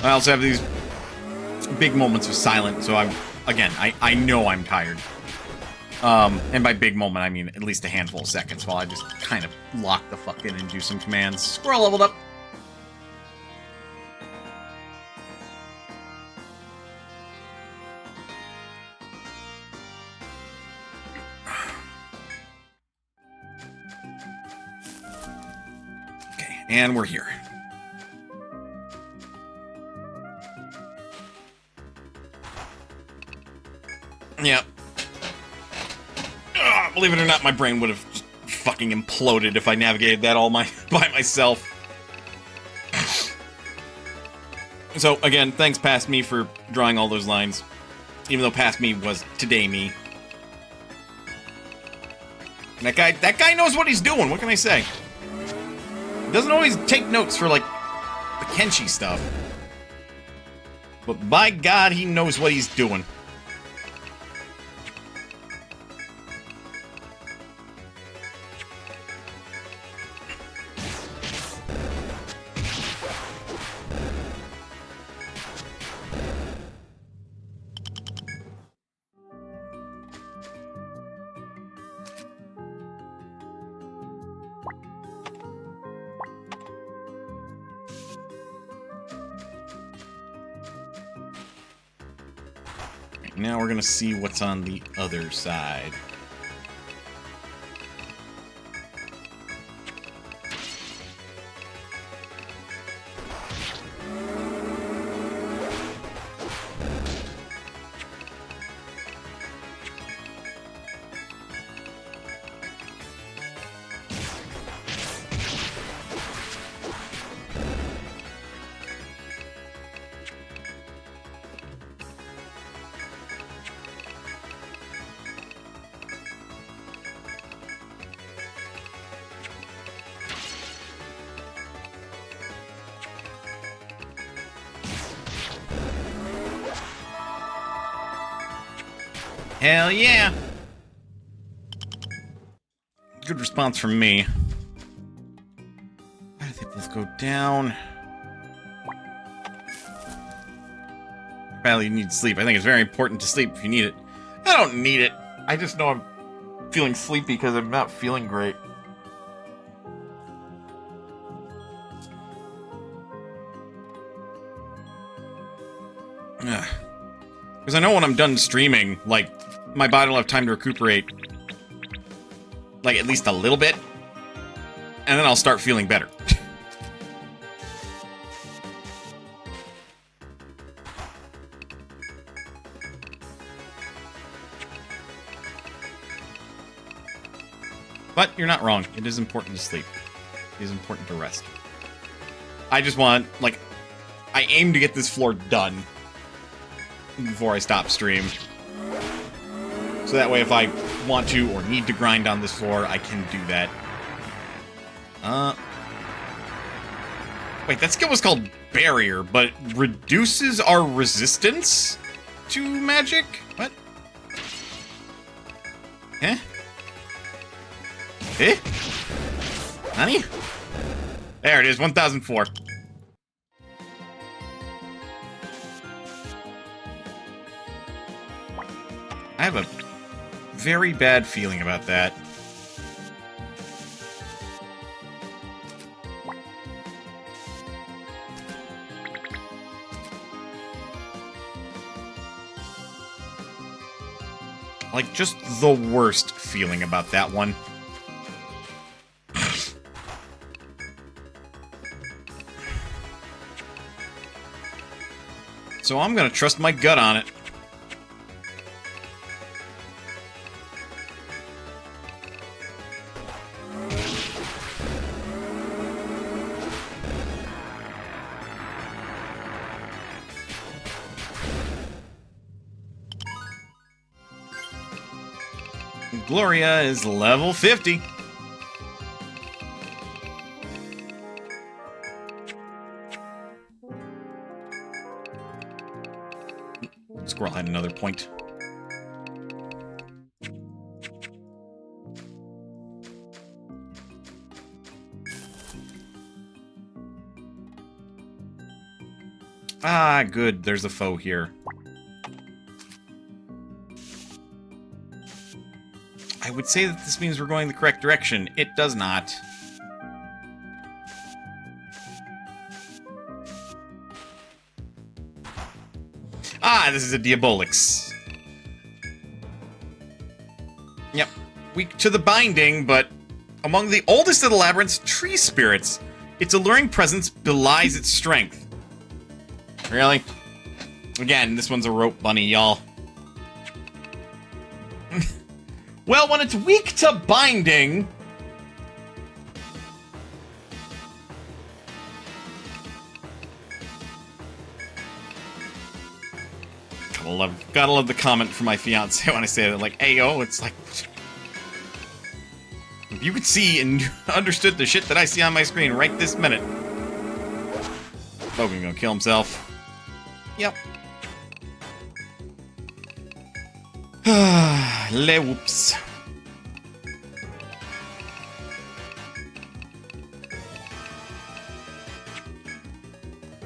I also have these big moments of silence, so I know I'm tired. And by big moment, I mean at least a handful of seconds while I just kind of lock the fuck in and do some commands. Squirrel leveled up. Okay, and we're here. Yep. Believe it or not, my brain would have just fucking imploded if I navigated that all by myself. So, again, thanks Past Me for drawing all those lines. Even though Past Me was today me. That guy knows what he's doing, what can I say? He doesn't always take notes for, like, the Kenshi stuff. But by God, he knows what he's doing. Now we're gonna see what's on the other side. Hell yeah! Good response from me. Why did they both go down? Badly need sleep. I think it's very important to sleep if you need it. I don't need it. I just know I'm feeling sleepy because I'm not feeling great. Because I know when I'm done streaming, like, my body will have time to recuperate, like, at least a little bit, and then I'll start feeling better. But you're not wrong. It is important to sleep. It is important to rest. I just want, like, I aim to get this floor done before I stop stream. So that way if I want to or need to grind on this floor, I can do that. Wait, that skill was called Barrier, but it reduces our resistance to magic? What? Eh? Eh? Honey? There it is, 1004. I have a very bad feeling about that. Like, just the worst feeling about that one. So I'm gonna trust my gut on it. Gloria is level 50. Squirrel had another point. Ah, good. There's a foe here. I would say that this means we're going the correct direction. It does not. Ah, this is a Diabolix. Yep. Weak to the binding, but among the oldest of the labyrinth's tree spirits, its alluring presence belies its strength. Really? Again, this one's a rope bunny, y'all. Well, when it's weak to binding... Gotta love the comment from my fiance when I say that, like, Ayo, it's like... If you could see and understood the shit that I see on my screen right this minute. Logan gonna kill himself. Yep. Le whoops.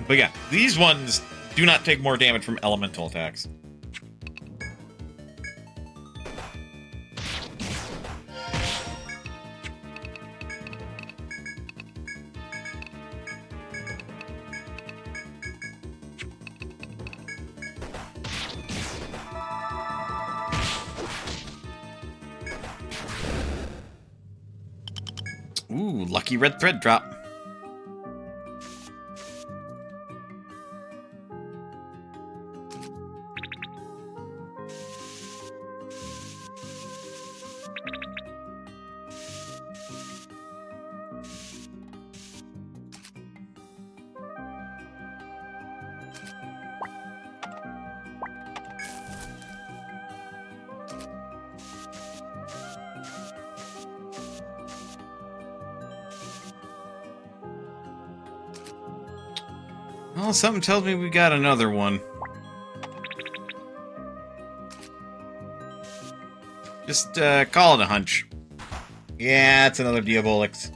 But yeah, these ones do not take more damage from elemental attacks. Ooh, lucky red thread drop. Well, something tells me we got another one. Just call it a hunch. Yeah, it's another Diabolix.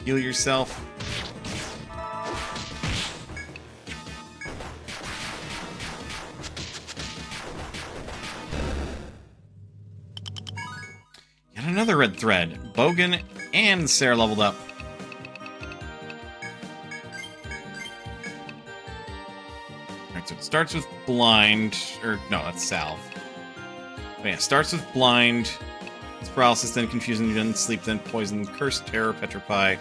Heal yourself. Yet another red thread. Bogan and Sarah leveled up. Alright, so it starts with blind. Or, no, that's salve. But yeah, starts with blind. It's paralysis, then confusing, then sleep, then poison, curse, terror, petrify.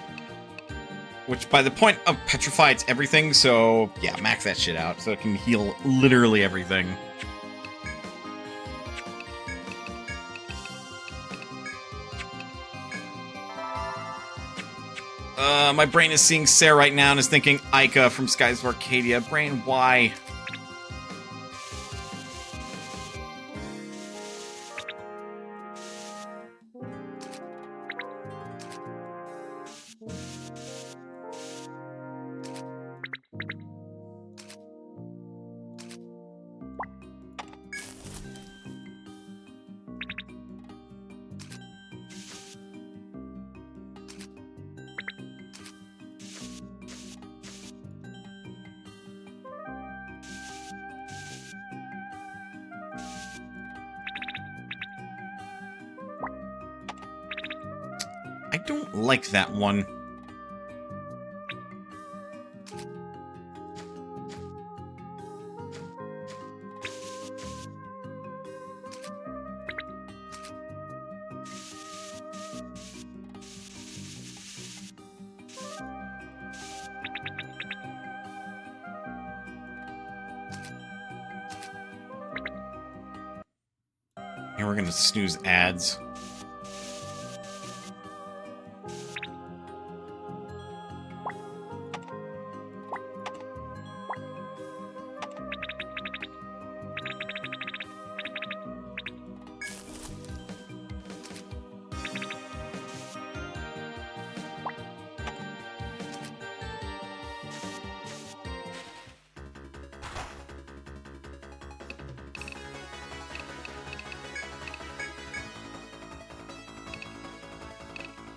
Which, by the point of petrify, it's everything, so yeah, max that shit out, so it can heal literally everything. My brain is seeing Sarah right now and is thinking Ica from Skies of Arcadia. Brain, why? I don't like that one. And we're gonna snooze ads.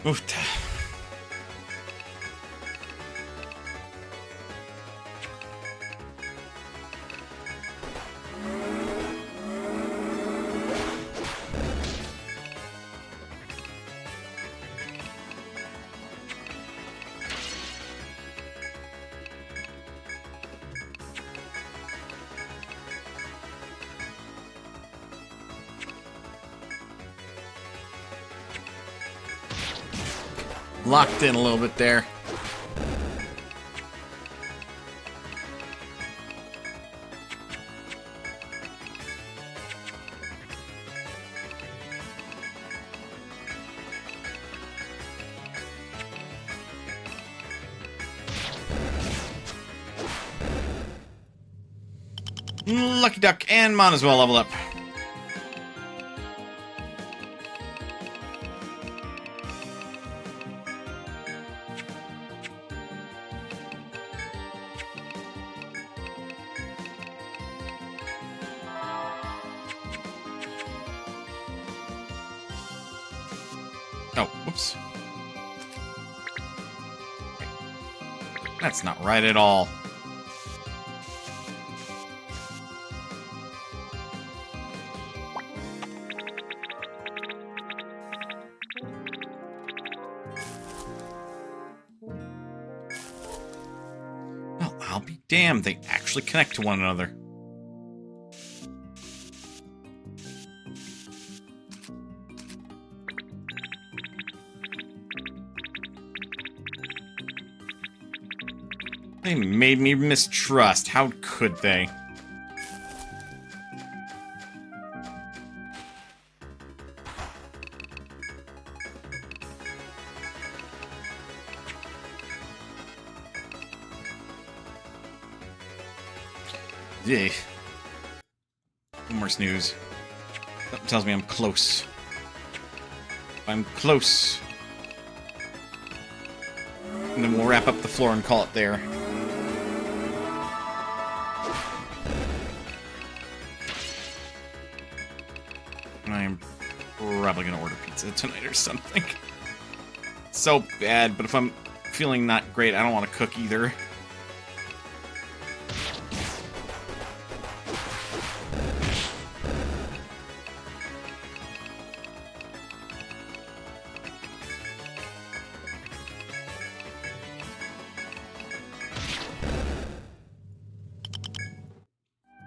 Oofta. Locked in a little bit there. Lucky Duck and Manaswel level up. Oh, whoops. That's not right at all. I'll be damned, they actually connect to one another. They made me mistrust. How could they? Yeah. One more snooze. Something tells me I'm close. I'm close. And then we'll wrap up the floor and call it there. I'm probably gonna order pizza tonight or something. So bad, but if I'm feeling not great, I don't want to cook either.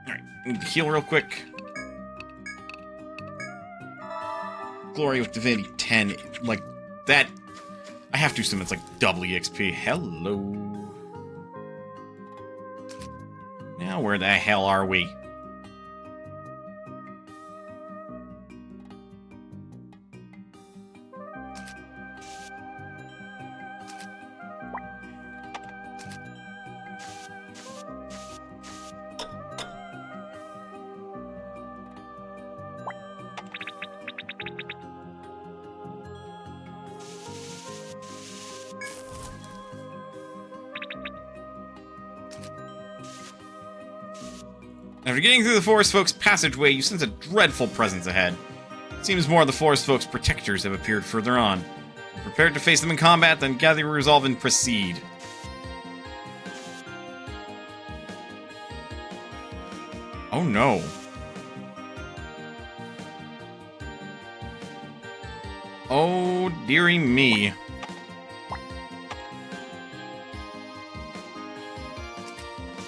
Alright, need to heal real quick. Glory with Divinity 10, like, that, I have to assume it's like double EXP. Hello. Now where the hell are we? After getting through the Forest Folk's passageway, you sense a dreadful presence ahead. It seems more of the Forest Folk's protectors have appeared further on. You're prepared to face them in combat, then gather your resolve and proceed. Oh no. Oh, dearie me.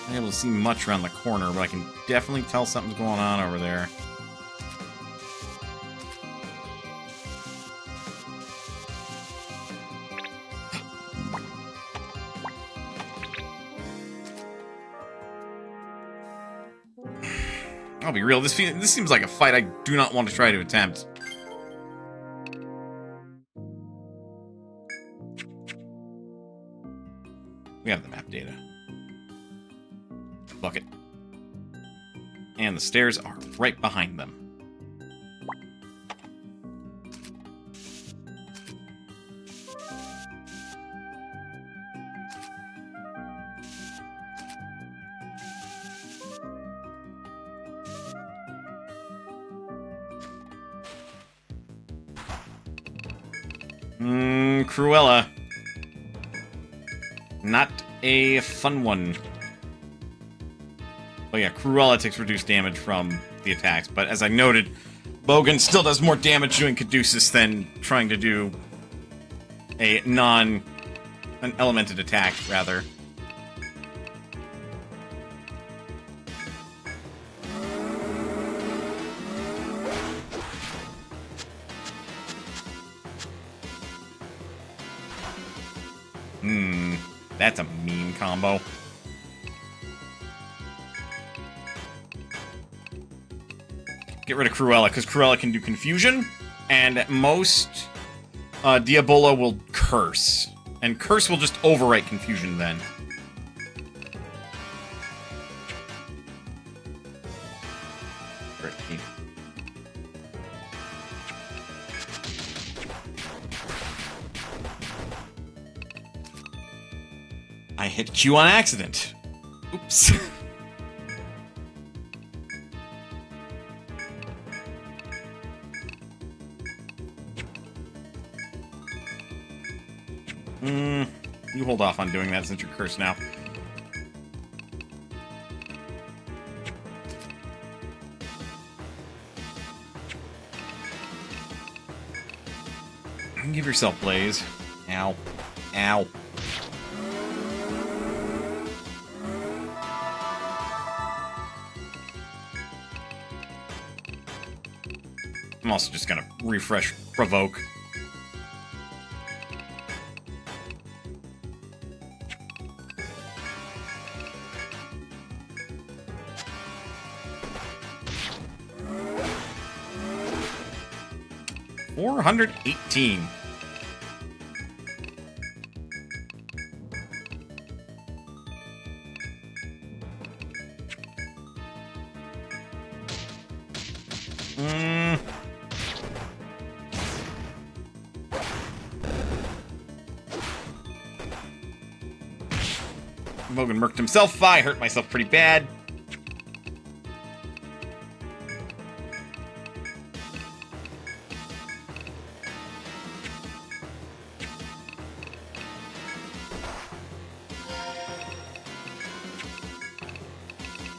I'm not able to see much around the corner, but I can definitely tell something's going on over there. I'll be real, this seems like a fight I do not want to try to attempt. We have the map data. Bucket. And the stairs are right behind them. Cruella. Not a fun one. Oh yeah, Cruella takes reduced damage from the attacks, but as I noted, Bogan still does more damage doing Caduceus than trying to do an elemented attack, rather. That's a mean combo. Get rid of Cruella, because Cruella can do Confusion, and at most, Diabolo will Curse. And Curse will just overwrite Confusion then. I hit Q on accident. Oops. You hold off on doing that since you're cursed now. Give yourself Blaze. Ow. Ow. I'm also just gonna refresh provoke. $418. Logan murked himself. I hurt myself pretty bad.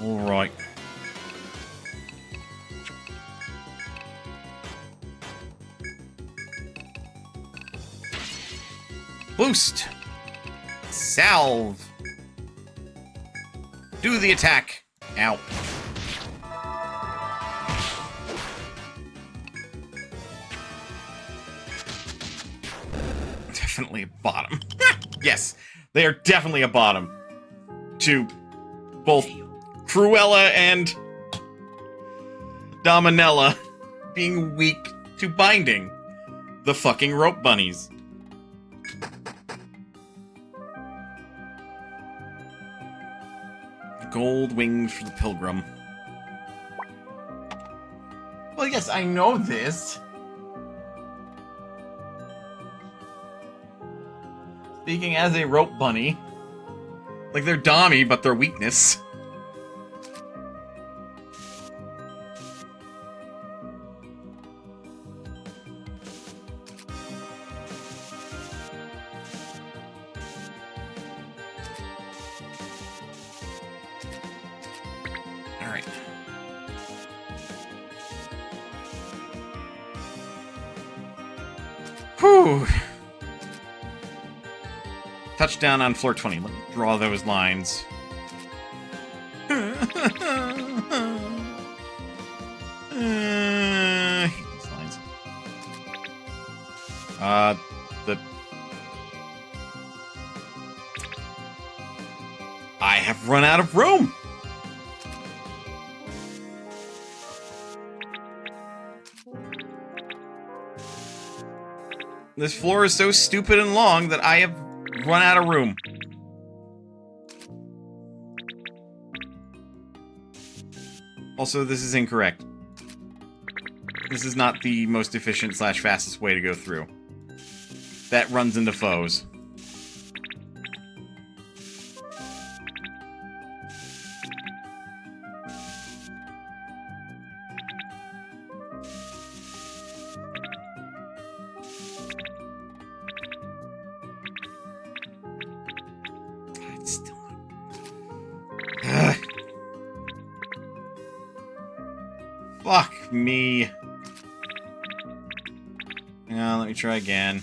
All right. Boost. Salve. Do the attack. Ow. Definitely a bottom. Yes, they are definitely a bottom. To both Cruella and Dominella being weak to binding. The fucking rope bunnies. Gold wings for the pilgrim. Well, yes, I know this. Speaking as a rope bunny. Like they're Dommy, but their weakness. Alright. Whew. Touchdown on floor 20. Let me draw those lines. I hate these lines. I have run out of room! This floor is so stupid and long that I have run out of room. Also, this is incorrect. This is not the most efficient / fastest way to go through. That runs into foes. Fuck me. Hang on, let me try again.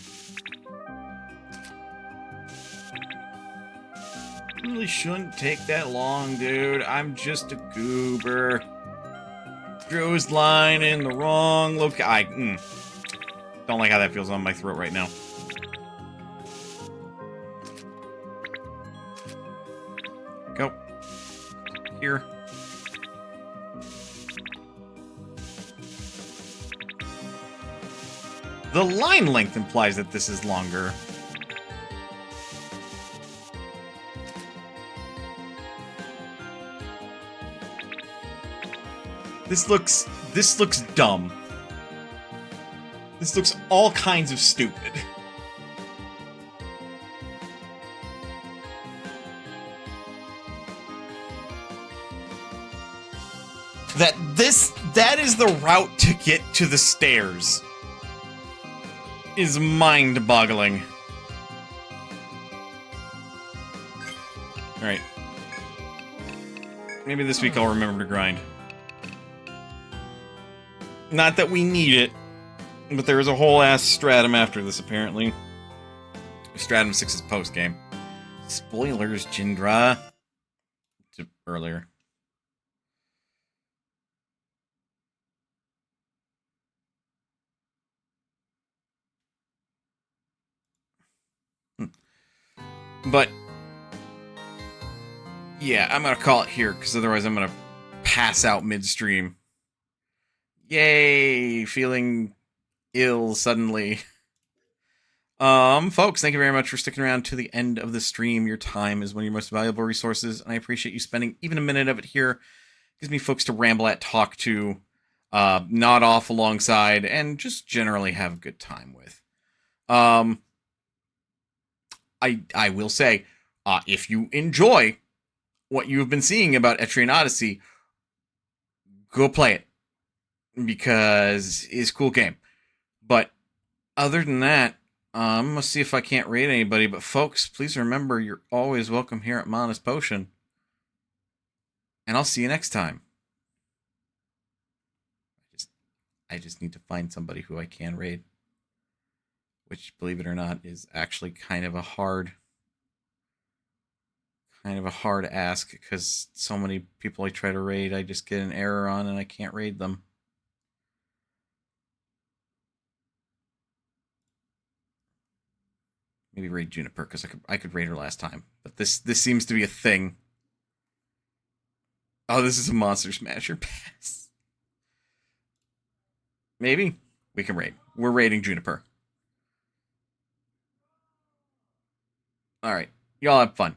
Really shouldn't take that long, dude. I'm just a goober. Drew his line in the wrong location. Don't like how that feels on my throat right now. Go. Here. The line length implies that this is longer. This looks dumb. This looks all kinds of stupid. That is the route to get to the stairs. Is mind-boggling. Alright. Maybe this week I'll remember to grind. Not that we need it, but there is a whole ass stratum after this, apparently. Stratum 6's post-game. Spoilers, Jindra. To earlier. But yeah, I'm gonna call it here because otherwise I'm gonna pass out midstream. Yay, feeling ill suddenly. Folks, thank you very much for sticking around to the end of the stream. Your time is one of your most valuable resources, and I appreciate you spending even a minute of it here. It gives me folks to ramble at, talk to, nod off alongside, and just generally have a good time with. I will say, if you enjoy what you've been seeing about Etrian Odyssey, go play it, because it's a cool game. But other than that, I'm going to see if I can't raid anybody. But folks, please remember, you're always welcome here at Manaswel Potion. And I'll see you next time. I just need to find somebody who I can raid. Which, believe it or not, is actually kind of a hard ask, because so many people I try to raid, I just get an error on and I can't raid them. Maybe raid Juniper, because I could raid her last time. But this seems to be a thing. Oh, this is a Monster Smasher pass. Maybe we can raid. We're raiding Juniper. All right, y'all have fun.